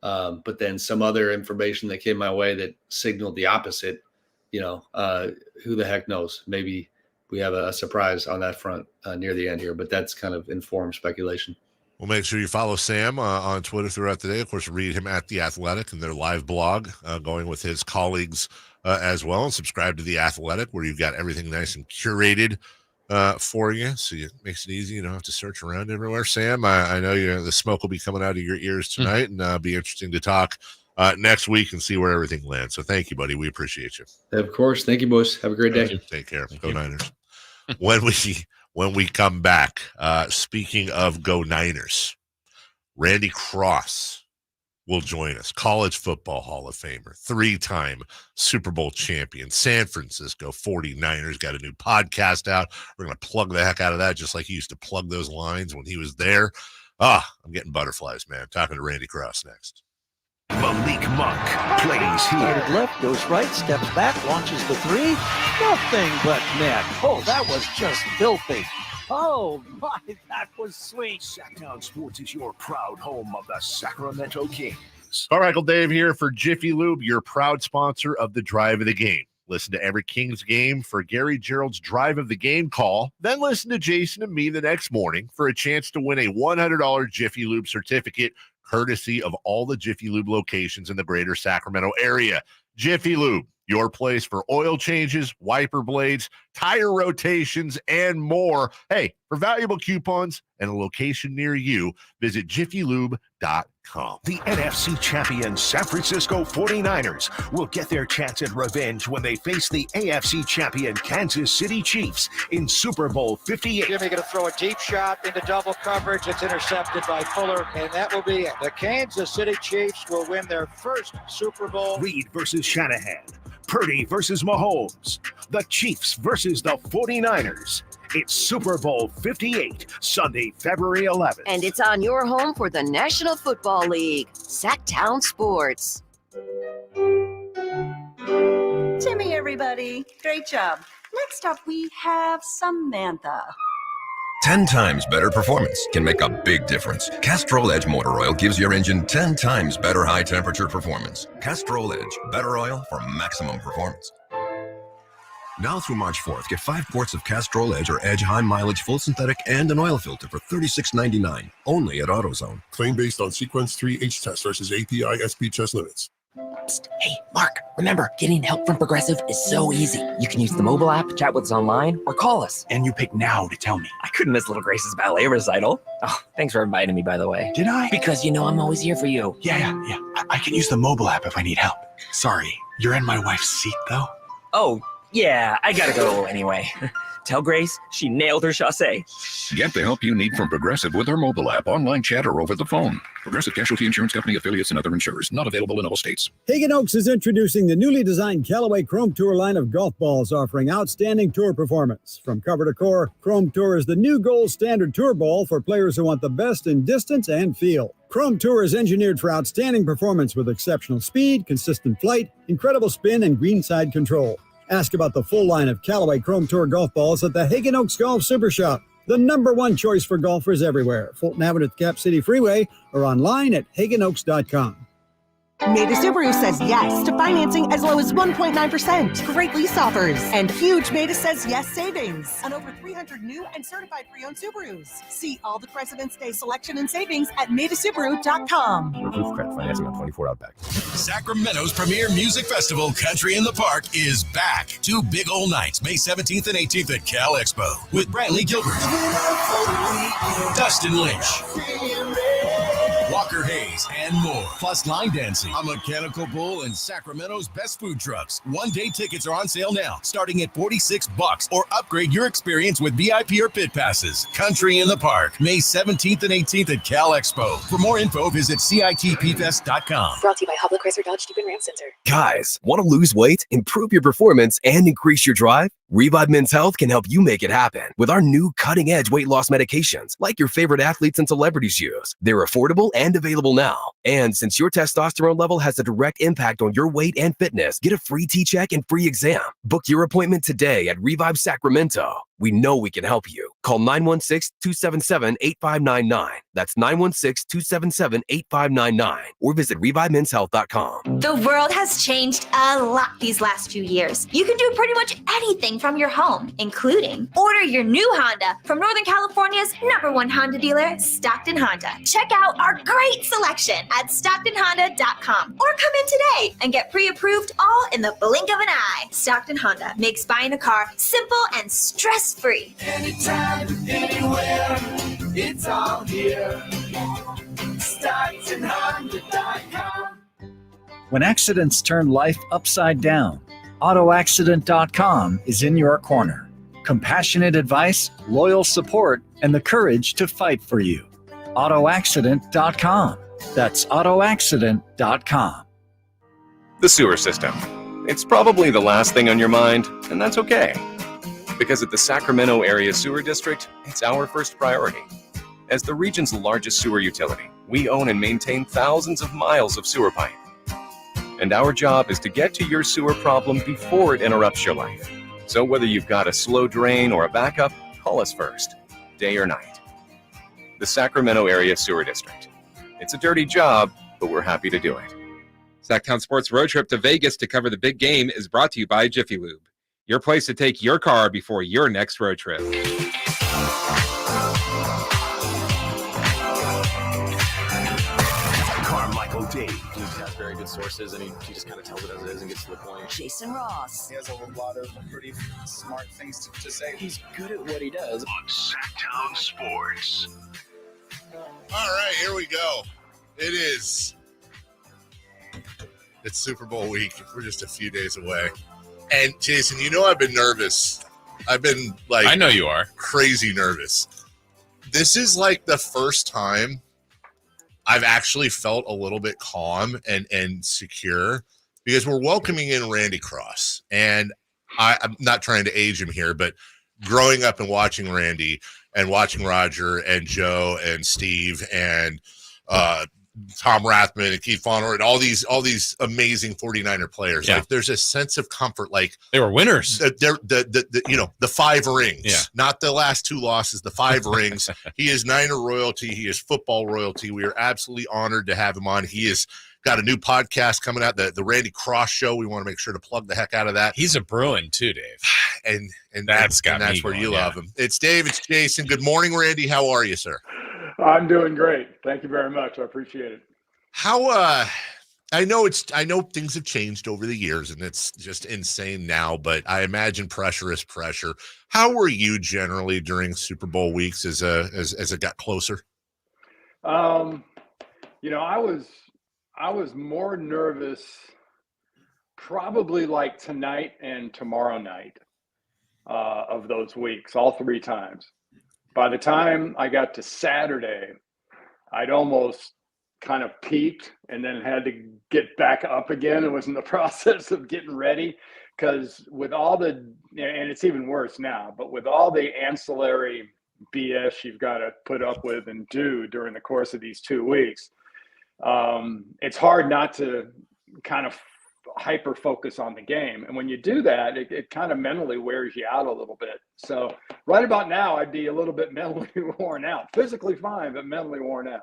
but then some other information that came my way that signaled the opposite, who the heck knows? Maybe we have a surprise on that front near the end here, but that's kind of informed speculation. Well, make sure you follow Sam on Twitter throughout the day. Of course, read him at The Athletic and their live blog going with his colleagues as well. And subscribe to The Athletic, where you've got everything nice and curated for you. So it makes it easy. You don't have to search around everywhere. Sam, I know the smoke will be coming out of your ears tonight, and be interesting to talk next week and see where everything lands. So thank you, buddy. We appreciate you. Of course. Thank you, boys. Have a great day. Take care. Go Niners. When we come back, speaking of Go Niners, Randy Cross will join us, College Football Hall of Famer, 3-time Super Bowl champion, San Francisco 49ers, got a new podcast out. We're going to plug the heck out of that, just like he used to plug those lines when he was there. I'm getting butterflies, man. Talking to Randy Cross next. Malik Monk plays here. Started left, goes right, steps back, launches the three. Nothing but net. Oh, that was just filthy. Oh, my, that was sweet. Sactown Sports is your proud home of the Sacramento Kings. Carmichael Dave here for Jiffy Lube, your proud sponsor of the Drive of the Game. Listen to every Kings game for Gary Gerald's Drive of the Game call. Then listen to Jason and me the next morning for a chance to win a $100 Jiffy Lube certificate, courtesy of all the Jiffy Lube locations in the greater Sacramento area. Jiffy Lube, your place for oil changes, wiper blades, tire rotations, and more. Hey, for valuable coupons and a location near you, visit jiffylube.com. The NFC champion San Francisco 49ers will get their chance at revenge when they face the AFC champion Kansas City Chiefs in Super Bowl 58. Jimmy going to throw a deep shot into double coverage. It's intercepted by Fuller, and that will be it. The Kansas City Chiefs will win their first Super Bowl. Reed versus Shanahan. Purdy versus Mahomes. The Chiefs versus the 49ers. It's Super Bowl 58, Sunday, February 11th. And it's on your home for the National Football League, Sactown Sports. Timmy, everybody. Great job. Next up, we have Samantha. 10 times better performance can make a big difference. Castrol Edge Motor Oil gives your engine 10 times better high-temperature performance. Castrol Edge, better oil for maximum performance. Now through March 4th, get 5 quarts of Castrol Edge or Edge High Mileage Full Synthetic and an oil filter for $36.99, only at AutoZone. Claim based on Sequence 3H test versus API SP test limits. Psst, hey, Mark, remember, getting help from Progressive is so easy. You can use the mobile app, chat with us online, or call us. And you pick now to tell me. I couldn't miss little Grace's ballet recital. Oh, thanks for inviting me, by the way. Did I? Because you know I'm always here for you. Yeah. I can use the mobile app if I need help. Sorry, you're in my wife's seat, though? Oh, yeah, I gotta go anyway. Tell Grace she nailed her chassé. Get the help you need from Progressive with our mobile app, online chat, or over the phone. Progressive Casualty Insurance Company, affiliates, and other insurers. Not available in all states. Hagen Oaks is introducing the newly designed Callaway Chrome Tour line of golf balls, offering outstanding tour performance. From cover to core, Chrome Tour is the new gold standard tour ball for players who want the best in distance and feel. Chrome Tour is engineered for outstanding performance with exceptional speed, consistent flight, incredible spin, and greenside control. Ask about the full line of Callaway Chrome Tour golf balls at the Hagen Oaks Golf Super Shop, the #1 choice for golfers everywhere. Fulton Avenue at the Cap City Freeway or online at hagenoaks.com. Maida Subaru says yes to financing as low as 1.9%. Great lease offers and huge Maida says yes savings on over 300 new and certified pre-owned Subarus. See all the President's Day selection and savings at maidasubaru.com. Approved credit financing on 24 Outback. Sacramento's premier music festival, Country in the Park, is back. 2 big old nights, May 17th and 18th at Cal Expo with Brantley Gilbert, Dustin Lynch, Walker Hayes, and more. Plus line dancing, a mechanical bull, and Sacramento's best food trucks. One-day tickets are on sale now, starting at $46, or upgrade your experience with VIP or pit passes. Country in the Park, May 17th and 18th at Cal Expo. For more info, visit CITPFest.com. Brought to you by Hobler Chrysler Dodge Jeep and Ram Center. Guys, want to lose weight, improve your performance, and increase your drive? Revive Men's Health can help you make it happen with our new cutting-edge weight loss medications like your favorite athletes and celebrities use. They're affordable and available available now. And since your testosterone level has a direct impact on your weight and fitness, get a free T-check and free exam. Book your appointment today at Revive Sacramento. We know we can help you. Call 916-277-8599. That's 916-277-8599. Or visit ReviveMen'sHealth.com. The world has changed a lot these last few years. You can do pretty much anything from your home, including order your new Honda from Northern California's #1 Honda dealer, Stockton Honda. Check out our great selection at StocktonHonda.com or come in today and get pre-approved all in the blink of an eye. Stockton Honda makes buying a car simple and stress-free. Anytime, anywhere, it's all here. StocktonHonda.com. When accidents turn life upside down, AutoAccident.com is in your corner. Compassionate advice, loyal support, and the courage to fight for you. AutoAccident.com. That's AutoAccident.com. The sewer system. It's probably the last thing on your mind, and that's okay. Because at the Sacramento Area Sewer District, it's our first priority. As the region's largest sewer utility, we own and maintain thousands of miles of sewer pipe. And our job is to get to your sewer problem before it interrupts your life. So whether you've got a slow drain or a backup, call us first, day or night. The Sacramento Area Sewer District. It's a dirty job, but we're happy to do it. Sactown Sports Road Trip to Vegas to cover the big game is brought to you by Jiffy Lube. Your place to take your car before your next road trip. Carmichael Dave. He has very good sources, and he just kind of tells it as it is and gets to the point. Jason Ross. He has a lot of pretty smart things to say. He's good at what he does. On Sactown Sports. All right, here we go. It's Super Bowl week. We're just a few days away. And Jason, I've been nervous. I've been I know you are crazy nervous. This is like the first time I've actually felt a little bit calm and secure because we're welcoming in Randy Cross. And I'm not trying to age him here, but growing up and watching Randy and watching Roger and Joe and Steve and Tom Rathman and Keith Fonor and all these amazing 49er players. Yeah. Like there's a sense of comfort. Like they were winners. The 5 rings, yeah. Not the last 2 losses, the 5 rings. He is Niner royalty. He is football royalty. We are absolutely honored to have him on. He has got a new podcast coming out, the Randy Cross Show. We want to make sure to plug the heck out of that. He's a Bruin too, Dave. And that's where you love him. It's Dave. It's Jason. Good morning, Randy. How are you, sir? I'm doing great. Thank you very much. I appreciate it. How I know things have changed over the years and it's just insane now, but I imagine pressure is pressure. How were you generally during Super Bowl weeks as it got closer? I was more nervous probably like tonight and tomorrow night of those weeks, all 3 times. By the time I got to Saturday, I'd almost kind of peaked and then had to get back up again. It was in the process of getting ready because with all the, and it's even worse now, but with all the ancillary BS you've got to put up with and do during the course of these 2 weeks, it's hard not to kind of hyper focus on the game. And when you do that, it kind of mentally wears you out a little bit. So right about now, I'd be a little bit mentally worn out, physically fine, but mentally worn out.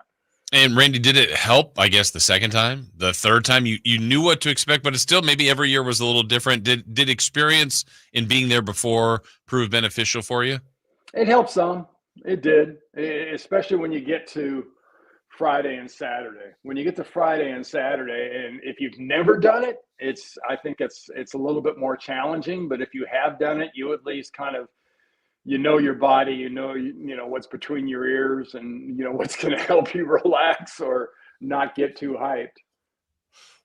And Randy, did it help, I guess, the second time? The third time you knew what to expect, but it's still maybe every year was a little different. Did experience in being there before prove beneficial for you? It helped some. It did, especially when you get to Friday and Saturday. When you get to Friday and Saturday, and if you've never done it, I think it's a little bit more challenging. But if you have done it, you at least kind of your body, you know what's between your ears, and what's going to help you relax or not get too hyped.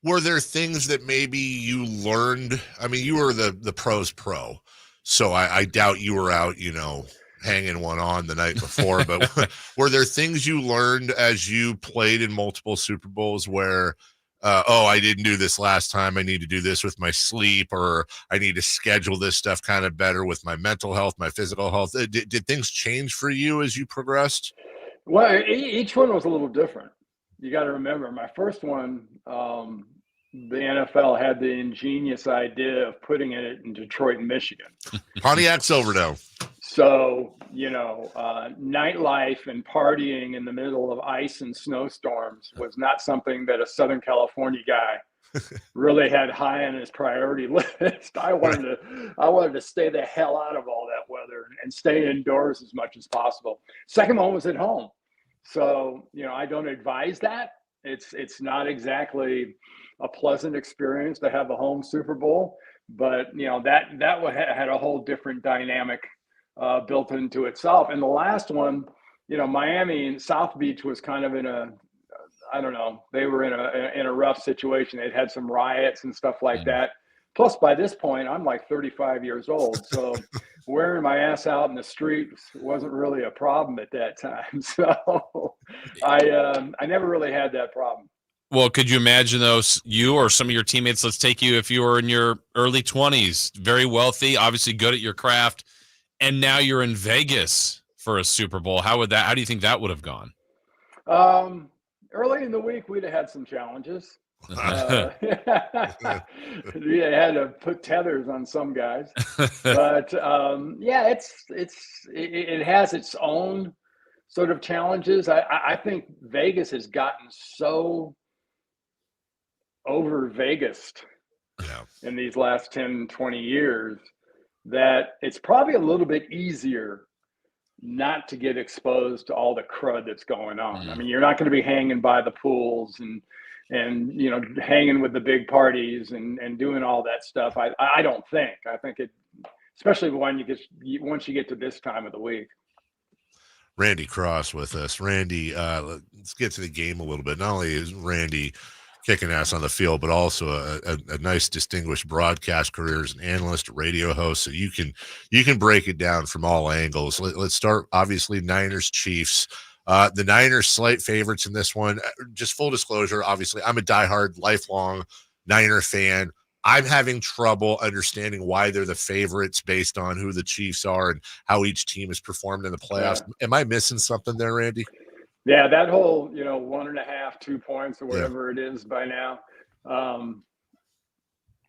Were there things that maybe you learned? I mean, you were the pros pro, so I doubt you were out, hanging one on the night before, but were there things you learned as you played in multiple Super Bowls where, I didn't do this last time, I need to do this with my sleep, or I need to schedule this stuff kind of better with my mental health, my physical health? Did things change for you as you progressed? Well, each one was a little different. you got to remember, my first one, the NFL had the ingenious idea of putting it in Detroit, Michigan. Pontiac Silverdome. So, nightlife and partying in the middle of ice and snowstorms was not something that a Southern California guy really had high on his priority list. I wanted to stay the hell out of all that weather and stay indoors as much as possible. Second one was at home. So, I don't advise that. It's not exactly a pleasant experience to have a home Super Bowl, but that had a whole different dynamic built into itself. And the last one, Miami and South Beach was kind of in they were in a rough situation. They'd had some riots and stuff like that. Plus, by this point, I'm like 35 years old, so wearing my ass out in the streets wasn't really a problem at that time. So I never really had that problem. Well, could you imagine those, you or some of your teammates, let's take you if you were in your early 20s, very wealthy, obviously good at your craft, and now you're in Vegas for a Super Bowl. How do you think that would have gone? Early in the week, we'd have had some challenges. You had to put tethers on some guys, but it has its own sort of challenges. I think Vegas has gotten so over Vegased in these last 10, 20 years that it's probably a little bit easier not to get exposed to all the crud that's going on. I mean, you're not going to be hanging by the pools and hanging with the big parties and doing all that stuff. I don't think. I think it, especially once you get to this time of the week. Randy Cross with us. Randy, let's get to the game a little bit. Not only is Randy kicking ass on the field, but also a nice distinguished broadcast career as an analyst, radio host. So you can break it down from all angles. Let's start, obviously, Niners Chiefs. The Niners slight favorites in this one. Just full disclosure, obviously, I'm a diehard, lifelong Niner fan. I'm having trouble understanding why they're the favorites based on who the Chiefs are and how each team has performed in the playoffs. Yeah. Am I missing something there, Randy? Yeah, that whole, 1.5, 2 points or whatever it is by now.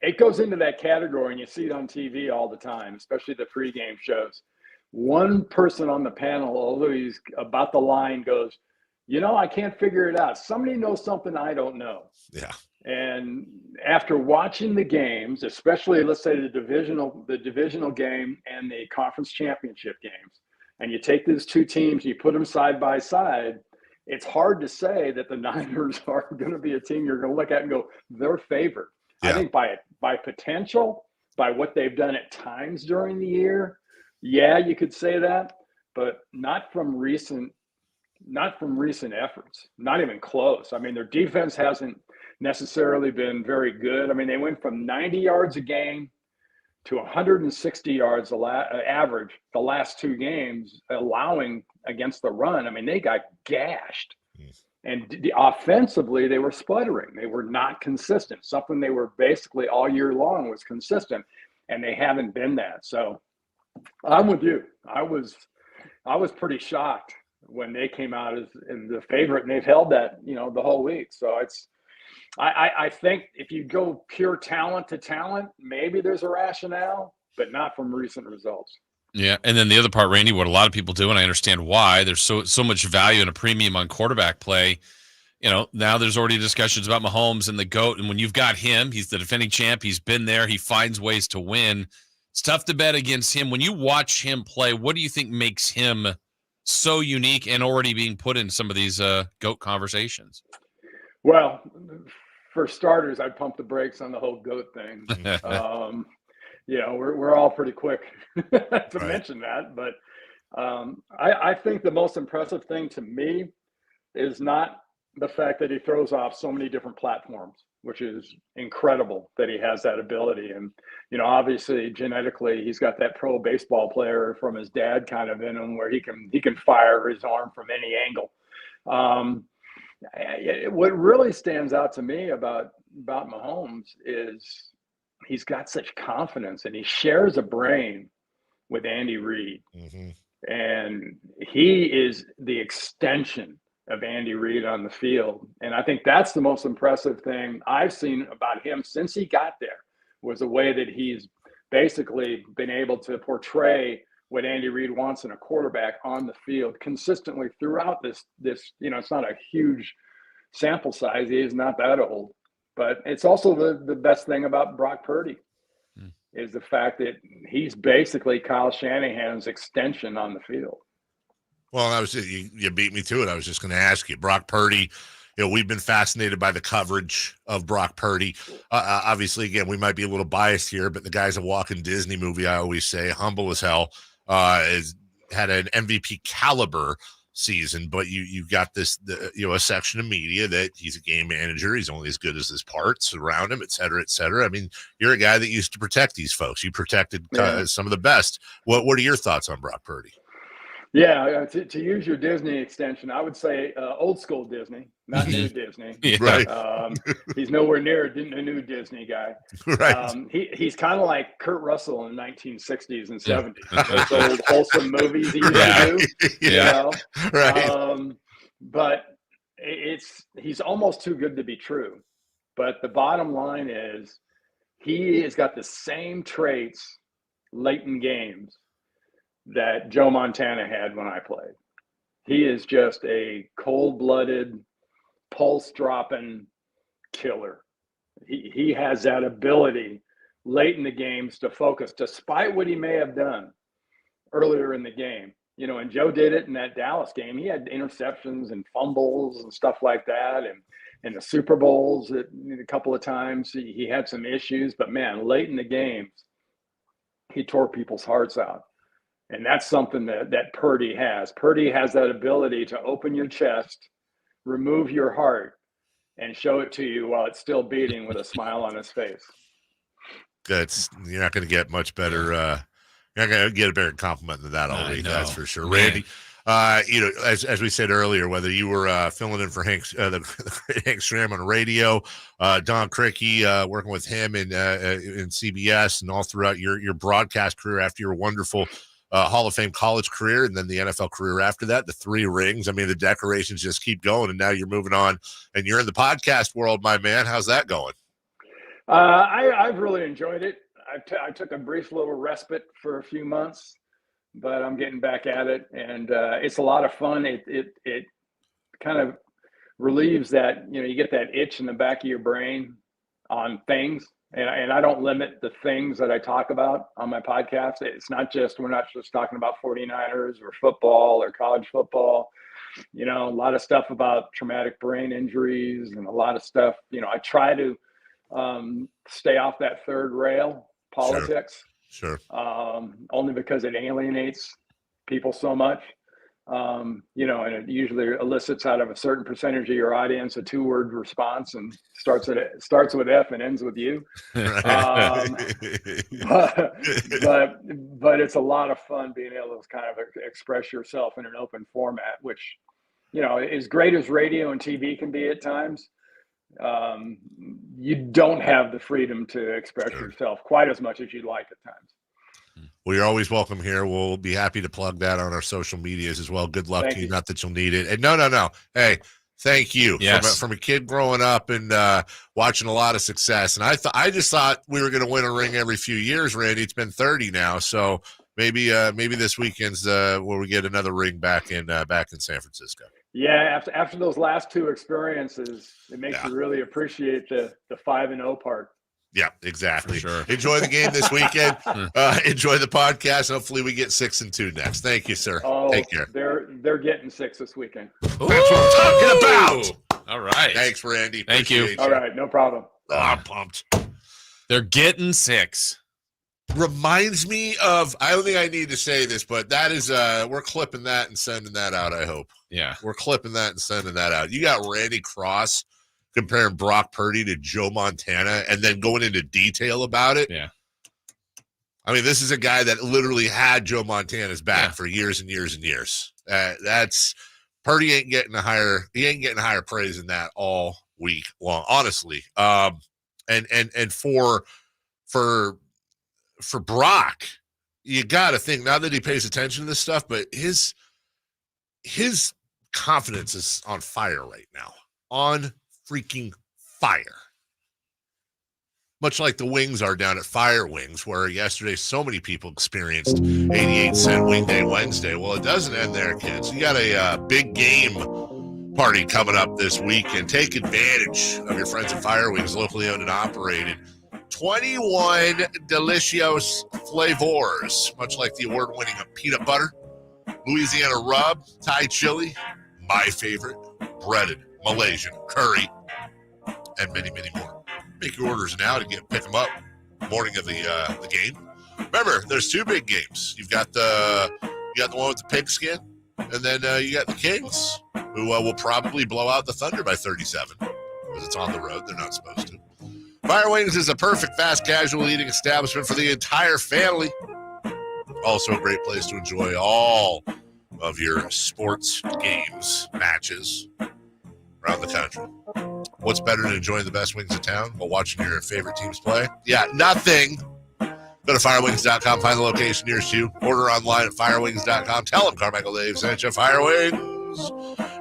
It goes into that category, and you see it on TV all the time, especially the pregame shows. One person on the panel, although he's about the line, goes, I can't figure it out. Somebody knows something I don't know. Yeah. And after watching the games, especially, let's say the divisional game and the conference championship games, and you take these two teams, you put them side by side, it's hard to say that the Niners are going to be a team you're going to look at and go, they're favored. Yeah. I think by potential, by what they've done at times during the year, yeah, you could say that, but not from recent efforts, not even close. I mean, their defense hasn't necessarily been very good. I mean, they went from 90 yards a game to 160 yards average the last two games, allowing against the run. I mean, they got gashed. And offensively, they were sputtering. They were not consistent. Something they were basically all year long was consistent, and they haven't been that. So I'm with you. I was pretty shocked when they came out as the favorite, and they've held that, the whole week. So I think if you go pure talent to talent, maybe there's a rationale, but not from recent results. Yeah, and then the other part, Randy, what a lot of people do, and I understand why, there's so much value and a premium on quarterback play. Now there's already discussions about Mahomes and the GOAT, and when you've got him, he's the defending champ, he's been there, he finds ways to win. It's tough to bet against him. When you watch him play, what do you think makes him so unique and already being put in some of these GOAT conversations? Well, for starters, I'd pump the brakes on the whole GOAT thing. We're all pretty quick to mention that, but I think the most impressive thing to me is not the fact that he throws off so many different platforms, which is incredible that he has that ability. And, obviously genetically, he's got that pro baseball player from his dad kind of in him where he can fire his arm from any angle. What really stands out to me about Mahomes is he's got such confidence, and he shares a brain with Andy Reid. Mm-hmm. And he is the extension of Andy Reid on the field. And I think that's the most impressive thing I've seen about him since he got there, was the way that he's basically been able to portray what Andy Reid wants in a quarterback on the field consistently throughout this, it's not a huge sample size. He is not that old, but it's also the best thing about Brock Purdy is the fact that he's basically Kyle Shanahan's extension on the field. Well, that was it. You beat me to it. I was just going to ask you, Brock Purdy. We've been fascinated by the coverage of Brock Purdy. Obviously, again, we might be a little biased here, but the guy's a walking Disney movie. I always say, humble as hell. Had an MVP caliber season, but you got this, a section of media that he's a game manager. He's only as good as his parts around him, et cetera, et cetera. I mean, you're a guy that used to protect these folks. You protected some of the best. What are your thoughts on Brock Purdy? Yeah, to use your Disney extension, I would say old school Disney, not new Disney. Right. He's nowhere near a new Disney guy. Right. He's kind of like Kurt Russell in the 1960s and 70s. Those old wholesome movies he used to do. Yeah. Right. But he's almost too good to be true. But the bottom line is he has got the same traits late in games that Joe Montana had when I played. He is just a cold-blooded, pulse-dropping killer. He has that ability late in the games to focus, despite what he may have done earlier in the game. And Joe did it in that Dallas game. He had interceptions and fumbles and stuff like that. And in the Super Bowls, a couple of times, he had some issues. But, man, late in the games, he tore people's hearts out. And that's something that Purdy has. Purdy has that ability to open your chest, remove your heart, and show it to you while it's still beating with a smile on his face. You're not going to get much better. You're not going to get a better compliment than that all week. That's for sure. Randy, as we said earlier, whether you were filling in for Hank Stram on radio, Don Crickey, working with him in CBS and all throughout your broadcast career after your wonderful Hall of Fame college career and then the NFL career after that, the 3 rings. I mean, the decorations just keep going, and now you're moving on and you're in the podcast world, my man. How's that going? I've really enjoyed it. I took a brief little respite for a few months, but I'm getting back at it, and it's a lot of fun. It kind of relieves that, you get that itch in the back of your brain on things. And I don't limit the things that I talk about on my podcast. We're not just talking about 49ers or football or college football, a lot of stuff about traumatic brain injuries and a lot of stuff. I try to stay off that third rail politics. Sure. Only because it alienates people so much. And it usually elicits out of a certain percentage of your audience a 2-word response and starts with F and ends with U. But it's a lot of fun being able to kind of express yourself in an open format, which, as great as radio and TV can be at times, you don't have the freedom to express yourself quite as much as you'd like at times. Well, you're always welcome here. We'll be happy to plug that on our social medias as well. Good luck to you. Not that you'll need it. And no. Hey, thank you. Yes. From a kid growing up and watching a lot of success. And I just thought we were going to win a ring every few years, Randy. It's been 30 now. So maybe this weekend's where we get another ring back in San Francisco. Yeah, after those last 2 experiences, it makes you really appreciate the 5-0 part. Yeah, exactly. Sure. Enjoy the game this weekend. Enjoy the podcast. Hopefully we get 6-2 next. Thank you, sir. Take care. They're getting 6 this weekend. That's what I'm talking about. All right. Thanks, Randy. Thank you. All right, no problem. Oh, I'm pumped. They're getting 6. Reminds me of, I don't think I need to say this, but that is, we're clipping that and sending that out, I hope. Yeah. We're clipping that and sending that out. You got Randy Cross comparing Brock Purdy to Joe Montana and then going into detail about it. Yeah. I mean, this is a guy that literally had Joe Montana's back for years and years and years. That's Purdy ain't getting a higher praise than that all week long, honestly. And for Brock, you got to think, now that he pays attention to this stuff, but his confidence is on fire right now. On freaking fire. Much like the Wings are down at Fire Wings, where yesterday so many people experienced 88-cent Wing Day Wednesday. Well, it doesn't end there, kids. You got a big game party coming up this week, and take advantage of your friends at Fire Wings, locally owned and operated. 21 delicious flavors, much like the award-winning peanut butter, Louisiana rub, Thai chili, my favorite, breaded Malaysian curry, and many, many more. Make your orders now to pick them up morning of the game. Remember, there's two big games. You've got the one with the pigskin, and then you got the Kings, who will probably blow out the Thunder by 37 because it's on the road. They're not supposed to. Fire Wings is a perfect fast casual eating establishment for the entire family. Also a great place to enjoy all of your sports games, matches around the country. What's better than enjoying the best wings in town while watching your favorite teams play? Yeah, nothing. Go to firewings.com, find the location nearest you. Order online at firewings.com. Tell them Carmichael Dave sent you. Fire Wings.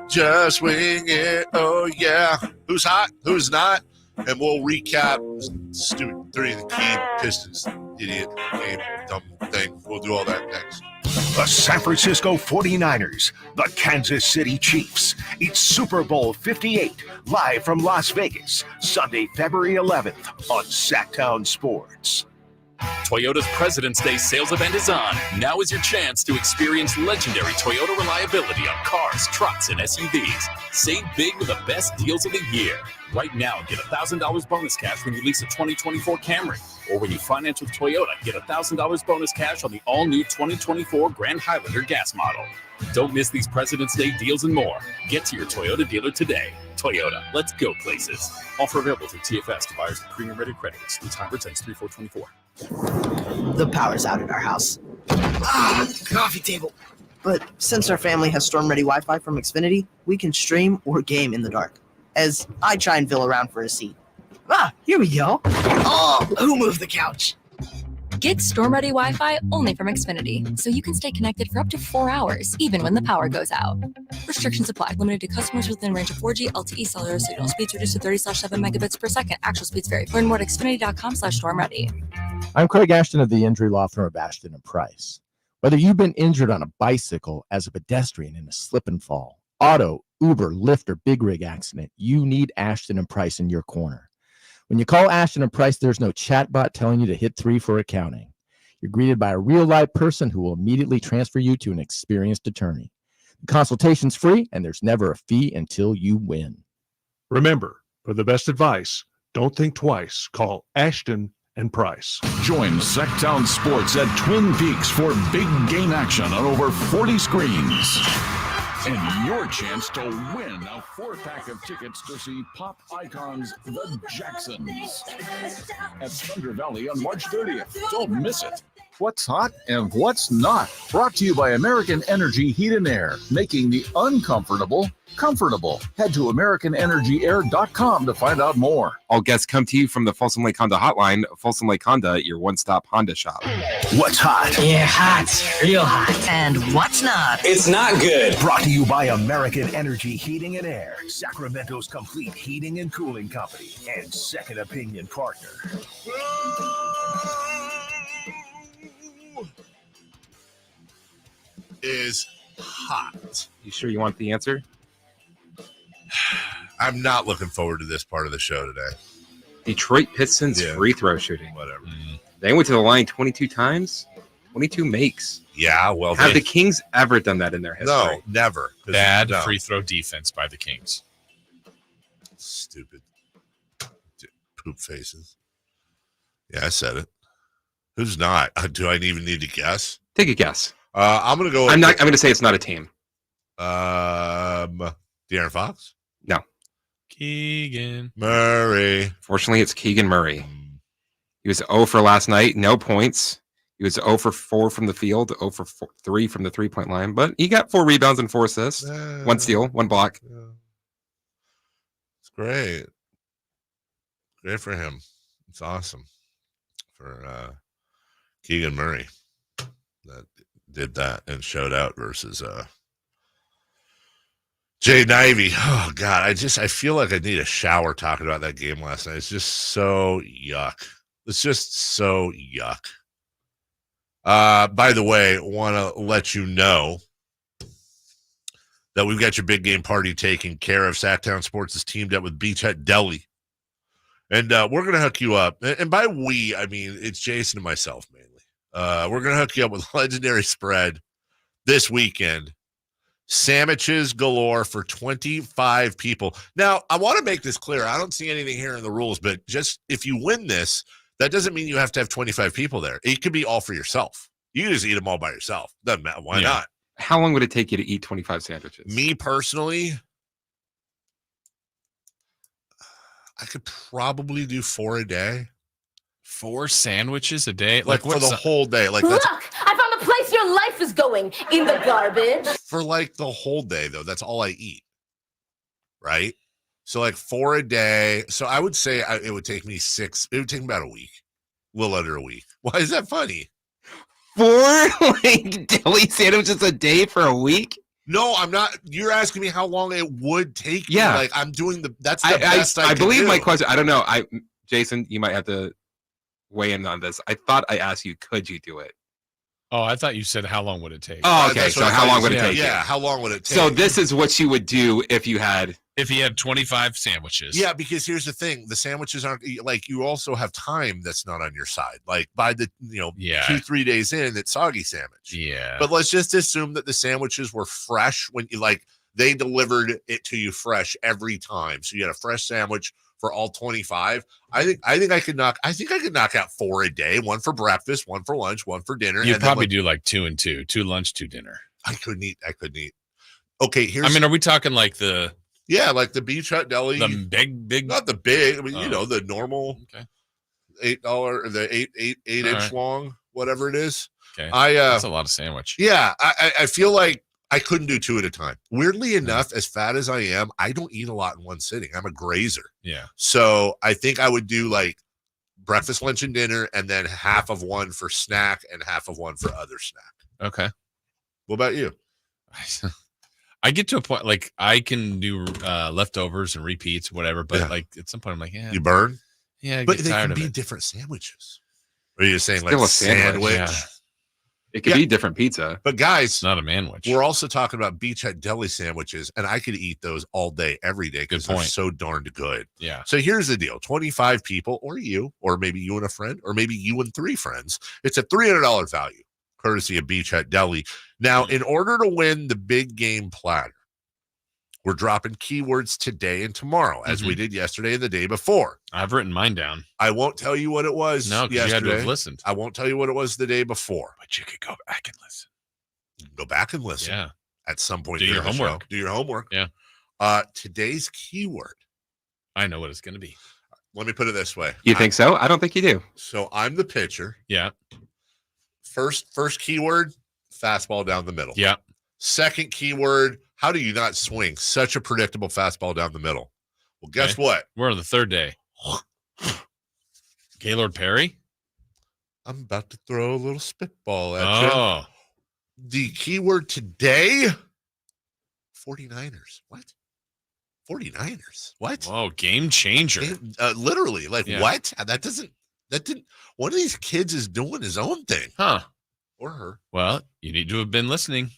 Just wing it. Oh, yeah. Who's hot? Who's not? And we'll recap stupid 3 of the key Pistons. Idiot game, dumb thing. We'll do all that next. The San Francisco 49ers, the Kansas City Chiefs. It's Super Bowl 58, live from Las Vegas, Sunday, February 11th on Sactown Sports. Toyota's President's Day sales event is on. Now is your chance to experience legendary Toyota reliability on cars, trucks, and SUVs. Save big with the best deals of the year. Right now, get $1,000 bonus cash when you lease a 2024 Camry. Or when you finance with Toyota, get $1,000 bonus cash on the all-new 2024 Grand Highlander gas model. Don't miss these President's Day deals and more. Get to your Toyota dealer today. Toyota, let's go places. Offer available through TFS to buyers with premium rated credit. Excludes hybrid ends 3424. The power's out at our house. Coffee table. But since our family has storm-ready Wi-Fi from Xfinity, we can stream or game in the dark. As I try and fill around for a seat. Here we go. Oh, who moved the couch? Get storm-ready Wi-Fi only from Xfinity, so you can stay connected for up to 4 hours, even when the power goes out. Restrictions apply. Limited to customers within range of 4G LTE cellular signal. Speeds reduced to 30/7 megabits per second. Actual speeds vary. Learn more at xfinity.com/stormready. I'm Craig Ashton of the injury law firm of Ashton & Price. Whether you've been injured on a bicycle, as a pedestrian in a slip and fall, auto, Uber, Lyft, or big rig accident, you need Ashton & Price in your corner. When you call Ashton & Price, there's no chatbot telling you to hit 3 for accounting. You're greeted by a real-life person who will immediately transfer you to an experienced attorney. The consultation's free, and there's never a fee until you win. Remember, for the best advice, don't think twice. Call Ashton & Price. Join Sactown Sports at Twin Peaks for big game action on over 40 screens. And your chance to win a 4-pack of tickets to see pop icons The Jacksons at Thunder Valley on March 30th. Don't miss it. What's hot and what's not. Brought to you by American Energy Heat and Air, making the uncomfortable comfortable. Head to AmericanEnergyAir.com to find out more. All guests come to you from the Folsom Lake Honda hotline. Folsom Lake Honda, your one-stop Honda shop. What's hot? Yeah, hot. Real hot. And what's not? It's not good. Brought to you by American Energy Heating and Air, Sacramento's complete heating and cooling company, and second opinion partner. Is hot. You sure you want the answer? I'm not looking forward to this part of the show today. Detroit Pistons free throw shooting. Whatever. They went to the line 22 times. 22 makes. Yeah, well, have the Kings ever done that in their history? No, never. Bad free throw defense by the Kings. Stupid poop faces. Yeah, I said it. Who's not? Do I even need to guess? Take a guess. I'm gonna go. I'm gonna say it's not a team. De'Aaron Fox? No. Keegan Murray. Fortunately, it's Keegan Murray. He was 0 for last night, no points. He was 0 for 4 from the field, 0 for 3 from the 3-point line, but he got 4 rebounds and 4 assists, 1 steal, 1 block. It's great. Great for him. It's awesome for Keegan Murray that did that and showed out versus Jaden Ivey. Oh God, I feel like I need a shower talking about that game last night. It's just so yuck. It's just so yuck. By the way, want to let you know that we've got your big game party taken care of. Sactown Sports is teamed up with Beach Hut Deli. And we're going to hook you up. And by we, I mean, it's Jason and myself mainly. We're going to hook you up with legendary spread this weekend. Sandwiches galore for 25 people. Now, I want to make this clear. I don't see anything here in the rules, but just if you win this, that doesn't mean you have to have 25 people there. It could be all for yourself. You can just eat them all by yourself. Doesn't matter. Why not? How long would it take you to eat 25 sandwiches? Me personally, I could probably do 4 a day. 4 sandwiches a day? Like for the whole day. Like Look, I found the place your life is going, in the garbage. For like the whole day, though. That's all I eat. Right? So like 4 a day. So I would say it would take me 6. It would take me about a week. A little under a week. Why is that funny? 4 like deli sandwiches a day for a week? No, I'm not. You're asking me how long it would take me. Yeah. Like I'm doing that's the best I I can believe do. my question. I don't know. Jason, you might have to weigh in on this. I thought I asked you, could you do it? Oh, I thought you said how long would it take? Oh, okay. So how long would it take? Yeah, how long would it take? So this is what you would do if you had 25 sandwiches. Yeah, because here's the thing: the sandwiches aren't like you also have time that's not on your side. Like by the 2-3 days in, it's soggy sandwich. Yeah. But let's just assume that the sandwiches were fresh when you they delivered it to you fresh every time. So you had a fresh sandwich for all 25. I think I could knock out 4 a day, 1 for breakfast, 1 for lunch, 1 for dinner. You'd probably do like 2 and 2, 2 lunch, 2 dinner. I couldn't eat. Okay, here's are we talking like the like the Beach Hut Deli, the big, not the big. I mean, the normal, $8, the 8 inch right. long, whatever it is. Okay, that's a lot of sandwich. Yeah, I feel like I couldn't do 2 at a time. Weirdly enough, as fat as I am, I don't eat a lot in one sitting. I'm a grazer. Yeah. So I think I would do like breakfast, lunch, and dinner, and then half of one for snack and half of one for other snack. Okay. What about you? I get to a point like I can do leftovers and repeats, whatever. But like at some point, I'm like, yeah, you burn. Yeah, I but get they tired can of be it. different sandwiches. Or are you saying Still like a sandwich? sandwich? Yeah. It could be different pizza. But guys, it's not a manwich. We're also talking about Beach Hut Deli sandwiches, and I could eat those all day, every day because they're so darned good. Yeah. So here's the deal: 25 people, or you, or maybe you and a friend, or maybe you and 3 friends. It's a $300 value, courtesy of Beach Hut Deli. Now, in order to win the big game platter, we're dropping keywords today and tomorrow, as we did yesterday and the day before. I've written mine down. I won't tell you what it was. No, because you had to have listened. I won't tell you what it was the day before. But you could go back and listen. Go back and listen. Yeah. At some point. Do your during the homework. show. Do your homework. Yeah. Today's keyword. I know what it's going to be. Let me put it this way. You think so? I don't think you do. So I'm the pitcher. Yeah. First keyword, fastball down the middle. Yeah. Second keyword, how do you not swing such a predictable fastball down the middle? Well, guess what? We're on the 3rd day. Gaylord Perry? I'm about to throw a little spitball at you. Oh. The keyword today, 49ers. What? 49ers. What? Oh, game changer. Literally. Like, Yeah. what? That didn't, one of these kids is doing his own thing. Huh. Or her. Well, you need to have been listening.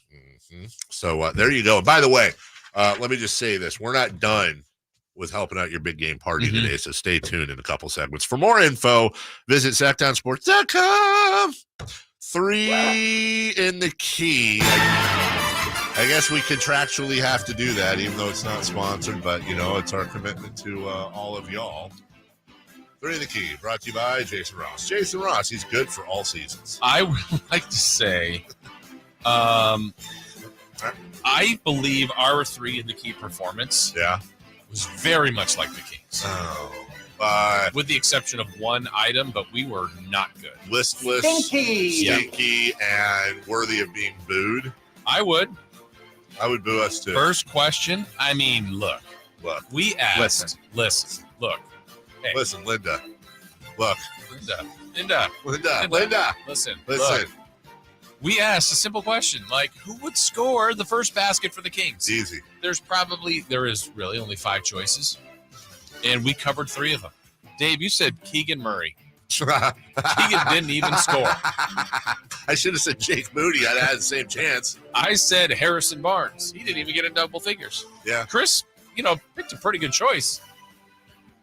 So there you go. And by the way, let me just say this. We're not done with helping out your big game party today, so stay tuned in a couple segments. For more info, visit SactownSports.com. 3 in the key. I guess we contractually have to do that, even though it's not sponsored, but, it's our commitment to all of y'all. 3 in the key, brought to you by Jason Ross. Jason Ross, he's good for all seasons. I would like to say, I believe our 3 in the key performance was very much like the Kings. With the exception of one item, but we were not good. Listless, stinky, and worthy of being booed. I would boo us too. First question. I mean, look. We asked. Listen. Look. Hey. Listen, Linda. Look. Linda. Linda. Listen. Listen. We asked a simple question, like, who would score the first basket for the Kings? Easy. There is really only 5 choices, and we covered 3 of them. Dave, you said Keegan Murray. Keegan didn't even score. I should have said Jake Moody. I'd have had the same chance. I said Harrison Barnes. He didn't even get in double figures. Yeah. Chris, picked a pretty good choice.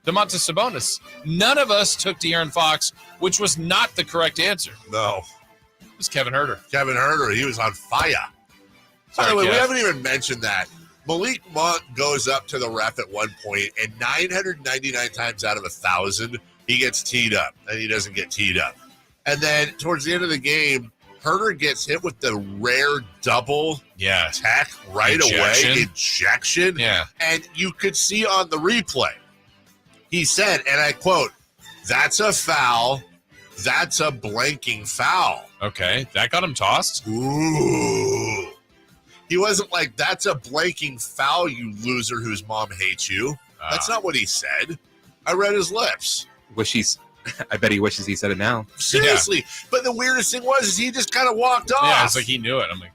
Domantas Sabonis. None of us took De'Aaron Fox, which was not the correct answer. No. It was Kevin Huerter. Kevin Huerter, he was on fire. By the way, we haven't even mentioned that. Malik Monk goes up to the ref at one point, and 999 times out of 1,000, he gets teed up, and he doesn't get teed up. And then towards the end of the game, Huerter gets hit with the rare double attack right away. Ejection. Yeah. And you could see on the replay, he said, and I quote, "That's a foul. That's a blanking foul." Okay, that got him tossed? Ooh. He wasn't like, "That's a blanking foul, you loser whose mom hates you." That's not what he said. I read his lips. I bet he wishes he said it now. Seriously. Yeah. But the weirdest thing was he just kind of walked off. Yeah, it's like he knew it. I'm like,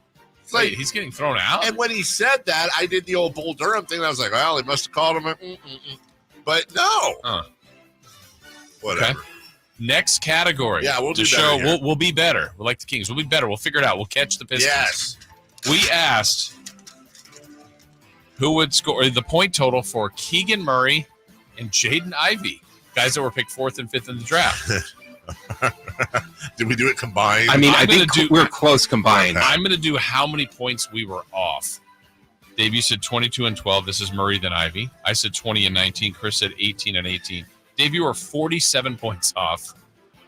wait, he's getting thrown out? And when he said that, I did the old Bull Durham thing. I was like, well, he must have called him. But no. Whatever. Okay. Next category. Yeah, we'll do to better show here. we'll be better. We're like the Kings. We'll be better. We'll figure it out. We'll catch the Pistons. Yes. We asked who would score the point total for Keegan Murray and Jaden Ivey, guys that were picked 4th and 5th in the draft. Did we do it combined? I mean, I think we're close combined. I'm going to do how many points we were off. Dave, you said 22 and 12. This is Murray then Ivey. I said 20 and 19. Chris said 18 and 18. Dave, you were 47 points off.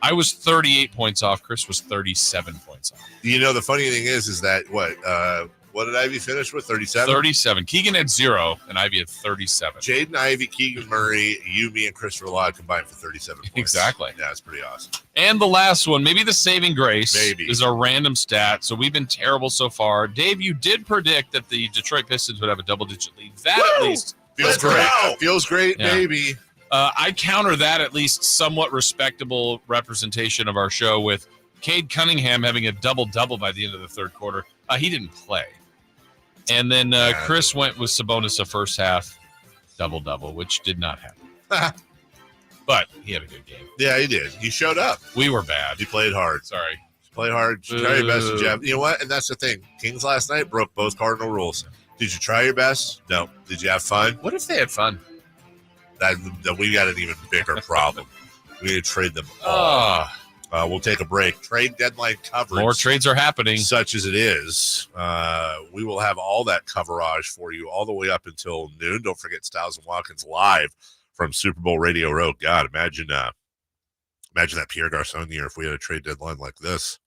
I was 38 points off. Chris was 37 points off. You know, the funny thing is that what did Ivy finish with? 37? 37. Keegan had 0, and Ivy had 37. Jaden Ivey, Keegan Murray, you, me, and Christopher Law combined for 37 points. Exactly. Yeah, it's pretty awesome. And the last one, maybe the saving grace, Maybe. is a random stat. So we've been terrible so far. Dave, you did predict that the Detroit Pistons would have a double-digit lead. That at least feels great. Feels great, Yeah. baby. I counter that at least somewhat respectable representation of our show with Cade Cunningham having a double-double by the end of the third quarter. He didn't play. And then Chris went with Sabonis the first half double-double, which did not happen. But he had a good game. Yeah, he did. He showed up. We were bad. He played hard. Sorry. Played hard. Try your best, Jeff. You know what? And that's the thing. Kings last night broke both Cardinal rules. Did you try your best? No. Did you have fun? What if they had fun? That we got an even bigger problem. We need to trade them all. We'll take a break. Trade deadline coverage. More trades are happening. Such as it is. We will have all that coverage for you all the way up until noon. Don't forget Styles and Watkins live from Super Bowl Radio Row. God, imagine that Pierre Garçon year if we had a trade deadline like this.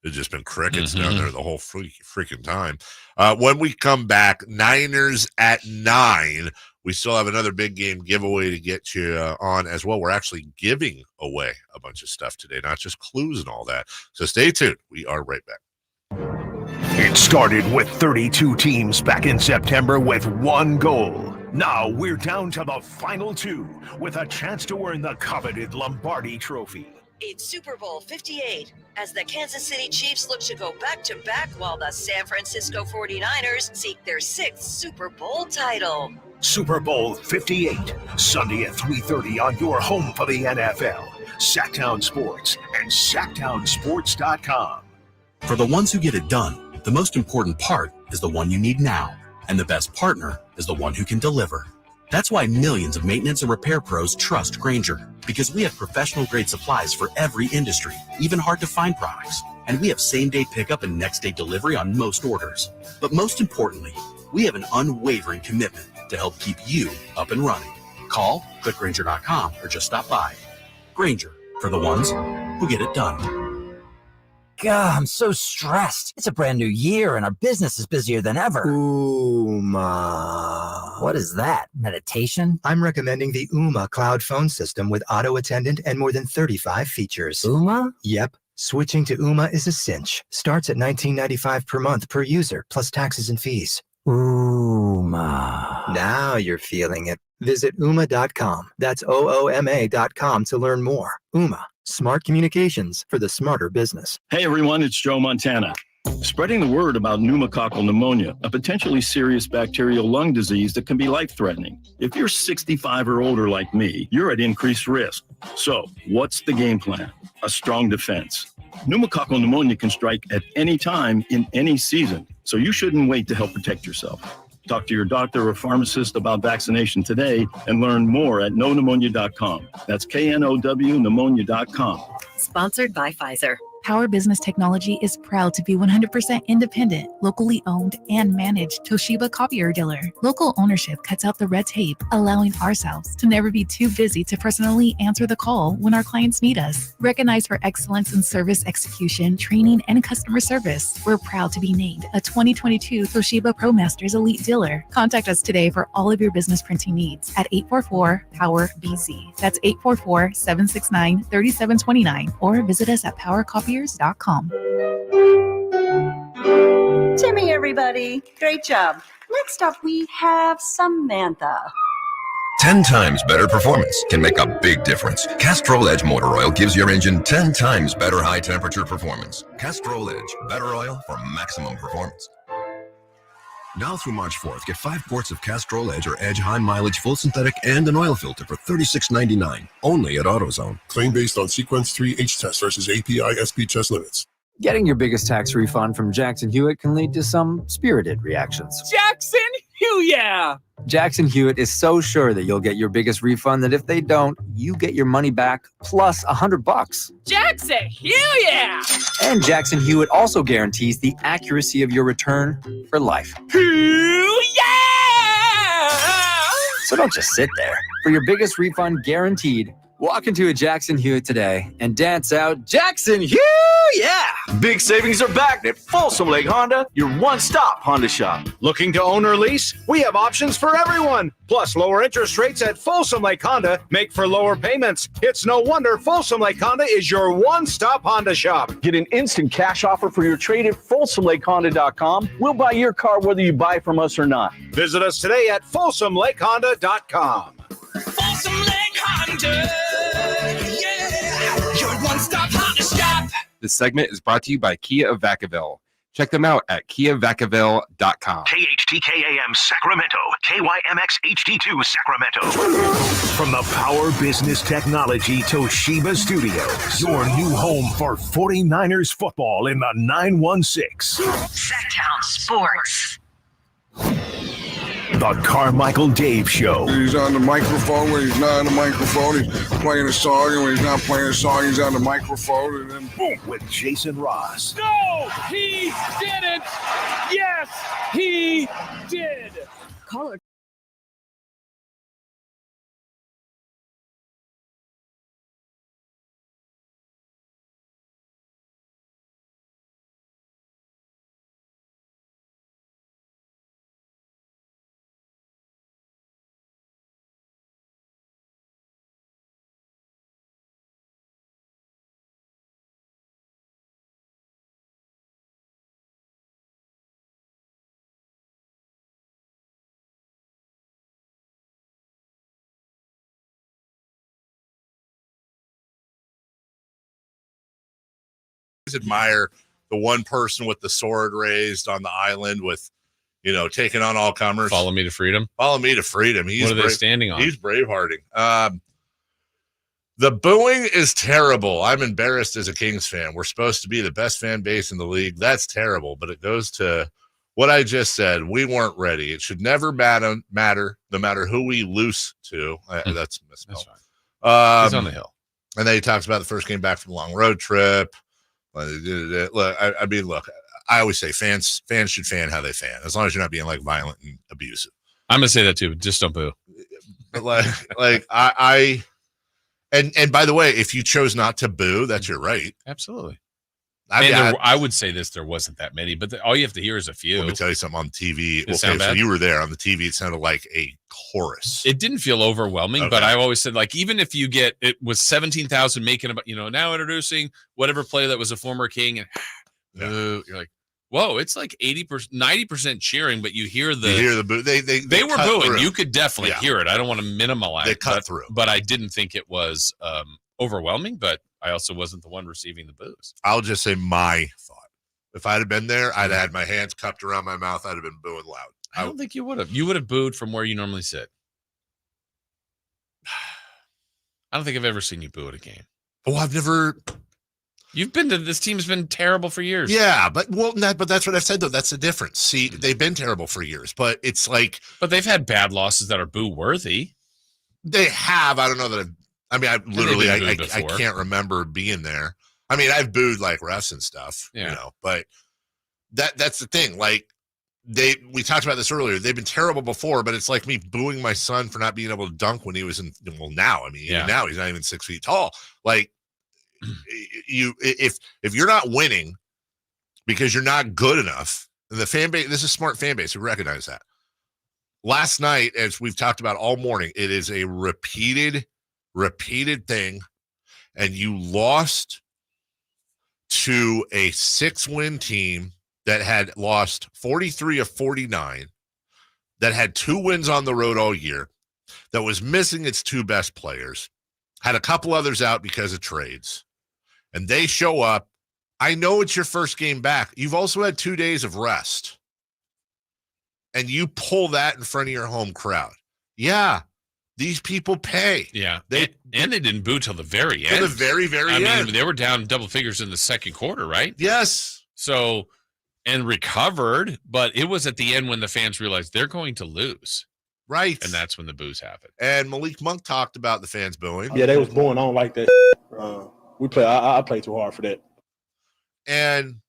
It's just been crickets down there the whole freaking time. When we come back, Niners at 9. We still have another big game giveaway to get you on as well. We're actually giving away a bunch of stuff today, not just clues and all that. So stay tuned. We are right back. It started with 32 teams back in September with one goal. Now we're down to the final 2 with a chance to earn the coveted Lombardi Trophy. It's Super Bowl 58 as the Kansas City Chiefs look to go back-to-back while the San Francisco 49ers seek their 6th Super Bowl title. Super Bowl 58, Sunday at 3:30 on your home for the NFL. Sactown Sports and SactownSports.com. For the ones who get it done, the most important part is the one you need now. And the best partner is the one who can deliver. That's why millions of maintenance and repair pros trust Grainger, because we have professional-grade supplies for every industry, even hard-to-find products. And we have same-day pickup and next-day delivery on most orders. But most importantly, we have an unwavering commitment to help keep you up and running. Call, click Grainger.com, or just stop by. Grainger, for the ones who get it done. God, I'm so stressed. It's a brand new year and our business is busier than ever. Ooma. What is that? Meditation? I'm recommending the Ooma cloud phone system with auto attendant and more than 35 features. Ooma? Yep. Switching to Ooma is a cinch. Starts at $19.95 per month per user, plus taxes and fees. Ooma. Now you're feeling it. Visit Ooma.com. That's OOMA.com to learn more. Ooma. Smart communications for the smarter business. Hey everyone, it's Joe Montana. Spreading the word about pneumococcal pneumonia, a potentially serious bacterial lung disease that can be life-threatening. If you're 65 or older like me, you're at increased risk. So, what's the game plan? A strong defense. Pneumococcal pneumonia can strike at any time in any season, so you shouldn't wait to help protect yourself. Talk to your doctor or pharmacist about vaccination today and learn more at knowpneumonia.com. That's KNOW pneumonia.com. Sponsored by Pfizer. Power Business Technology is proud to be 100% independent, locally owned, and managed Toshiba copier dealer. Local ownership cuts out the red tape, allowing ourselves to never be too busy to personally answer the call when our clients need us. Recognized for excellence in service execution, training, and customer service, we're proud to be named a 2022 Toshiba ProMasters Elite Dealer. Contact us today for all of your business printing needs at 844-POWER-BZ. That's 844-769-3729, or visit us at PowerCopiers.com. Timmy, everybody. Great job. Next up, we have Samantha. 10 times better performance can make a big difference. Castrol Edge Motor Oil gives your engine 10 times better high temperature performance. Castrol Edge, better oil for maximum performance. Now through March 4th, get 5 quarts of Castrol Edge or Edge High Mileage Full Synthetic and an oil filter for $36.99. Only at AutoZone. Claim based on Sequence 3 H test versus API SP test limits. Getting your biggest tax refund from Jackson Hewitt can lead to some spirited reactions. Jackson Hewitt! Jackson Hewitt is so sure that you'll get your biggest refund that if they don't, you get your money back plus $100. Jackson Hewitt! And Jackson Hewitt also guarantees the accuracy of your return for life. So don't just sit there. For your biggest refund guaranteed, walk into a Jackson Hewitt today and dance out Jackson Hewitt! Yeah! Big savings are back at Folsom Lake Honda, your one-stop Honda shop. Looking to own or lease? We have options for everyone. Plus, lower interest rates at Folsom Lake Honda make for lower payments. It's no wonder Folsom Lake Honda is your one-stop Honda shop. Get an instant cash offer for your trade at FolsomLakeHonda.com. We'll buy your car whether you buy from us or not. Visit us today at FolsomLakeHonda.com. Folsom Lake Honda, yeah, your one-stop Honda shop. This segment is brought to you by Kia of Vacaville. Check them out at KiaVacaville.com. KHTKAM Sacramento, KYMX HD2 Sacramento. From the Power Business Technology Toshiba Studios, your new home for 49ers football in the 916. Sactown Sports. The Carmichael Dave Show. He's on the microphone when he's not on the microphone. He's playing a song, and when he's not playing a song, he's on the microphone, and then boom. With Jason Ross. No, he didn't. Yes, he did. Caller. Admire the one person with the sword raised on the island with, taking on all comers. Follow me to freedom. Follow me to freedom. He's what are they standing on? He's bravehearting. The booing is terrible. I'm embarrassed as a Kings fan. We're supposed to be the best fan base in the league. That's terrible. But it goes to what I just said. We weren't ready. It should never matter no matter who we lose to. That's misspelled. He's on the hill. And then he talks about the first game back from a long road trip. Look, I always say fans should fan how they fan, as long as you're not being violent and abusive. I'm gonna say that too. Just don't boo. But and by the way, if you chose not to boo, that's your right. Absolutely. I would say there wasn't that many, but all you have to hear is a few. Let me tell you something on TV. Okay, so you were there on the TV. It sounded like a chorus. It didn't feel overwhelming, but I always said, even if you get, it was 17,000 making about, now introducing whatever player that was a former King, and you're like, whoa, it's like 80%, 90% cheering, but you hear the boo. They were booing. Through. You could definitely hear it. I don't want to minimize. They cut through, but I didn't think it was overwhelming. But I also wasn't the one receiving the boos. I'll just say my thought. If I'd have been there, I'd have had my hands cupped around my mouth. I'd have been booing loud. I don't think you would have. You would have booed from where you normally sit. I don't think I've ever seen you boo at a game. Oh, I've never. You've been to this team's been terrible for years. Yeah, but that's what I've said though. That's the difference. See, they've been terrible for years, but it's like. But they've had bad losses that are boo worthy. They have. I don't know that. I literally, I can't remember being there. I mean, I've booed like refs and stuff, you know, but that's the thing. Like we talked about this earlier. They've been terrible before, but it's like me booing my son for not being able to dunk when he was now, I mean, even now he's not even 6 feet tall. Like if you're not winning because you're not good enough, and the fan base, this is a smart fan base. We recognize that. Last night, as we've talked about all morning, it is a repeated thing, and you lost to a 6-win team that had lost 43 of 49, that had 2 wins on the road all year, that was missing its 2 best players, had a couple others out because of trades, and they show up. I know it's your first game back. You've also had 2 days of rest, and you pull that in front of your home crowd. Yeah, these people pay. Yeah, they didn't boo till the very end. Till the very end. I mean, they were down double figures in the second quarter, right? Yes. So, and recovered, but it was at the end when the fans realized they're going to lose. Right. And that's when the boos happened. And Malik Monk talked about the fans booing. Yeah, they was booing. I don't like that. I play too hard for that. And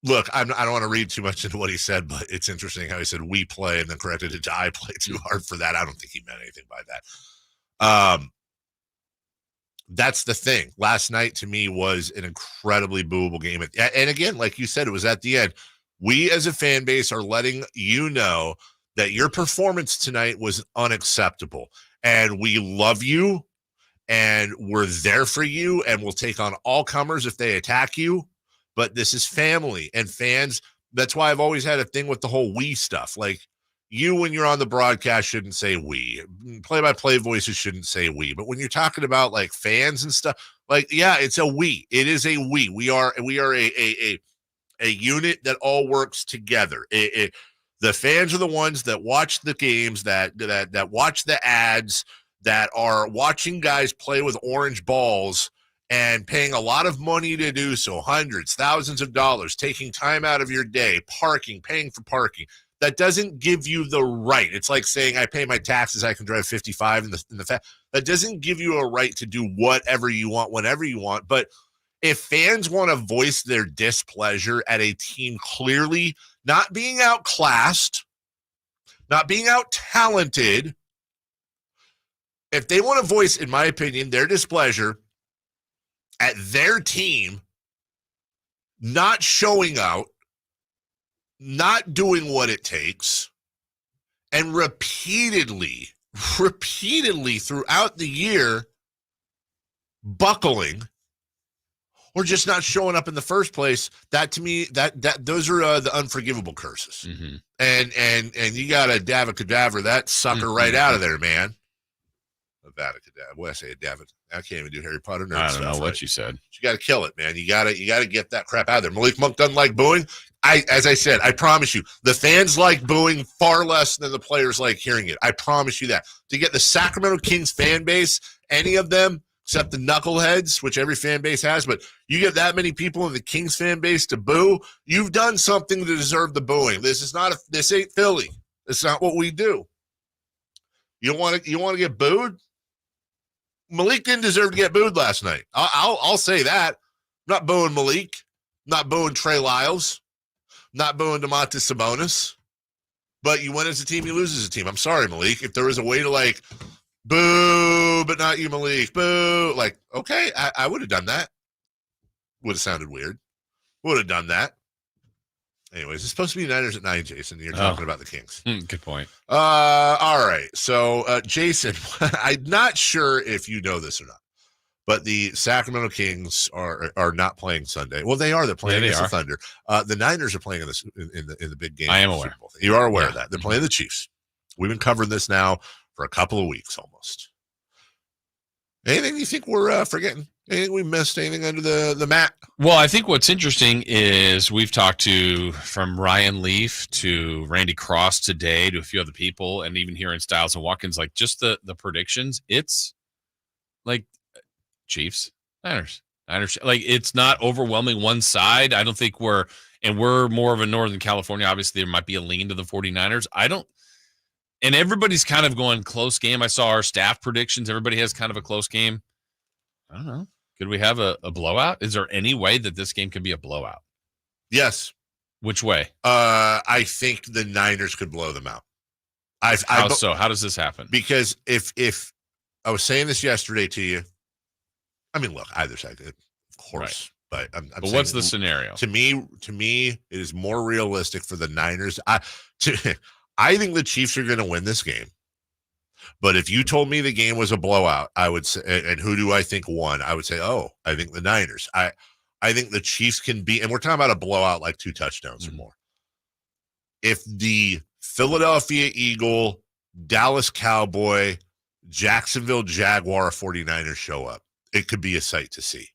look, I don't want to read too much into what he said, but it's interesting how he said we play and then corrected it to I play too hard for that. I don't think he meant anything by that. That's the thing. Last night to me was an incredibly booable game. And again, like you said, it was at the end. We as a fan base are letting you know that your performance tonight was unacceptable. And we love you and we're there for you and we'll take on all comers if they attack you. But this is family and fans. That's why I've always had a thing with the whole we stuff. Like you, when you're on the broadcast, shouldn't say we. Play-by-play voices shouldn't say we. But when you're talking about like fans and stuff, like, yeah, it's a we. It is a we. We are a unit that all works together. The fans are the ones that watch the games, that watch the ads, that are watching guys play with orange balls and paying a lot of money to do so, hundreds, thousands of dollars, taking time out of your day, parking, paying for parking. That doesn't give you the right. It's like saying I pay my taxes, I can drive 55 in the that doesn't give you a right to do whatever you want, whenever you want. But if fans want to voice their displeasure at a team clearly not being outclassed, not being out-talented, if they want to voice, in my opinion, their displeasure at their team not showing out, not doing what it takes, and repeatedly throughout the year buckling or just not showing up in the first place, that to me, that those are the unforgivable curses. Mm-hmm. And you got to Davacadaver that sucker right out of there, man. Avada-Kedavra. What did I say? David. I can't even do Harry Potter nerd I stuff. don't know what right? you said. You got to kill it, man. You got to get that crap out of there. Malik Monk doesn't like booing. As I said, I promise you, the fans like booing far less than the players like hearing it. I promise you that. To get the Sacramento Kings fan base, any of them, except the knuckleheads, which every fan base has, but you get that many people in the Kings fan base to boo, you've done something to deserve the booing. This ain't Philly. It's not what we do. You want to get booed? Malik didn't deserve to get booed last night. I'll say that. I'm not booing Malik. I'm not booing Trey Lyles. I'm not booing Domantas Sabonis. But you win as a team, you lose as a team. I'm sorry, Malik. If there was a way to like boo, but not you, Malik, boo, like, okay, I would have done that. Would have sounded weird. Would have done that. Anyways, it's supposed to be Niners at 9, Jason. You're talking about the Kings. Good point. All right. So, Jason, I'm not sure if you know this or not, but the Sacramento Kings are not playing Sunday. Well, they are. They're playing against the Thunder. The Niners are playing in the big game. I am aware. You are aware of that. They're playing the Chiefs. We've been covering this now for a couple of weeks almost. Anything you think we're forgetting? Anything we missed? Anything under the mat? Well, I think what's interesting is we've talked to from Ryan Leaf to Randy Cross today to a few other people, and even here in Styles and Watkins, like just the predictions. It's like Chiefs, Niners. Like it's not overwhelming one side. I don't think we're more of a Northern California. Obviously, there might be a lean to the 49ers. And everybody's kind of going close game. I saw our staff predictions. Everybody has kind of a close game. I don't know. Could we have a blowout? Is there any way that this game could be a blowout? Yes. Which way? I think the Niners could blow them out. How so? How does this happen? Because if I was saying this yesterday to you, I mean, look, either side, of course. Right. But I'm saying, what's the scenario? To me, it is more realistic for the Niners. I think the Chiefs are going to win this game. But if you told me the game was a blowout, I would say, and who do I think won? I would say, I think the Niners. I think the Chiefs can be, and we're talking about a blowout like 2 touchdowns or more. If the Philadelphia Eagle, Dallas Cowboy, Jacksonville Jaguar 49ers show up, it could be a sight to see.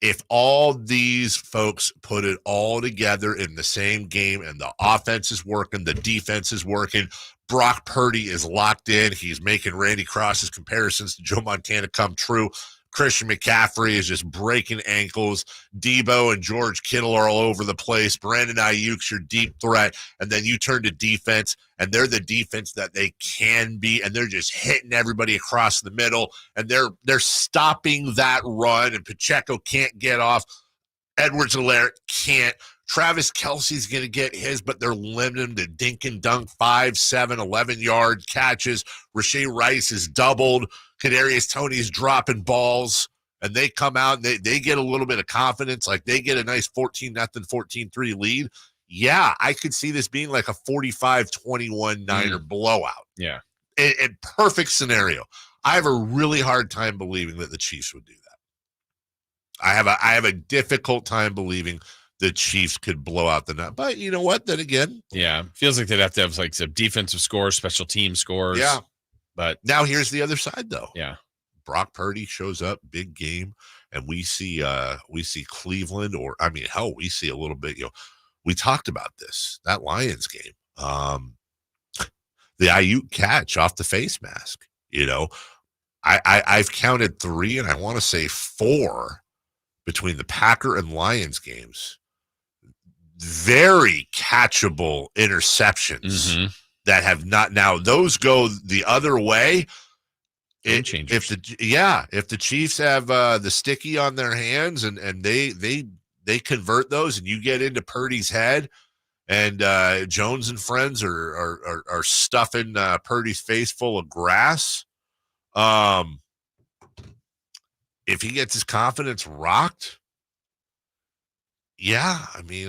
If all these folks put it all together in the same game and the offense is working, the defense is working, Brock Purdy is locked in. He's making Randy Cross's comparisons to Joe Montana come true. Christian McCaffrey is just breaking ankles. Debo and George Kittle are all over the place. Brandon Ayuk's your deep threat. And then you turn to defense, and they're the defense that they can be, and they're just hitting everybody across the middle, and they're stopping that run, and Pacheco can't get off. Edwards-Helaire can't. Travis Kelce's going to get his, but they're limiting him to dink and dunk 5, 7, 11-yard catches. Rashee Rice is doubled. Kadarius Toney's dropping balls, and they come out and they get a little bit of confidence. Like they get a nice 14-0, 14-3 lead. Yeah, I could see this being like a 45-21 Niner blowout. Yeah. In perfect scenario. I have a really hard time believing that the Chiefs would do that. I have a difficult time believing the Chiefs could blow out the nut. But you know what? Then again. Yeah. Feels like they'd have to have like some defensive scores, special team scores. Yeah. But now here's the other side, though. Yeah. Brock Purdy shows up, big game, and we see Cleveland, or I mean, hell, we see a little bit. We talked about this, that Lions game, the Ayuk catch off the face mask. I've counted 3, and I want to say 4 between the Packer and Lions games. Very catchable interceptions that have not. Now those go the other way. If the Chiefs have the sticky on their hands and they convert those, and you get into Purdy's head, and Jones and friends are stuffing Purdy's face full of grass. If he gets his confidence rocked, yeah, I mean,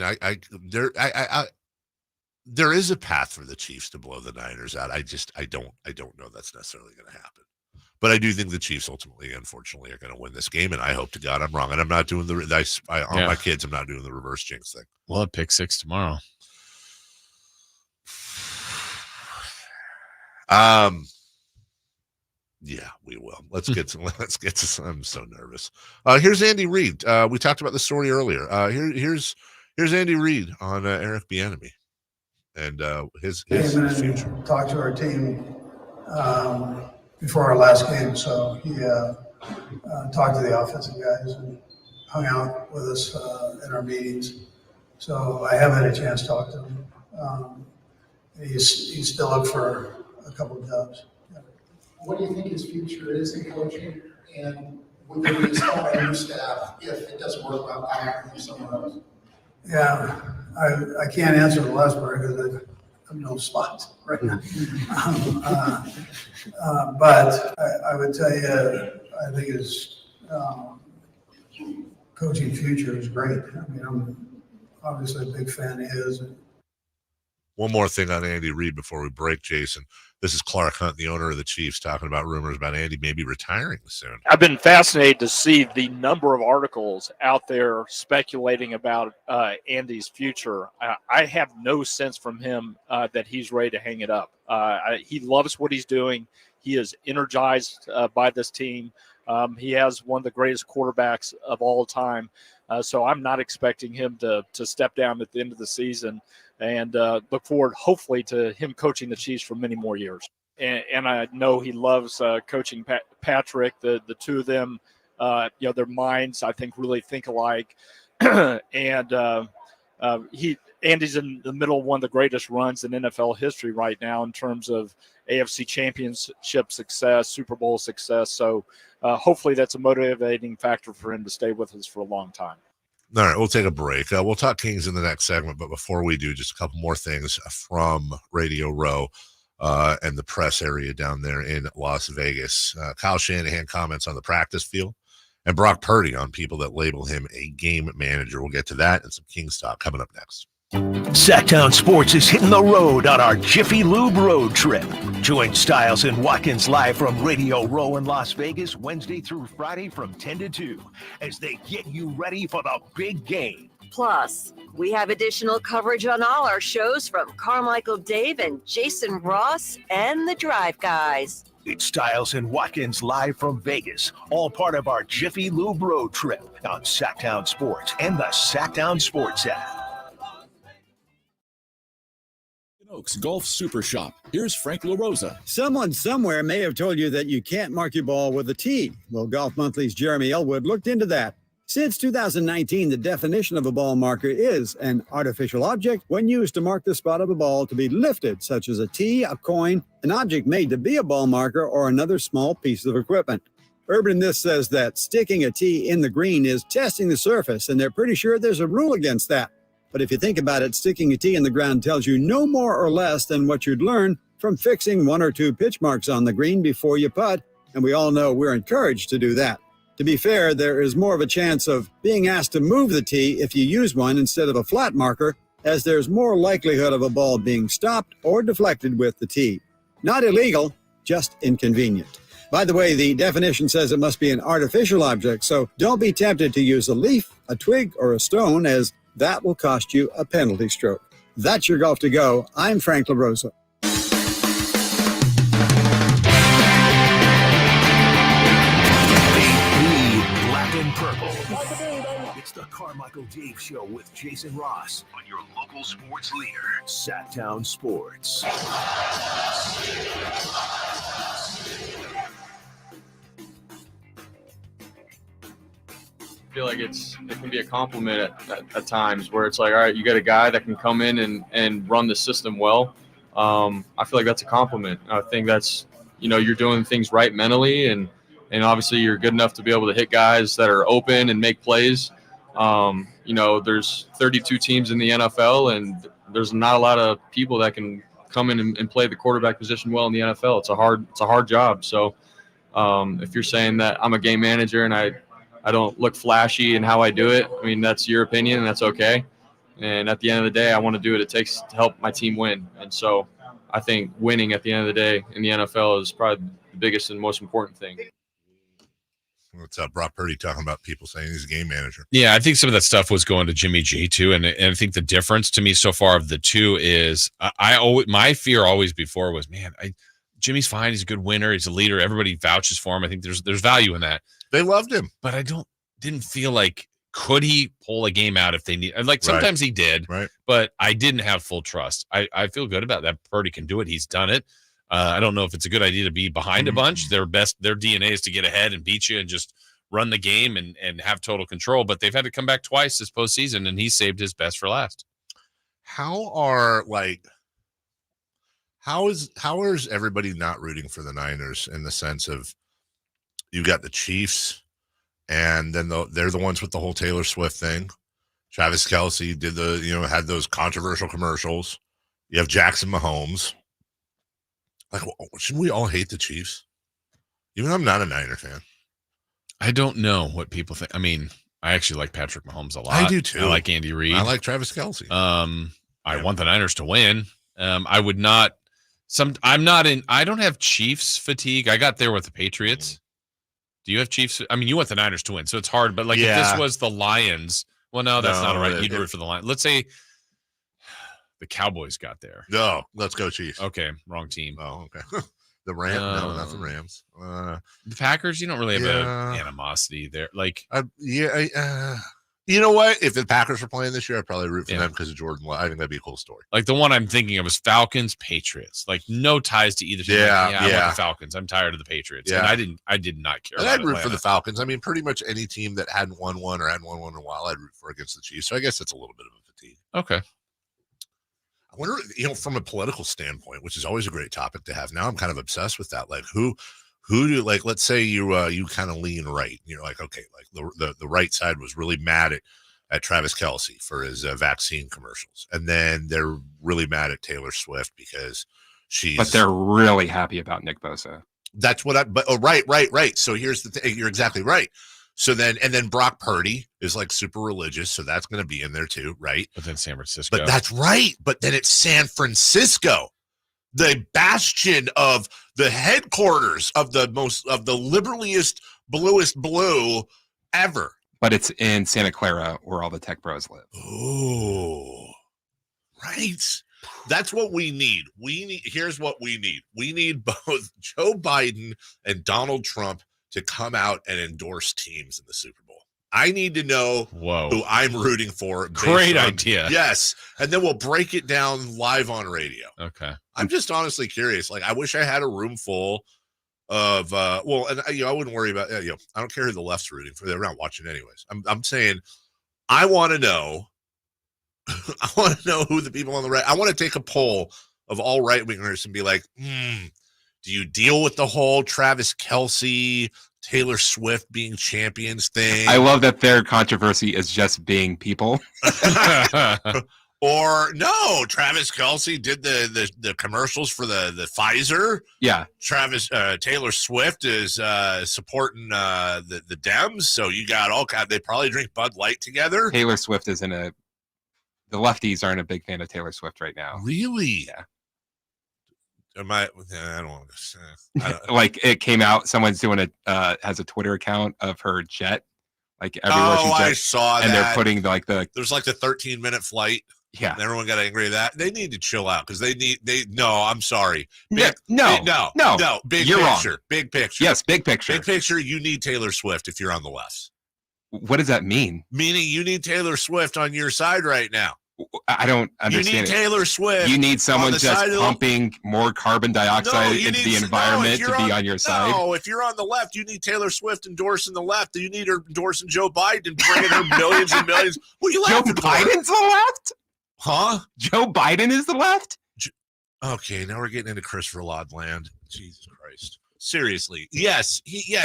there is a path for the Chiefs to blow the Niners out. I don't know that's necessarily going to happen. But I do think the Chiefs ultimately, unfortunately, are going to win this game, and I hope to God I'm wrong. And I'm not doing my kids, I'm not doing the reverse jinx thing. We'll have pick 6 tomorrow. Yeah, we will. Let's get to. I'm so nervous. Here's Andy Reid. We talked about the story earlier. Here's Andy Reid on Eric Bieniemy and his future. Talked to our team before our last game, so he talked to the offensive guys and hung out with us in our meetings. So I have had a chance to talk to him. He's still up for a couple of jobs. What do you think his future is in coaching? And would there be a new staff if it doesn't work out hiring someone else? Yeah, I can't answer the last part because I have no spot right now. But I would tell you, I think his coaching future is great. I mean, I'm obviously a big fan of his. One more thing on Andy Reid before we break, Jason. This is Clark Hunt, the owner of the Chiefs, talking about rumors about Andy maybe retiring soon. I've been fascinated to see the number of articles out there speculating about Andy's future. I have no sense from him that he's ready to hang it up. He loves what he's doing. He is energized by this team. He has one of the greatest quarterbacks of all time. So I'm not expecting him to step down at the end of the season, and look forward, hopefully, to him coaching the Chiefs for many more years. And I know he loves coaching Patrick. The two of them, their minds, I think, really think alike. And Andy's in the middle of one of the greatest runs in NFL history right now in terms of AFC Championship success, Super Bowl success. So hopefully that's a motivating factor for him to stay with us for a long time. All right, we'll take a break. We'll talk Kings in the next segment, but before we do, just a couple more things from Radio Row and the press area down there in Las Vegas. Kyle Shanahan comments on the practice field, and Brock Purdy on people that label him a game manager. We'll get to that and some Kings talk coming up next. Sactown Sports is hitting the road on our Jiffy Lube road trip. Join Styles and Watkins live from Radio Row in Las Vegas Wednesday through Friday from 10 to 2 as they get you ready for the big game. Plus, we have additional coverage on all our shows from Carmichael Dave and Jason Ross and the Drive Guys. It's Styles and Watkins live from Vegas, all part of our Jiffy Lube road trip on Sactown Sports and the Sactown Sports app. Oaks Golf Super Shop. Here's Frank LaRosa. Someone somewhere may have told you that you can't mark your ball with a tee. Well, Golf Monthly's Jeremy Elwood looked into that. Since 2019, the definition of a ball marker is an artificial object when used to mark the spot of a ball to be lifted, such as a tee, a coin, an object made to be a ball marker, or another small piece of equipment. Urban Myth says that sticking a tee in the green is testing the surface, and they're pretty sure there's a rule against that. But if you think about it, sticking a tee in the ground tells you no more or less than what you'd learn from fixing one or two pitch marks on the green before you putt, and we all know we're encouraged to do that. To be fair, there is more of a chance of being asked to move the tee if you use one instead of a flat marker, as there's more likelihood of a ball being stopped or deflected with the tee. Not illegal, just inconvenient. By the way, the definition says it must be an artificial object, so don't be tempted to use a leaf, a twig, or a stone, as that will cost you a penalty stroke. That's your Golf to Go. I'm Frank LaRosa. Black and purple. It's the Carmichael Dave Show with Jason Ross on your local sports leader, Sactown Sports. I feel like it can be a compliment at times where it's like, all right, you got a guy that can come in and run the system well. I feel like that's a compliment. I think that's, you're doing things right mentally, and obviously you're good enough to be able to hit guys that are open and make plays. There's 32 teams in the NFL, and there's not a lot of people that can come in and play the quarterback position well in the NFL. It's a hard job. So if you're saying that I'm a game manager and I don't look flashy in how I do it, I mean, that's your opinion, and that's okay. And at the end of the day, I want to do what it takes to help my team win. And so I think winning at the end of the day in the NFL is probably the biggest and most important thing. What's up, Brock Purdy talking about people saying he's a game manager? Yeah, I think some of that stuff was going to Jimmy G too, and I think the difference to me so far of the two is my fear always before was, man, Jimmy's fine, he's a good winner, he's a leader, everybody vouches for him. I think there's value in that. They loved him, but I didn't feel like could he pull a game out if they need. Like sometimes he did, right? But I didn't have full trust. I feel good about that. Purdy can do it. He's done it. I don't know if it's a good idea to be behind a bunch. Their DNA is to get ahead and beat you and just run the game and have total control. But they've had to come back twice this postseason, and he saved his best for last. How is everybody not rooting for the Niners in the sense of you got the Chiefs, and then they're the ones with the whole Taylor Swift thing. Travis Kelce did had those controversial commercials. You have Jackson Mahomes. Like, shouldn't we all hate the Chiefs? Even though I'm not a Niner fan. I don't know what people think. I mean, I actually like Patrick Mahomes a lot. I do too. I like Andy Reid. I like Travis Kelce. I want the Niners to win. I would not. I don't have Chiefs fatigue. I got there with the Patriots. Do you have Chiefs? I mean, you want the Niners to win, so it's hard. But if this was the Lions, well, no, that's not right. You'd root for the Lions. Let's say the Cowboys got there. No, let's go Chiefs. Okay, wrong team. Oh, okay. The Rams? No, not the Rams. The Packers, you don't really have an animosity there. Like, you know what? If the Packers were playing this year, I'd probably root for them because of Jordan Love. I think that'd be a cool story. Like the one I'm thinking of is Falcons, Patriots. Like no ties to either team. I want the Falcons. I'm tired of the Patriots. Yeah. And I did not care. And I'd root for the Falcons. I mean, pretty much any team that hadn't won one or hadn't won one in a while, I'd root for against the Chiefs. So I guess that's a little bit of a fatigue. Okay. I wonder, from a political standpoint, which is always a great topic to have. Now I'm kind of obsessed with that. Like who do, like, let's say you kind of lean right. You're like, okay, like the right side was really mad at Travis Kelce for his vaccine commercials. And then they're really mad at Taylor Swift because but they're really happy about Nick Bosa. That's what right. So here's the thing. You're exactly right. So then Brock Purdy is like super religious. So that's going to be in there too. Right. But then San Francisco. But that's right. But then it's San Francisco, the bastion of the headquarters of the liberaliest, bluest blue ever. But it's in Santa Clara where all the tech bros live. Oh, right. That's what we need. Here's what we need. We need both Joe Biden and Donald Trump to come out and endorse teams in the Super Bowl. I need to know who I'm rooting for. Great idea. Yes. And then we'll break it down live on radio. Okay. I'm just honestly curious. Like, I wish I had a room full of I wouldn't worry about I don't care who the left's rooting for. They're not watching anyways. I'm saying I want to know who the people on the right. I want to take a poll of all right wingers and be like, do you deal with the whole Travis Kelce, Taylor Swift being champions thing? I love that their controversy is just being people. Or no, Travis Kelce did the commercials for the Pfizer. Yeah. Taylor Swift is supporting the Dems. So you got all kind. They probably drink Bud Light together. Taylor Swift is the lefties aren't a big fan of Taylor Swift right now. Really? Yeah. I don't want to. Like it came out. Someone's doing has a Twitter account of her jet. Like everywhere she I saw that. And they're putting there's like the 13-minute flight. Yeah. And everyone got angry at that. They need to chill out because I'm sorry. No. Big You're picture. wrong. Big picture. Yes, big picture. Big picture. You need Taylor Swift if you're on the left. What does that mean? Meaning you need Taylor Swift on your side right now. I don't understand. You need Taylor Swift. You need someone just pumping more carbon dioxide into the environment to be on your side. No, if you're on the left, you need Taylor Swift endorsing the left. You need her endorsing Joe Biden and bringing her millions and millions. What are you laughing Joe Biden's the left? Huh? Joe Biden is the left? Okay, now we're getting into Christopher Laud land. Jesus Christ. Seriously. Yes. He's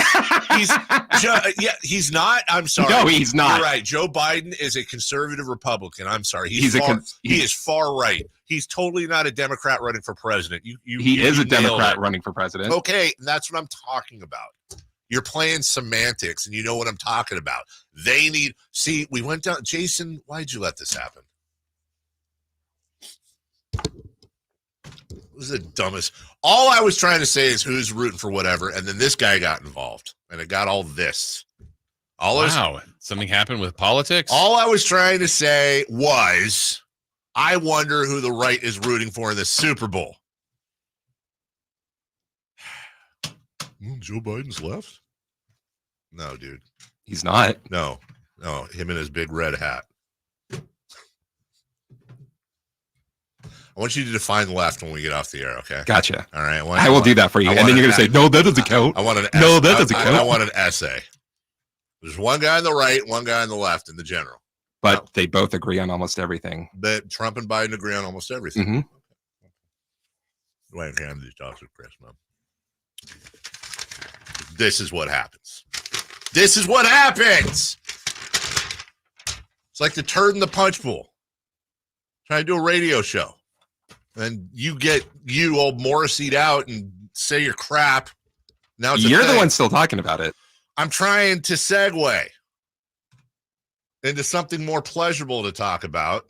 not. I'm sorry. No, he's not. You're right. Joe Biden is a conservative Republican. I'm sorry. He is far right. He's totally not a Democrat running for president. He is a Democrat running for president. Okay, that's what I'm talking about. You're playing semantics, and you know what I'm talking about. We went down. Jason, why'd you let this happen? This is the dumbest. All I was trying to say is who's rooting for whatever, and then this guy got involved, and it got all this. Something happened with politics? All I was trying to say was, I wonder who the right is rooting for in the Super Bowl. Joe Biden's left? No, dude. He's not. No, him in his big red hat. I want you to define left when we get off the air, okay? Gotcha. All right. I will do that for you. And then you're going to say, no, that doesn't count. I want an No, that doesn't count. I want an essay. There's one guy on the right, one guy on the left in the general. But they both agree on almost everything. But Trump and Biden agree on almost everything. Mm-hmm. Dwayne Ham, these talks with Chris, man. This is what happens. This is what happens. It's like the turd in the punch bowl. Trying to do a radio show. And you old Morrissey'd out and say your crap. Now You're the one still talking about it. I'm trying to segue into something more pleasurable to talk about,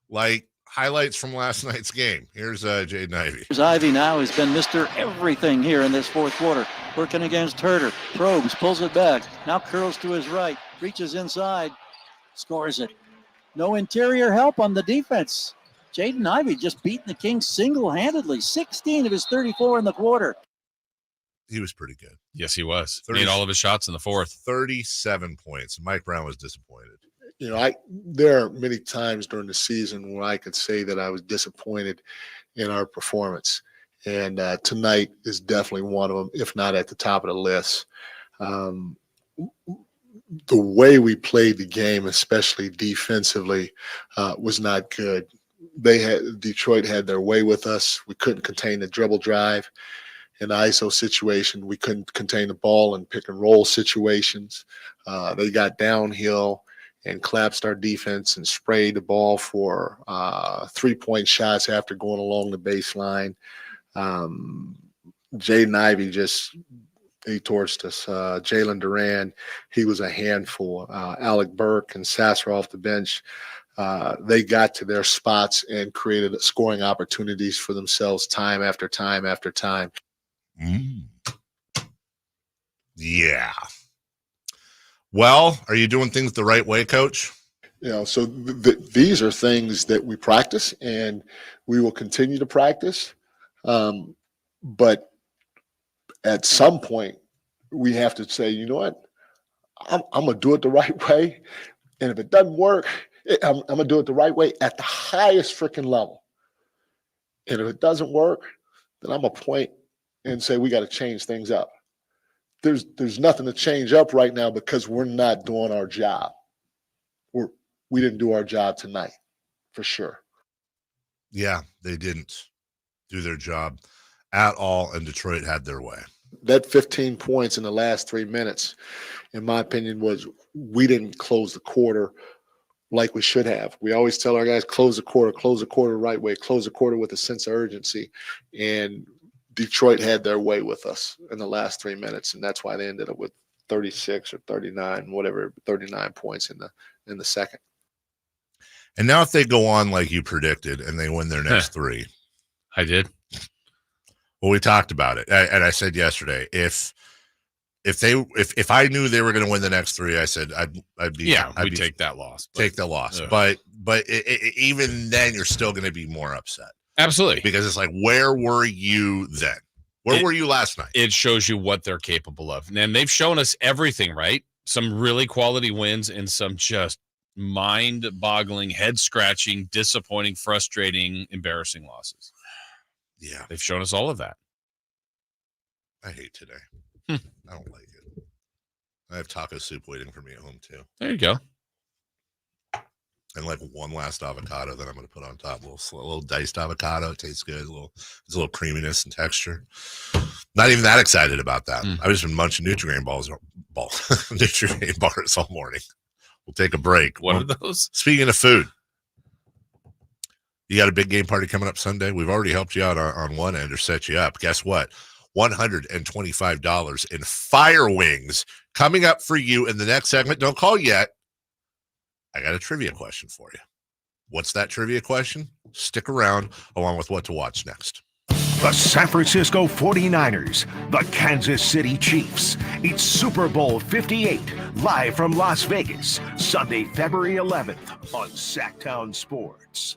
like highlights from last night's game. Here's Jaden Ivey. Ivey now has been Mr. Everything here in this fourth quarter. Working against Herter. Probes, pulls it back. Now curls to his right. Reaches inside. Scores it. No interior help on the defense. Jaden Ivey just beating the Kings single-handedly, 16 of his 34 in the quarter. He was pretty good. Yes, he was. Made all of his shots in the fourth. 37 points. Mike Brown was disappointed. You know, there are many times during the season where I could say that I was disappointed in our performance. And tonight is definitely one of them, if not at the top of the list. The way we played the game, especially defensively, was not good. Detroit had their way with us. We couldn't contain the dribble drive. In the ISO situation, we couldn't contain the ball in pick and roll situations. They got downhill and collapsed our defense and sprayed the ball for 3-point shots after going along the baseline. Jaden Ivey he torched us. Jalen Duran, he was a handful. Alec Burke and Sasser off the bench, they got to their spots and created scoring opportunities for themselves time after time after time. Yeah. Well, are you doing things the right way, Coach? You know, so these are things that we practice and we will continue to practice. But at some point, we have to say, you know what, I'm going to do it the right way. And if it doesn't work, I'm going to do it the right way at the highest freaking level. And if it doesn't work, then I'm going to point and say we got to change things up. There's nothing to change up right now because we're not doing our job. We didn't do our job tonight, for sure. Yeah, they didn't do their job at all, and Detroit had their way. That 15 points in the last 3 minutes, in my opinion, was we didn't close the quarter like we should have. We always tell our guys, close the quarter the right way, close the quarter with a sense of urgency. And Detroit had their way with us in the last 3 minutes, and that's why they ended up with 36 or 39, whatever, 39 points in the second. And now if they go on like you predicted and they win their next three. I did. Well, we talked about it. And I said yesterday, if I knew they were going to win the next three, I said I'd take that loss. Take the loss. But even then, you're still going to be more upset. Absolutely. Because it's like, where were you then? Where were you last night? It shows you what they're capable of. And they've shown us everything, right? Some really quality wins and some just mind-boggling, head-scratching, disappointing, frustrating, embarrassing losses. Yeah. They've shown us all of that. I hate today. I don't like it. I have taco soup waiting for me at home, too. There you go. And like one last avocado that I'm going to put on top. A little diced avocado. It tastes good. There's a little creaminess and texture. Not even that excited about that. I've just been munching Nutrigrain Nutrigrain bars all morning. We'll take a break. What are those? Speaking of food, you got a big game party coming up Sunday. We've already helped you out on one end or set you up. Guess what? $125 in fire wings coming up for you in the next segment. Don't call yet. I got a trivia question for you. What's that trivia question? Stick around along with what to watch next. The San Francisco 49ers, the Kansas City Chiefs. It's Super Bowl 58, live from Las Vegas, Sunday, February 11th on Sactown Sports.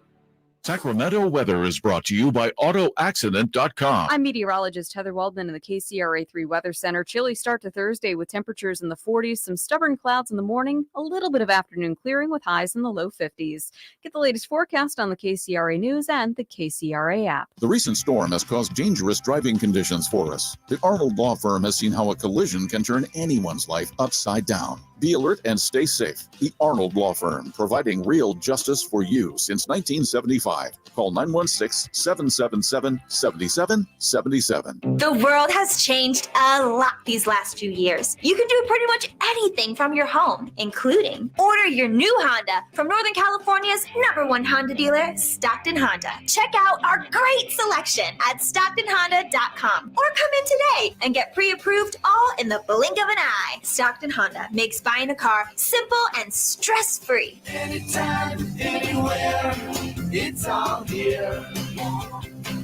Sacramento weather is brought to you by AutoAccident.com. I'm meteorologist Heather Waldman in the KCRA3 Weather Center. Chilly start to Thursday with temperatures in the 40s, some stubborn clouds in the morning, a little bit of afternoon clearing with highs in the low 50s. Get the latest forecast on the KCRA News and the KCRA app. The recent storm has caused dangerous driving conditions for us. The Arnold Law Firm has seen how a collision can turn anyone's life upside down. Be alert and stay safe. The Arnold Law Firm, providing real justice for you since 1975. Call 916-777-7777. The world has changed a lot these last few years. You can do pretty much anything from your home, including order your new Honda from Northern California's #1 Honda dealer, Stockton Honda. Check out our great selection at StocktonHonda.com or come in today and get pre-approved all in the blink of an eye. Stockton Honda makes buying a car simple and stress-free. Anytime, anywhere, it's all here.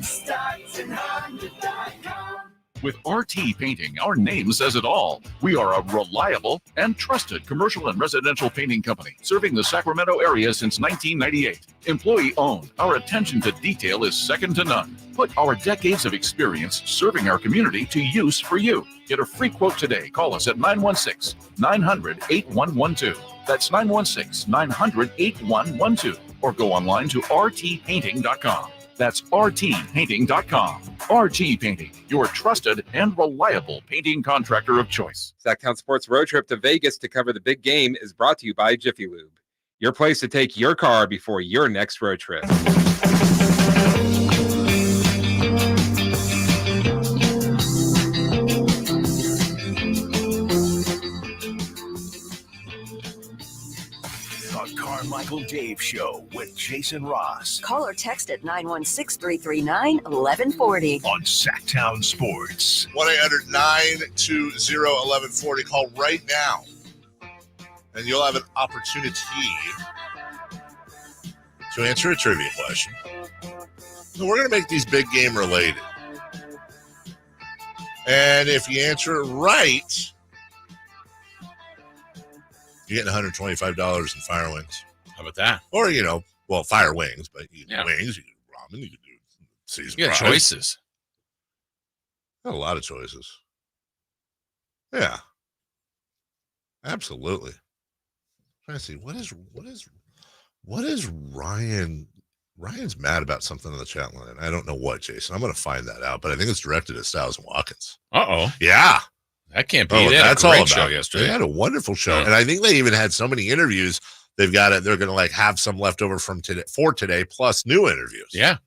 StocktonHonda.com. With RT Painting, our name says it all. We are a reliable and trusted commercial and residential painting company serving the Sacramento area since 1998. Employee-owned, our attention to detail is second to none. Put our decades of experience serving our community to use for you. Get a free quote today. Call us at 916-900-8112. That's 916-900-8112. Or go online to rtpainting.com. That's rtpainting.com. RT Painting, your trusted and reliable painting contractor of choice. Sactown Sports road trip to Vegas to cover the big game is brought to you by Jiffy Lube. Your place to take your car before your next road trip. Carmichael Dave Show with Jason Ross. Call or text at 916-339-1140. On Sactown Sports. 1-800-920-1140. Call right now, and you'll have an opportunity to answer a trivia question. So we're going to make these big game related. And if you answer it right, you're getting $125 in fire wings. How about that? Or, fire wings, but you can do wings, you can do ramen, you can do seasoned You got fries. choices. Got a lot of choices. Yeah. Absolutely. I'm trying to see what is Ryan? Ryan's mad about something in the chat line. I don't know what, Jason. I'm going to find that out, but I think it's directed at Styles and Watkins. Uh-oh. Yeah. That can't be. That's all all about show yesterday. They had a wonderful show, Yeah. and I think they even had so many interviews. They're going to have some left over from today, plus new interviews. Yeah.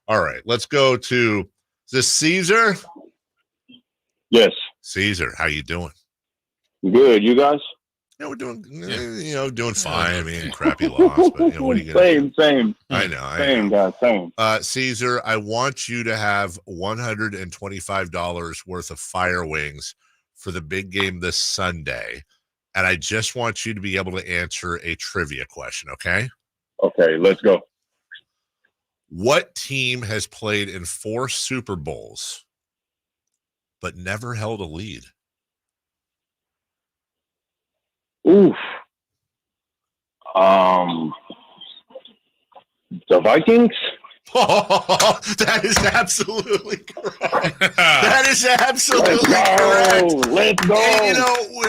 All right, let's go to is this Caesar. Yes. Caesar, how you doing? Good. You guys? Yeah, we're doing, doing fine. I mean, crappy loss, but what are you going to Same. I know. Same, guys. Same. Caesar, I want you to have $125 worth of fire wings for the big game this Sunday. And I just want you to be able to answer a trivia question, okay? Okay, let's go. What team has played in 4 Super Bowls but never held a lead? Oof. The Vikings? Oh, that is absolutely correct. That is absolutely correct. Let's go. And,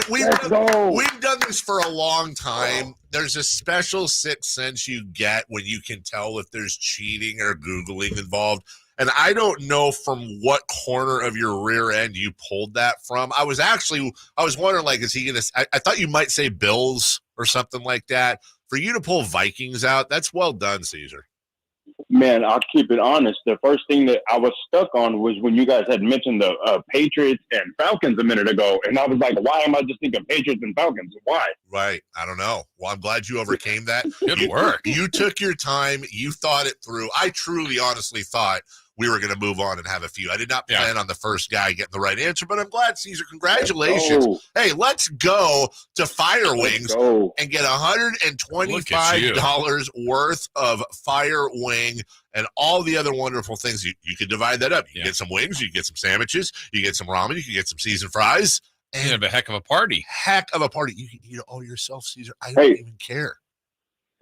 Let's go. we've done this for a long time. There's a special sixth sense you get when you can tell if there's cheating or Googling involved. And I don't know from what corner of your rear end you pulled that from. I was wondering, is he going to, I thought you might say Bills or something like that. For you to pull Vikings out, that's well done, Caesar. Man, I'll keep it honest. The first thing that I was stuck on was when you guys had mentioned the Patriots and Falcons a minute ago. And I was like, why am I just thinking Patriots and Falcons? Why? Right. I don't know. Well, I'm glad you overcame that. Good work. You took your time. You thought it through. I truly, honestly thought we were going to move on and have a few. I did not plan on the first guy getting the right answer, but I'm glad, Caesar. Congratulations. Hey, let's go to Fire Wings and get $125 worth of Fire Wing and all the other wonderful things. You could divide that up. You get some wings, you get some sandwiches, you get some ramen, you can get some seasoned fries. And you have a heck of a party. Heck of a party. You can eat it all yourself, Caesar. I don't even care.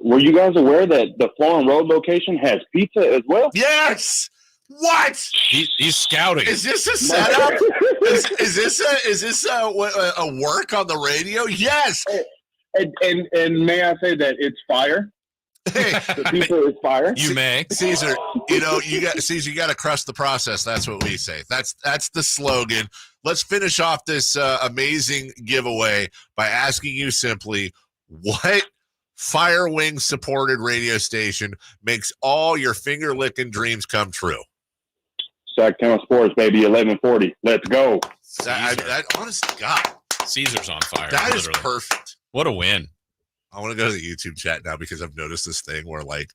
Were you guys aware that the Florham Road location has pizza as well? Yes. What? He's scouting. Is this a setup? is this a work on the radio? Yes. And may I say that it's fire? The pizza is fire. You may, Caesar. You got to trust the process. That's what we say. That's the slogan. Let's finish off this amazing giveaway by asking you simply, what Fire Wing supported radio station makes all your finger licking dreams come true? Sactown Sports, baby, 1140. Let's go. Honest to God, Caesar's on fire. That literally. is perfect. What a win. I want to go to the YouTube chat now because I've noticed this thing where, when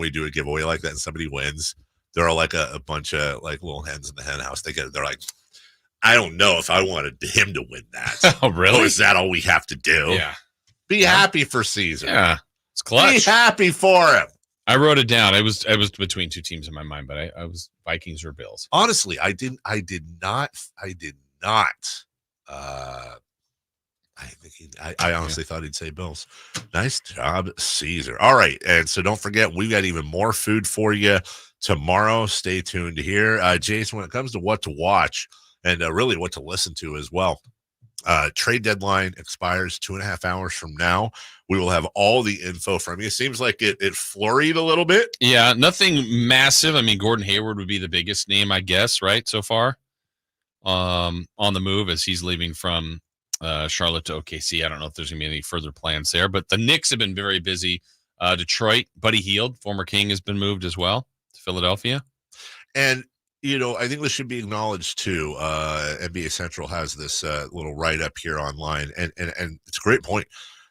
we do a giveaway like that and somebody wins, there are a bunch of little hens in the hen house. They're like, I don't know if I wanted him to win that. Oh, really? Or is that all we have to do? Yeah. Be happy for Caesar. Yeah. It's clutch. Be happy for him. I wrote it down. I was between two teams in my mind, but I was Vikings or Bills. Honestly, I did not. I honestly thought he'd say Bills. Nice job, Caesar. All right, and so don't forget, we've got even more food for you tomorrow. Stay tuned here, Jason. When it comes to what to watch and really what to listen to as well, trade deadline expires 2.5 hours from now. We will have all the info from you. Seems like it flurried a little bit. Yeah, nothing massive. I mean, Gordon Hayward would be the biggest name, I guess, right, so far on the move as he's leaving from Charlotte to OKC. I don't know if there's going to be any further plans there, but the Knicks have been very busy. Detroit, Buddy Hield, former King, has been moved as well to Philadelphia. And, I think this should be acknowledged too. NBA Central has this little write-up here online, and it's a great point.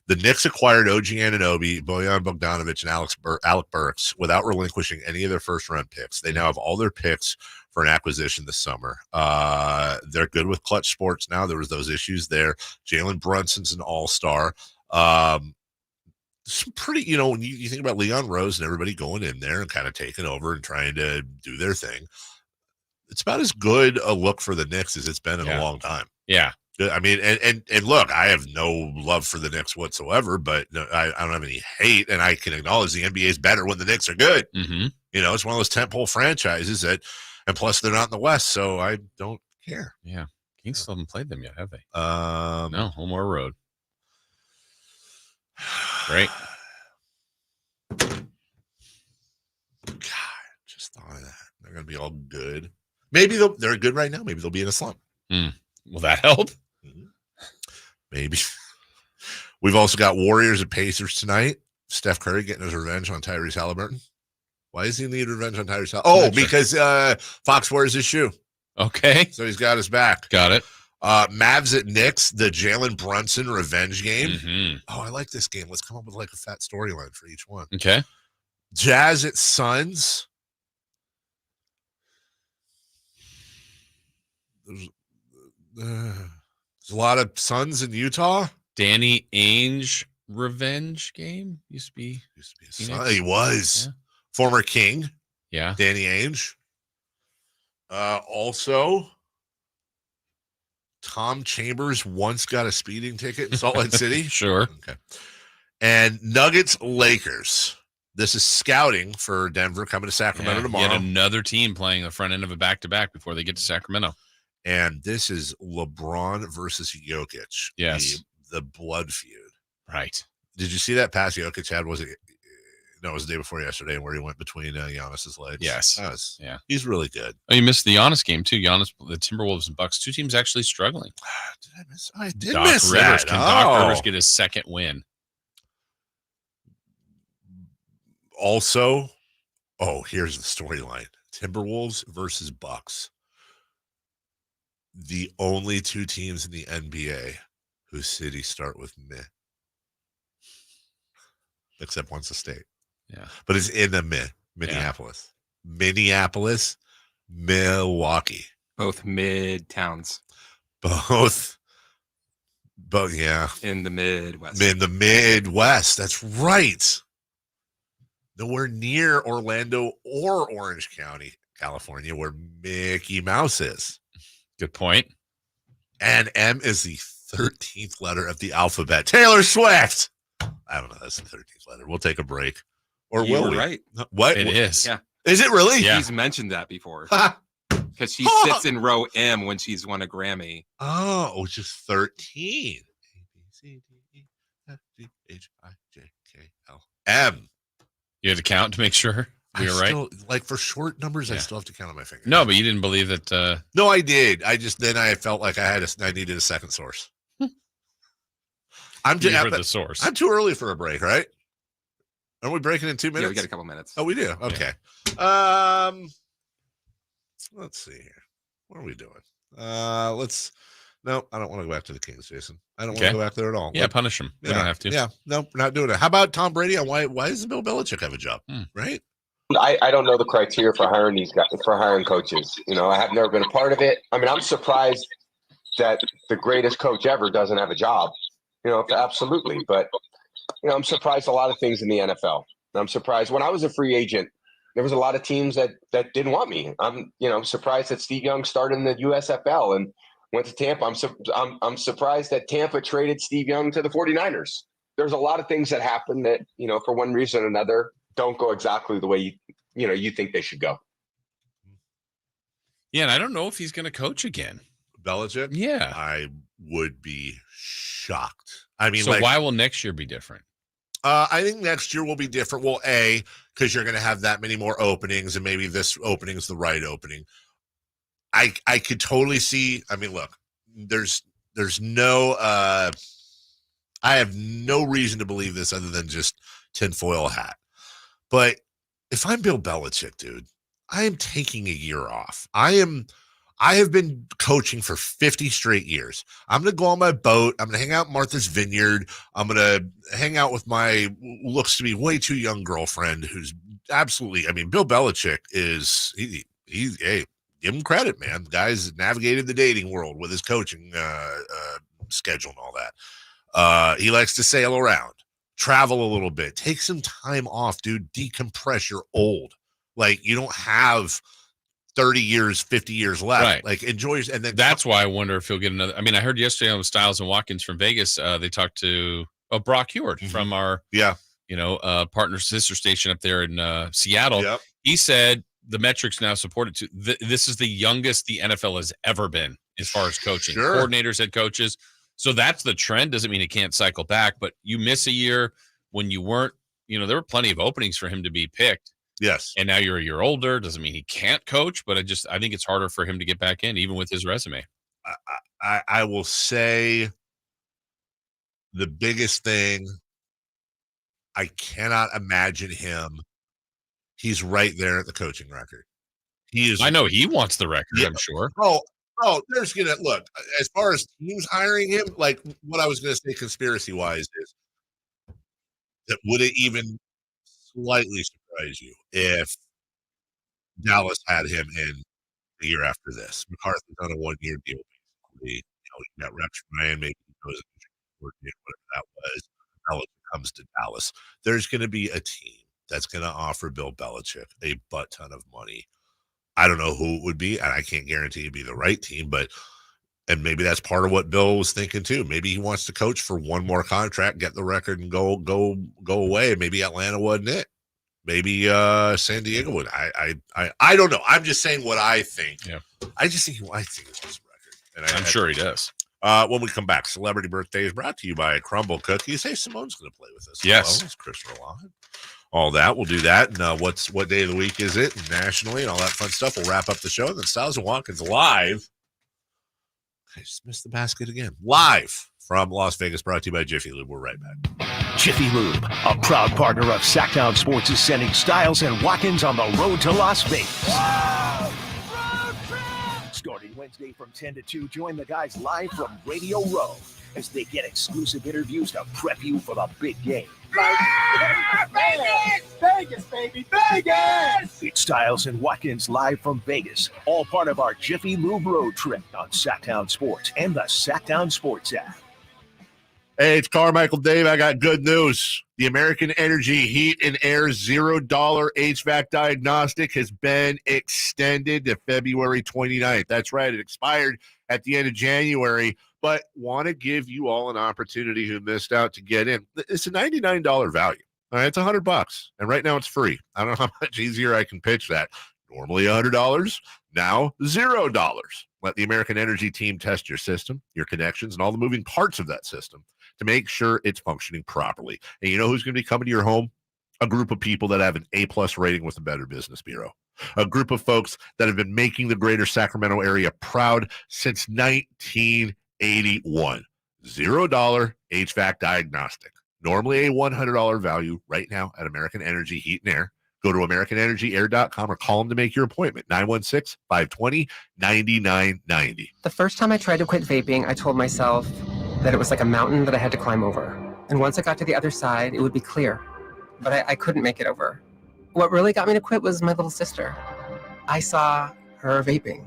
The Knicks acquired OG Anunoby, Bojan Bogdanovic, and Alec Burks without relinquishing any of their first-round picks. They now have all their picks for an acquisition this summer. They're good with clutch sports now. There was those issues there. Jalen Brunson's an all-star. It's pretty, when you think about Leon Rose and everybody going in there and kind of taking over and trying to do their thing, it's about as good a look for the Knicks as it's been in a long time. Yeah. I mean, and look, I have no love for the Knicks whatsoever, but I don't have any hate, and I can acknowledge the NBA is better when the Knicks are good. Mm-hmm. It's one of those tentpole franchises and plus they're not in the West, so I don't care. Yeah. Kings still haven't played them yet, have they? No, home or road. Great. God, just thought of that. They're going to be all good. Maybe they're good right now. Maybe they'll be in a slump. Will that help? Maybe. We've also got Warriors and Pacers tonight. Steph Curry getting his revenge on Tyrese Halliburton. Why does he need revenge on Tyrese Halliburton? Oh, because Fox wears his shoe. Okay. So he's got his back. Got it. Mavs at Knicks, the Jalen Brunson revenge game. Mm-hmm. Oh, I like this game. Let's come up with like a fat storyline for each one. Okay. Jazz at Suns. There's a lot of Suns in Utah. Danny Ainge revenge game used to be a Sun. He was former King. Yeah, Danny Ainge. Also, Tom Chambers once got a speeding ticket in Salt Lake City. Sure. Okay. And Nuggets Lakers. This is scouting for Denver coming to Sacramento tomorrow. Yet another team playing the front end of a back-to-back before they get to Sacramento. And this is LeBron versus Jokic. Yes. The blood feud. Right. Did you see that pass Jokic had? Was it the day before yesterday where he went between Giannis's legs? Yes. Yeah. He's really good. Oh, you missed the Giannis game too. Giannis, the Timberwolves and Bucks, two teams actually struggling. Did I miss? I did Doc miss Rivers. that. Can Doc Rivers get his second win? Also, here's the storyline. Timberwolves versus Bucks. The only two teams in the NBA whose cities start with meh. Except one's a state. Yeah. But it's in the Minneapolis. Yeah. Minneapolis, Milwaukee. Both mid towns. Both, yeah. In the Midwest. In the Midwest. That's right. Nowhere near Orlando or Orange County, California, where Mickey Mouse is. Good point. And M is the 13th letter of the alphabet. Taylor Swift. I don't know. That's the 13th letter. We'll take a break. Or will we? Right. What? It is. Yeah. Is it really? Yeah. She's mentioned that before. Because she sits in row M when she's won a Grammy. Oh, just 13. A, B, C, D, E, F, G, H, I, J, K, L, M. You had to count to make sure we were right? Like for short numbers, I still have to count on my fingers. No, but you didn't believe that. No, I did. I felt like I needed a second source. I'm just the source. I'm too early for a break, right? Aren't we breaking in 2 minutes? Yeah, we got a couple minutes. Oh, we do. Okay. Yeah. Let's see here. What are we doing? No, I don't want to go back to the Kings, Jason. I don't want to go back there at all. Yeah, punish them. We don't have to. Yeah, no, we're not doing it. How about Tom Brady? Why doesn't Bill Belichick have a job? Right? I don't know the criteria for hiring these guys, for hiring coaches. I have never been a part of it. I mean, I'm surprised that the greatest coach ever doesn't have a job. Absolutely. But, I'm surprised a lot of things in the NFL. I'm surprised. When I was a free agent, there was a lot of teams that didn't want me. I'm surprised that Steve Young started in the USFL and went to Tampa. I'm surprised that Tampa traded Steve Young to the 49ers. There's a lot of things that happen that, for one reason or another, don't go exactly the way you think they should go. Yeah, and I don't know if he's going to coach again. Belichick? Yeah. I would be shocked. I mean, so why will next year be different? I think next year will be different. Well, because you're going to have that many more openings, and maybe this opening is the right opening. I could totally see. I mean, look, there's no. I have no reason to believe this other than just tinfoil hat. But if I'm Bill Belichick, dude, I am taking a year off. I have been coaching for 50 straight years. I'm going to go on my boat. I'm going to hang out in Martha's Vineyard. I'm going to hang out with my looks to be way too young girlfriend who's absolutely, I mean, Bill Belichick is, hey, give him credit, man. The guy's navigated the dating world with his coaching schedule and all that. He likes to sail around, travel a little bit, take some time off, dude. Decompress. You're old. Like, you don't have 30 years, 50 years left. Right. Like, enjoy. And then that's why I wonder if he'll get another. I mean, I heard yesterday on Styles and Watkins from Vegas, they talked to Brock Heward from our, partner sister station up there in Seattle. Yep. He said the metrics now supported to this is the youngest the NFL has ever been as far as coaching. Sure. Coordinators, head coaches. So that's the trend. Doesn't mean he can't cycle back, but you miss a year when you weren't, there were plenty of openings for him to be picked. Yes. And now you're a year older. Doesn't mean he can't coach, but I think it's harder for him to get back in, even with his resume. I will say the biggest thing, I cannot imagine him. He's right there at the coaching record. He is. I know he wants the record, I'm sure. Oh, there's going to look, as far as teams hiring him, like what I was going to say conspiracy wise is that would it even slightly surprise you if Dallas had him in the year after this? McCarthy's on a 1-year deal. Basically, he got Rex Ryan, maybe he goes whatever that was. Belichick comes to Dallas. There's going to be a team that's going to offer Bill Belichick a butt ton of money. I don't know who it would be, and I can't guarantee it'd be the right team, and maybe that's part of what Bill was thinking too. Maybe he wants to coach for one more contract, get the record, and go away. Maybe Atlanta wasn't it. Maybe San Diego would. I don't know. I'm just saying what I think. Yeah. I just think it's his record. And I'm sure he does. When we come back, Celebrity Birthday is brought to you by Crumble Cookies. Hey, Simone's going to play with us. Yes. It's Christopher Lawn. All that. We'll do that. And what day of the week is it? And nationally and all that fun stuff. We'll wrap up the show. And then Styles and Watkins live. I just missed the basket again. Live from Las Vegas, brought to you by Jiffy Lube. We're right back. Jiffy Lube, a proud partner of Sactown Sports, is sending Styles and Watkins on the road to Las Vegas. Starting Wednesday from 10 to 2, join the guys live from Radio Row as they get exclusive interviews to prep you for the big game. Vegas, baby, Vegas! It's Styles and Watkins live from Vegas, all part of our Jiffy Lube road trip on Sactown Sports and the Sactown Sports app. Hey, it's Carmichael Dave. I got good news. The American Energy Heat and Air $0 HVAC diagnostic has been extended to February 29th. That's right. It expired at the end of January, but want to give you all an opportunity who missed out to get in. It's a $99 value. All right, it's $100, and right now it's free. I don't know how much easier I can pitch that. Normally $100, now $0. Let the American Energy team test your system, your connections, and all the moving parts of that system to make sure it's functioning properly. And you know who's going to be coming to your home? A group of people that have an A+ rating with the Better Business Bureau. A group of folks that have been making the greater Sacramento area proud since 1981. $0 HVAC diagnostic. Normally a $100 value right now at American Energy Heat and Air. Go to AmericanEnergyAir.com or call them to make your appointment. 916-520-9990. The first time I tried to quit vaping, I told myself that it was like a mountain that I had to climb over. And once I got to the other side, it would be clear. But I couldn't make it over. What really got me to quit was my little sister. I saw her vaping.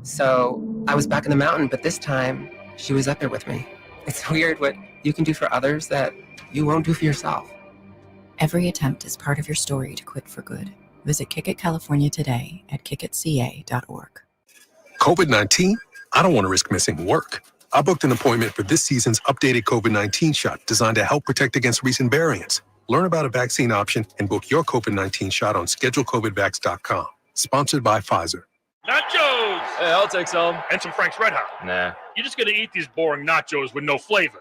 So I was back in the mountain, but this time she was up there with me. It's weird what you can do for others that you won't do for yourself. Every attempt is part of your story to quit for good. Visit Kick It California today at kickitca.org. COVID-19? I don't want to risk missing work. I booked an appointment for this season's updated COVID-19 shot designed to help protect against recent variants. Learn about a vaccine option and book your COVID-19 shot on schedulecovidvax.com. Sponsored by Pfizer. Nachos! Hey, I'll take some. And some Frank's Red Hot. Nah. You're just going to eat these boring nachos with no flavor.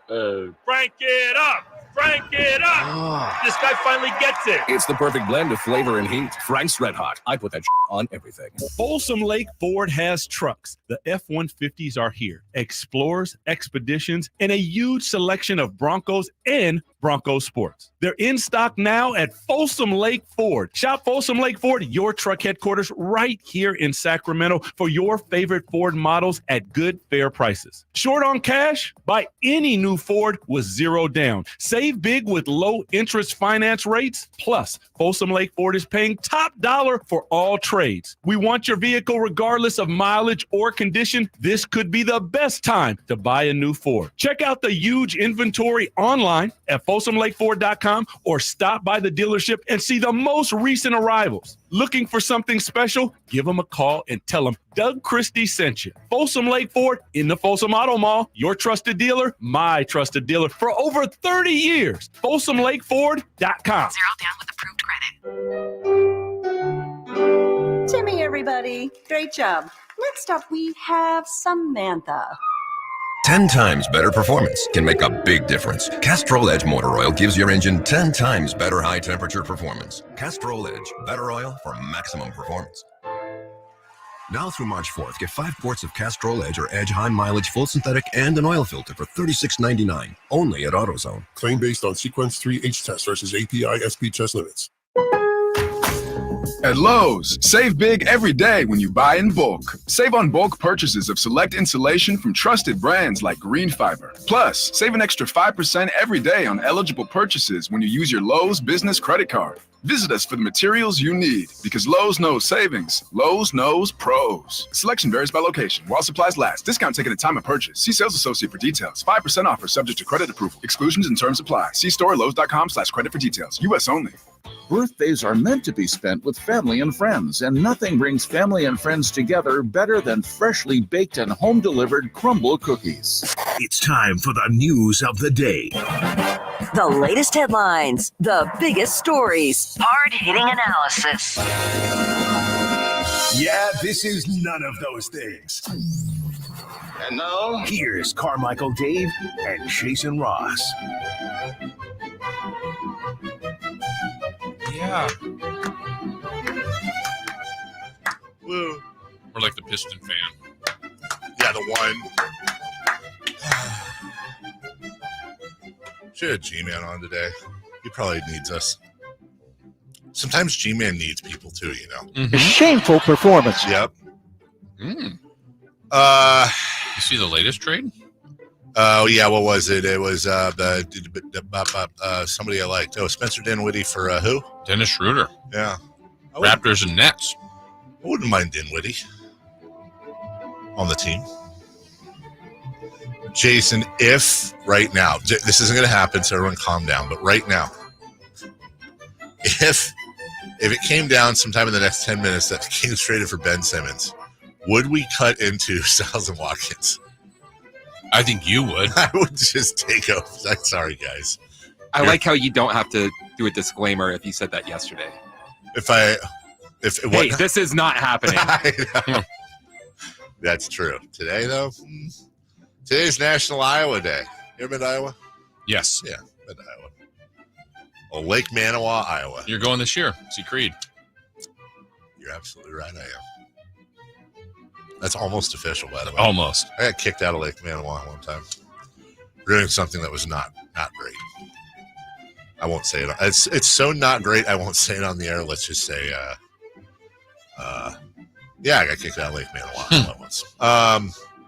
Frank it up! Frank it up! This guy finally gets it. It's the perfect blend of flavor and heat. Frank's Red Hot. I put that on everything. Folsom Lake Ford has trucks. The F-150s are here. Explorers, Expeditions, and a huge selection of Broncos and Bronco Sports. They're in stock now at Folsom Lake Ford. Shop Folsom Lake Ford, your truck headquarters right here in Sacramento for your favorite Ford models at good, fair prices. Short on cash? Buy any new Ford with zero down. Save big with low interest finance rates. Plus, Folsom Lake Ford is paying top dollar for all trades. We want your vehicle regardless of mileage or condition. This could be the best time to buy a new Ford. Check out the huge inventory online at FolsomLakeFord.com or stop by the dealership and see the most recent arrivals. Looking for something special? Give them a call and tell them Doug Christie sent you. Folsom Lake Ford in the Folsom Auto Mall, your trusted dealer, my trusted dealer for over 30 years. FolsomLakeFord.com. 0 down with approved credit. Timmy, everybody. Great job. Next up, we have Samantha. 10 times better performance can make a big difference. Castrol Edge Motor Oil gives your engine 10 times better high temperature performance. Castrol Edge, better oil for maximum performance. Now through March 4th, get 5 quarts of Castrol Edge or Edge High Mileage Full Synthetic and an oil filter for $36.99. Only at AutoZone. Claim based on Sequence 3H test versus API SP test limits. At Lowe's, save big every day when you buy in bulk. Save on bulk purchases of select insulation from trusted brands like Green Fiber. Plus, save an extra 5% every day on eligible purchases when you use your Lowe's business credit card. Visit us for the materials you need, because Lowe's knows savings. Lowe's knows pros. Selection varies by location. While supplies last. Discount taken at time of purchase. See sales associate for details. 5% offer subject to credit approval. Exclusions and terms apply. See store lowes.com/credit for details. U.S. only. Birthdays are meant to be spent with family and friends, and nothing brings family and friends together better than freshly baked and home-delivered crumble cookies. It's time for the news of the day. The latest headlines, the biggest stories, hard-hitting analysis. Yeah, this is none of those things. And now, here's Carmichael Dave and Jason Ross. Yeah. Woo. Or like the Piston fan. Yeah, the one. Should have G-Man on today. He probably needs us. Sometimes G-Man needs people too, you know. Mm-hmm. Shameful performance. Yep. You see the latest trade? Oh yeah, what was it? It was somebody I liked. Oh, Spencer Dinwiddie for who? Dennis Schroeder. Yeah. Raptors and Nets. I wouldn't mind Dinwiddie on the team. Jason, if right now, this isn't going to happen, so everyone calm down, but right now, if it came down sometime in the next 10 minutes that the Kings traded for Ben Simmons, would we cut into Styles and Watkins? I think you would. I would just take over. Sorry, guys. I like how you don't have to do a disclaimer if you said that yesterday. Hey, this is not happening. That's true. Today, though, today's National Iowa Day. You ever been to Iowa? Yes. Yeah, been to Iowa. Oh, Lake Manawa, Iowa. You're going this year. See Creed. You're absolutely right, I am. That's almost official, by the way. Almost. I got kicked out of Lake Manawa one time for doing something that was not great. I won't say it. It's so not great, I won't say it on the air. Let's just say, yeah, I got kicked out of Lake Manawa once.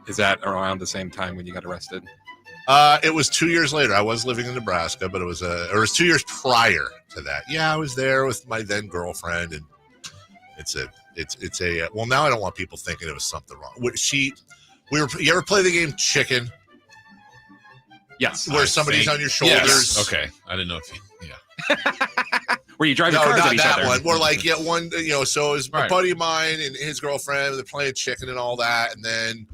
Is that around the same time when you got arrested? It was 2 years later. I was living in Nebraska, but it was 2 years prior to that. Yeah, I was there with my then girlfriend, and well, now I don't want people thinking it was something wrong. You ever play the game Chicken? Yes. Where somebody's on your shoulders. Yes. Okay. I didn't know if you, yeah. Where you drive your cars not at each that other. one. More like one. So it was a Right. buddy of mine and his girlfriend. They're playing chicken and all that, and then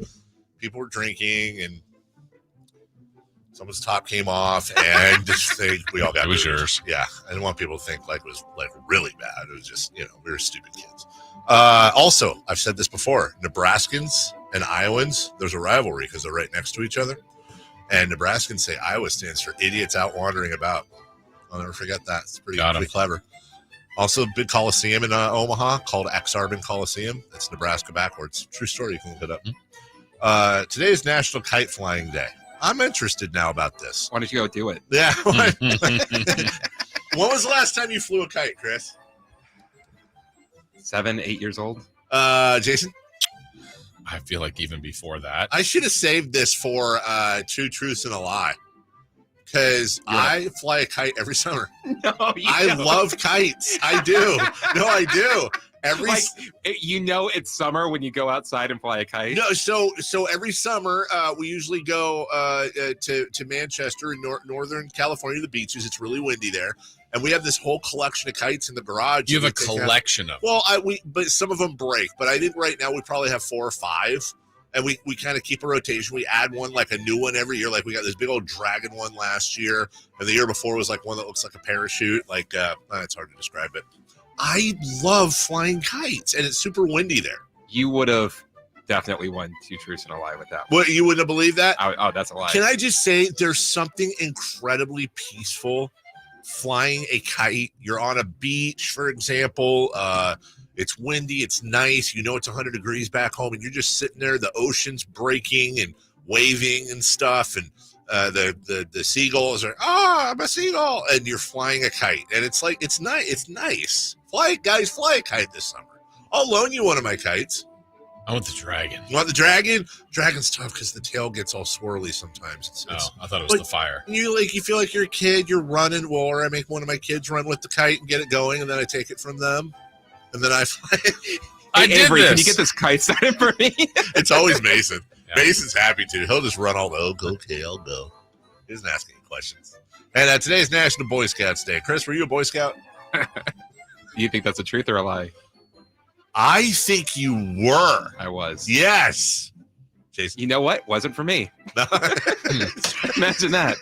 people were drinking, and someone's top came off, and we all got. It was moved. yours. Yeah, I didn't want people to think like it was like really bad. It was just we were stupid kids. Also, I've said this before: Nebraskans and Iowans. There's a rivalry because they're right next to each other, and Nebraskans say Iowa stands for idiots out wandering about. I'll never forget that. It's pretty clever. Also, a big coliseum in Omaha called Axarben Coliseum. It's Nebraska backwards. True story. You can look it up. Today is National Kite Flying Day. I'm interested now about this. Why don't you go do it? Yeah. When was the last time you flew a kite, Chris? 7, 8 years old. Jason? I feel like even before that. I should have saved this for Two Truths and a Lie. Because I fly a kite every summer. No, I love kites. I do. No, I do. It's summer when you go outside and fly a kite. No, so every summer we usually go to Manchester in Northern California, the beaches. It's really windy there, and we have this whole collection of kites in the garage. You have a collection of them. Well, but some of them break. But I think right now we probably have 4 or 5. And we kind of keep a rotation. We add one, like a new one every year. Like we got this big old dragon one last year. And the year before was like one that looks like a parachute. Like, it's hard to describe it. I love flying kites. And it's super windy there. You would have definitely won 2 truths and a lie with that one. What, you wouldn't have believed that? Oh, that's a lie. Can I just say there's something incredibly peaceful flying a kite. You're on a beach, for example. It's windy. It's nice. It's 100 degrees back home, and you're just sitting there. The ocean's breaking and waving and stuff, and the seagulls are, I'm a seagull, and you're flying a kite, and it's like it's nice. It's nice. Fly a kite this summer. I'll loan you one of my kites. I want the dragon. You want the dragon? Dragon's tough because the tail gets all swirly sometimes. I thought it was the fire. You feel like you're a kid. You're running, or I make one of my kids run with the kite and get it going, and then I take it from them. And then I fly. Avery, can you get this kite started for me? It's always Mason. Yeah. Mason's happy to. He'll just run all the, okay, I'll go. He doesn't ask any questions. And today's National Boy Scouts Day. Chris, were you a Boy Scout? Do you think that's a truth or a lie? I think you were. I was. Yes. Jason? You know what? Wasn't for me. Imagine that.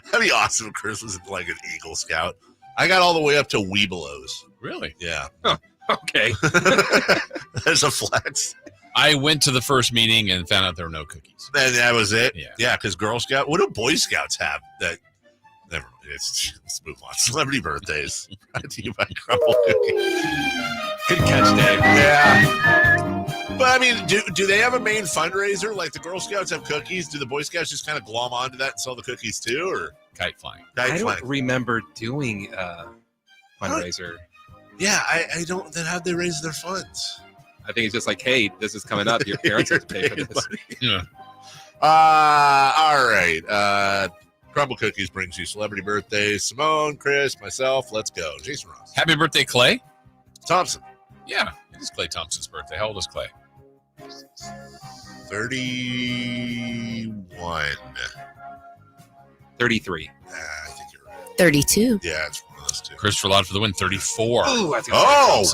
That'd be awesome if Chris was like an Eagle Scout. I got all the way up to Weebelows. Really? Yeah. Oh, okay. There's a flex. I went to the first meeting and found out there were no cookies. And that was it? Yeah. Yeah, because Girl Scout, what do Boy Scouts have that? Never mind. Let's move on. Celebrity birthdays. Brought to you by Crumble Cookie. Good catch, Dave. Yeah. But I mean, do they have a main fundraiser? Like the Girl Scouts have cookies. Do the Boy Scouts just kind of glom onto that and sell the cookies too? Or kite flying? I don't remember doing fundraiser. Yeah, I don't. Then how'd they raise their funds? I think it's just like, hey, this is coming up. Your parents have to pay for this. Yeah. All right. Crumble Cookies brings you celebrity birthdays. Simone, Chris, myself. Let's go. Jason Ross. Happy birthday, Clay Thompson. Yeah, it is Clay Thompson's birthday. How old is Clay? 31. 33. I think you're right. 32. Yeah, it's one of those two. Christopher Laud for the win, 34. Oh,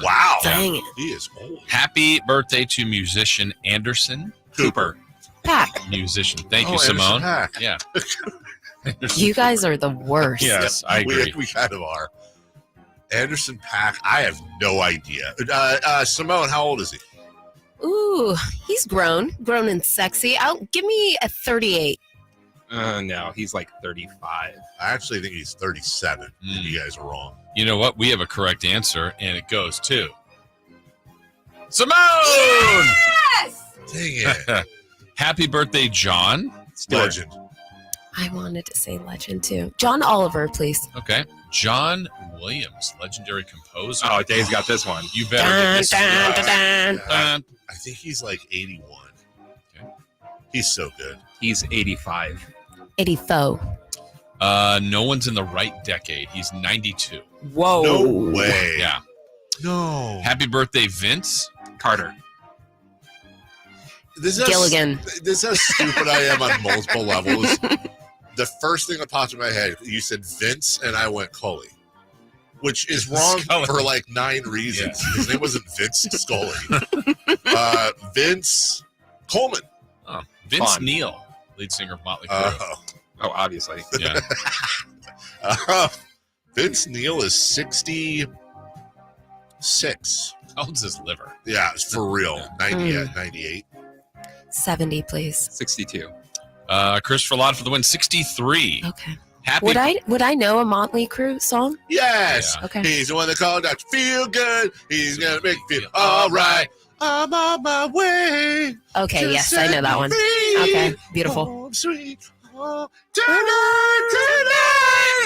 wow. Dang it. He is old. Happy birthday to musician Anderson Cooper. Pack. Musician. Thank you, Anderson Simone. Paak. Yeah. You guys are the worst. Yes, I agree. We kind of are. Anderson .Paak, I have no idea. Simone, how old is he? Ooh, he's grown and sexy. Give me a 38. No, he's like 35. I actually think he's 37. You guys are wrong. You know what? We have a correct answer, and it goes to Simone! Yes! Dang it. Happy birthday, John. Legend. I wanted to say legend too. John Oliver, please. Okay. John Williams, legendary composer. Oh, Dave's got this one. You better get this Dun. I think he's like 81. Okay. He's so good. He's 85. 84. No one's in the right decade. He's 92. Whoa. No way. Yeah. No. Happy birthday, Vince Carter. Gilligan. This is how stupid I am on multiple levels. The first thing that popped in my head, you said Vince, and I went Cully. which is wrong for like 9 reasons. Yeah. His name wasn't Vince Scully. Vince Coleman. Oh, Vince Neil, lead singer of Motley Crue. Oh, obviously. Yeah. Vince Neil is 66. How old's his liver? Yeah, it's for real. 98. 70, please. 62. Christopher Lott for the win. 63. Okay. Happy. Would I know a Motley Crue song? Yes. Yeah. Okay. He's the one that called out, feel good. He's gonna make you feel all right. I'm on my way. Okay. Yes, I know that one. Okay. Beautiful. Sweet. Tonight.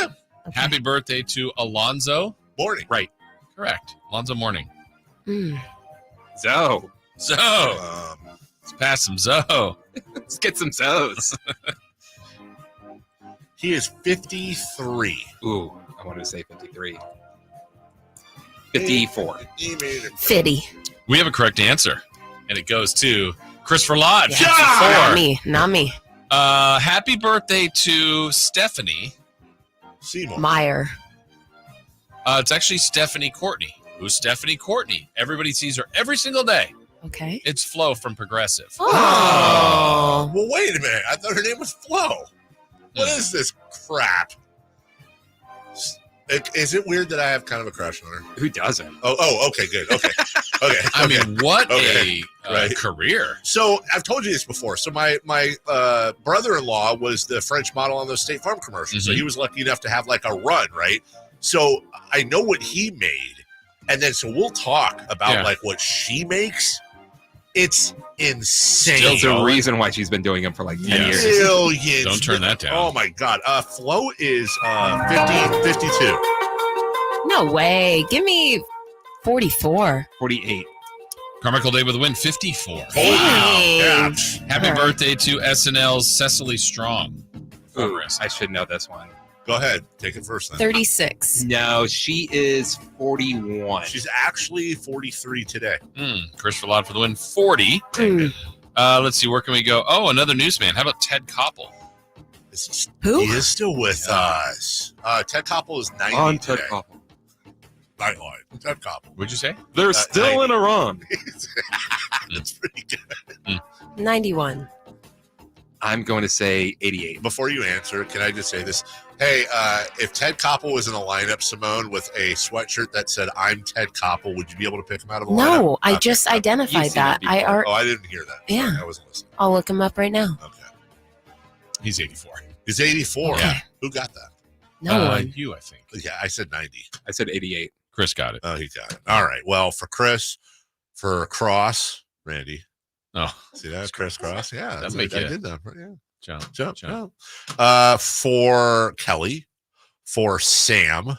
Okay. Happy birthday to Alonzo Mourning. Right. Correct. Alonzo Mourning. Zoe. Let's pass some Zoe. Let's get some Zoes. He is 53. Ooh, I wanted to say 53. 54. 50. We have a correct answer, and it goes to Christopher Lott. Yeah, not me. Happy birthday to Stephanie Seymour Meyer. It's actually Stephanie Courtney. Who's Stephanie Courtney? Everybody sees her every single day. Okay. It's Flo from Progressive. Oh. Well, wait a minute. I thought her name was Flo. What is this crap? Is it weird that I have kind of a crush on her? Who doesn't? Oh, okay, good. Okay. I mean, what a career. So I've told you this before. So my brother-in-law was the French model on those State Farm commercials. So he was lucky enough to have like a run, right? So I know what he made. And then so we'll talk about like what she makes. It's insane. There's a reason why she's been doing them for like 10 years. Billions. Don't turn that down. Oh my God. Flo is 52. No way. Give me 44. 48. Carmichael Dave with a win. 54. Wow. Yeah. Happy birthday to SNL's Cecily Strong. Ooh, I should know this one. Go ahead. Take it first then. 36. No, she is 41. She's actually 43 today. Christopher Lott for the win. 40. Let's see. Where can we go? Oh, another newsman. How about Ted Koppel? Who? He is still with us. Ted Koppel is 90 On today. Ted Koppel. Nightline. Ted Koppel. What'd you say? They're still in Iran. That's pretty good. 91. I'm going to say 88. Before you answer, can I just say this? Hey, if Ted Koppel was in a lineup, Simone, with a sweatshirt that said, I'm Ted Koppel, would you be able to pick him out of a lineup? No, I just identified that. I didn't hear that. Sorry, Yeah. I wasn't listening. I'll look him up right now. Okay. He's 84. He's 84. Okay. Who got that? No one. You, I think. Yeah, I said 90. I said 88. Chris got it. Oh, he got it. All right. Well, for Chris, for Cross, Randy. Oh, see that? Chris Cross. Yeah. That'd make I you did that. Yeah. Jump. For Kelly, for Sam,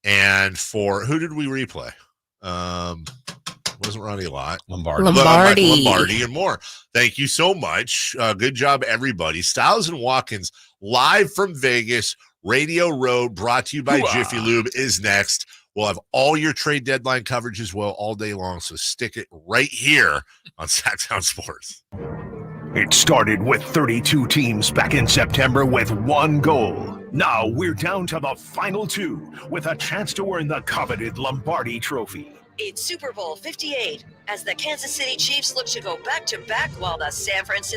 and for who did we replay? Wasn't Ronnie Lott. Lombardi and more. Thank you so much. Good job, everybody. Styles and Watkins live from Vegas. Radio Road, brought to you by Jiffy Lube, is next. We'll have all your trade deadline coverage as well all day long, so stick it right here on Sactown Sports. It started with 32 teams back in September with one goal. Now we're down to the final 2 with a chance to earn the coveted Lombardi Trophy. It's Super Bowl 58 as the Kansas City Chiefs look to go back-to-back while the San Francisco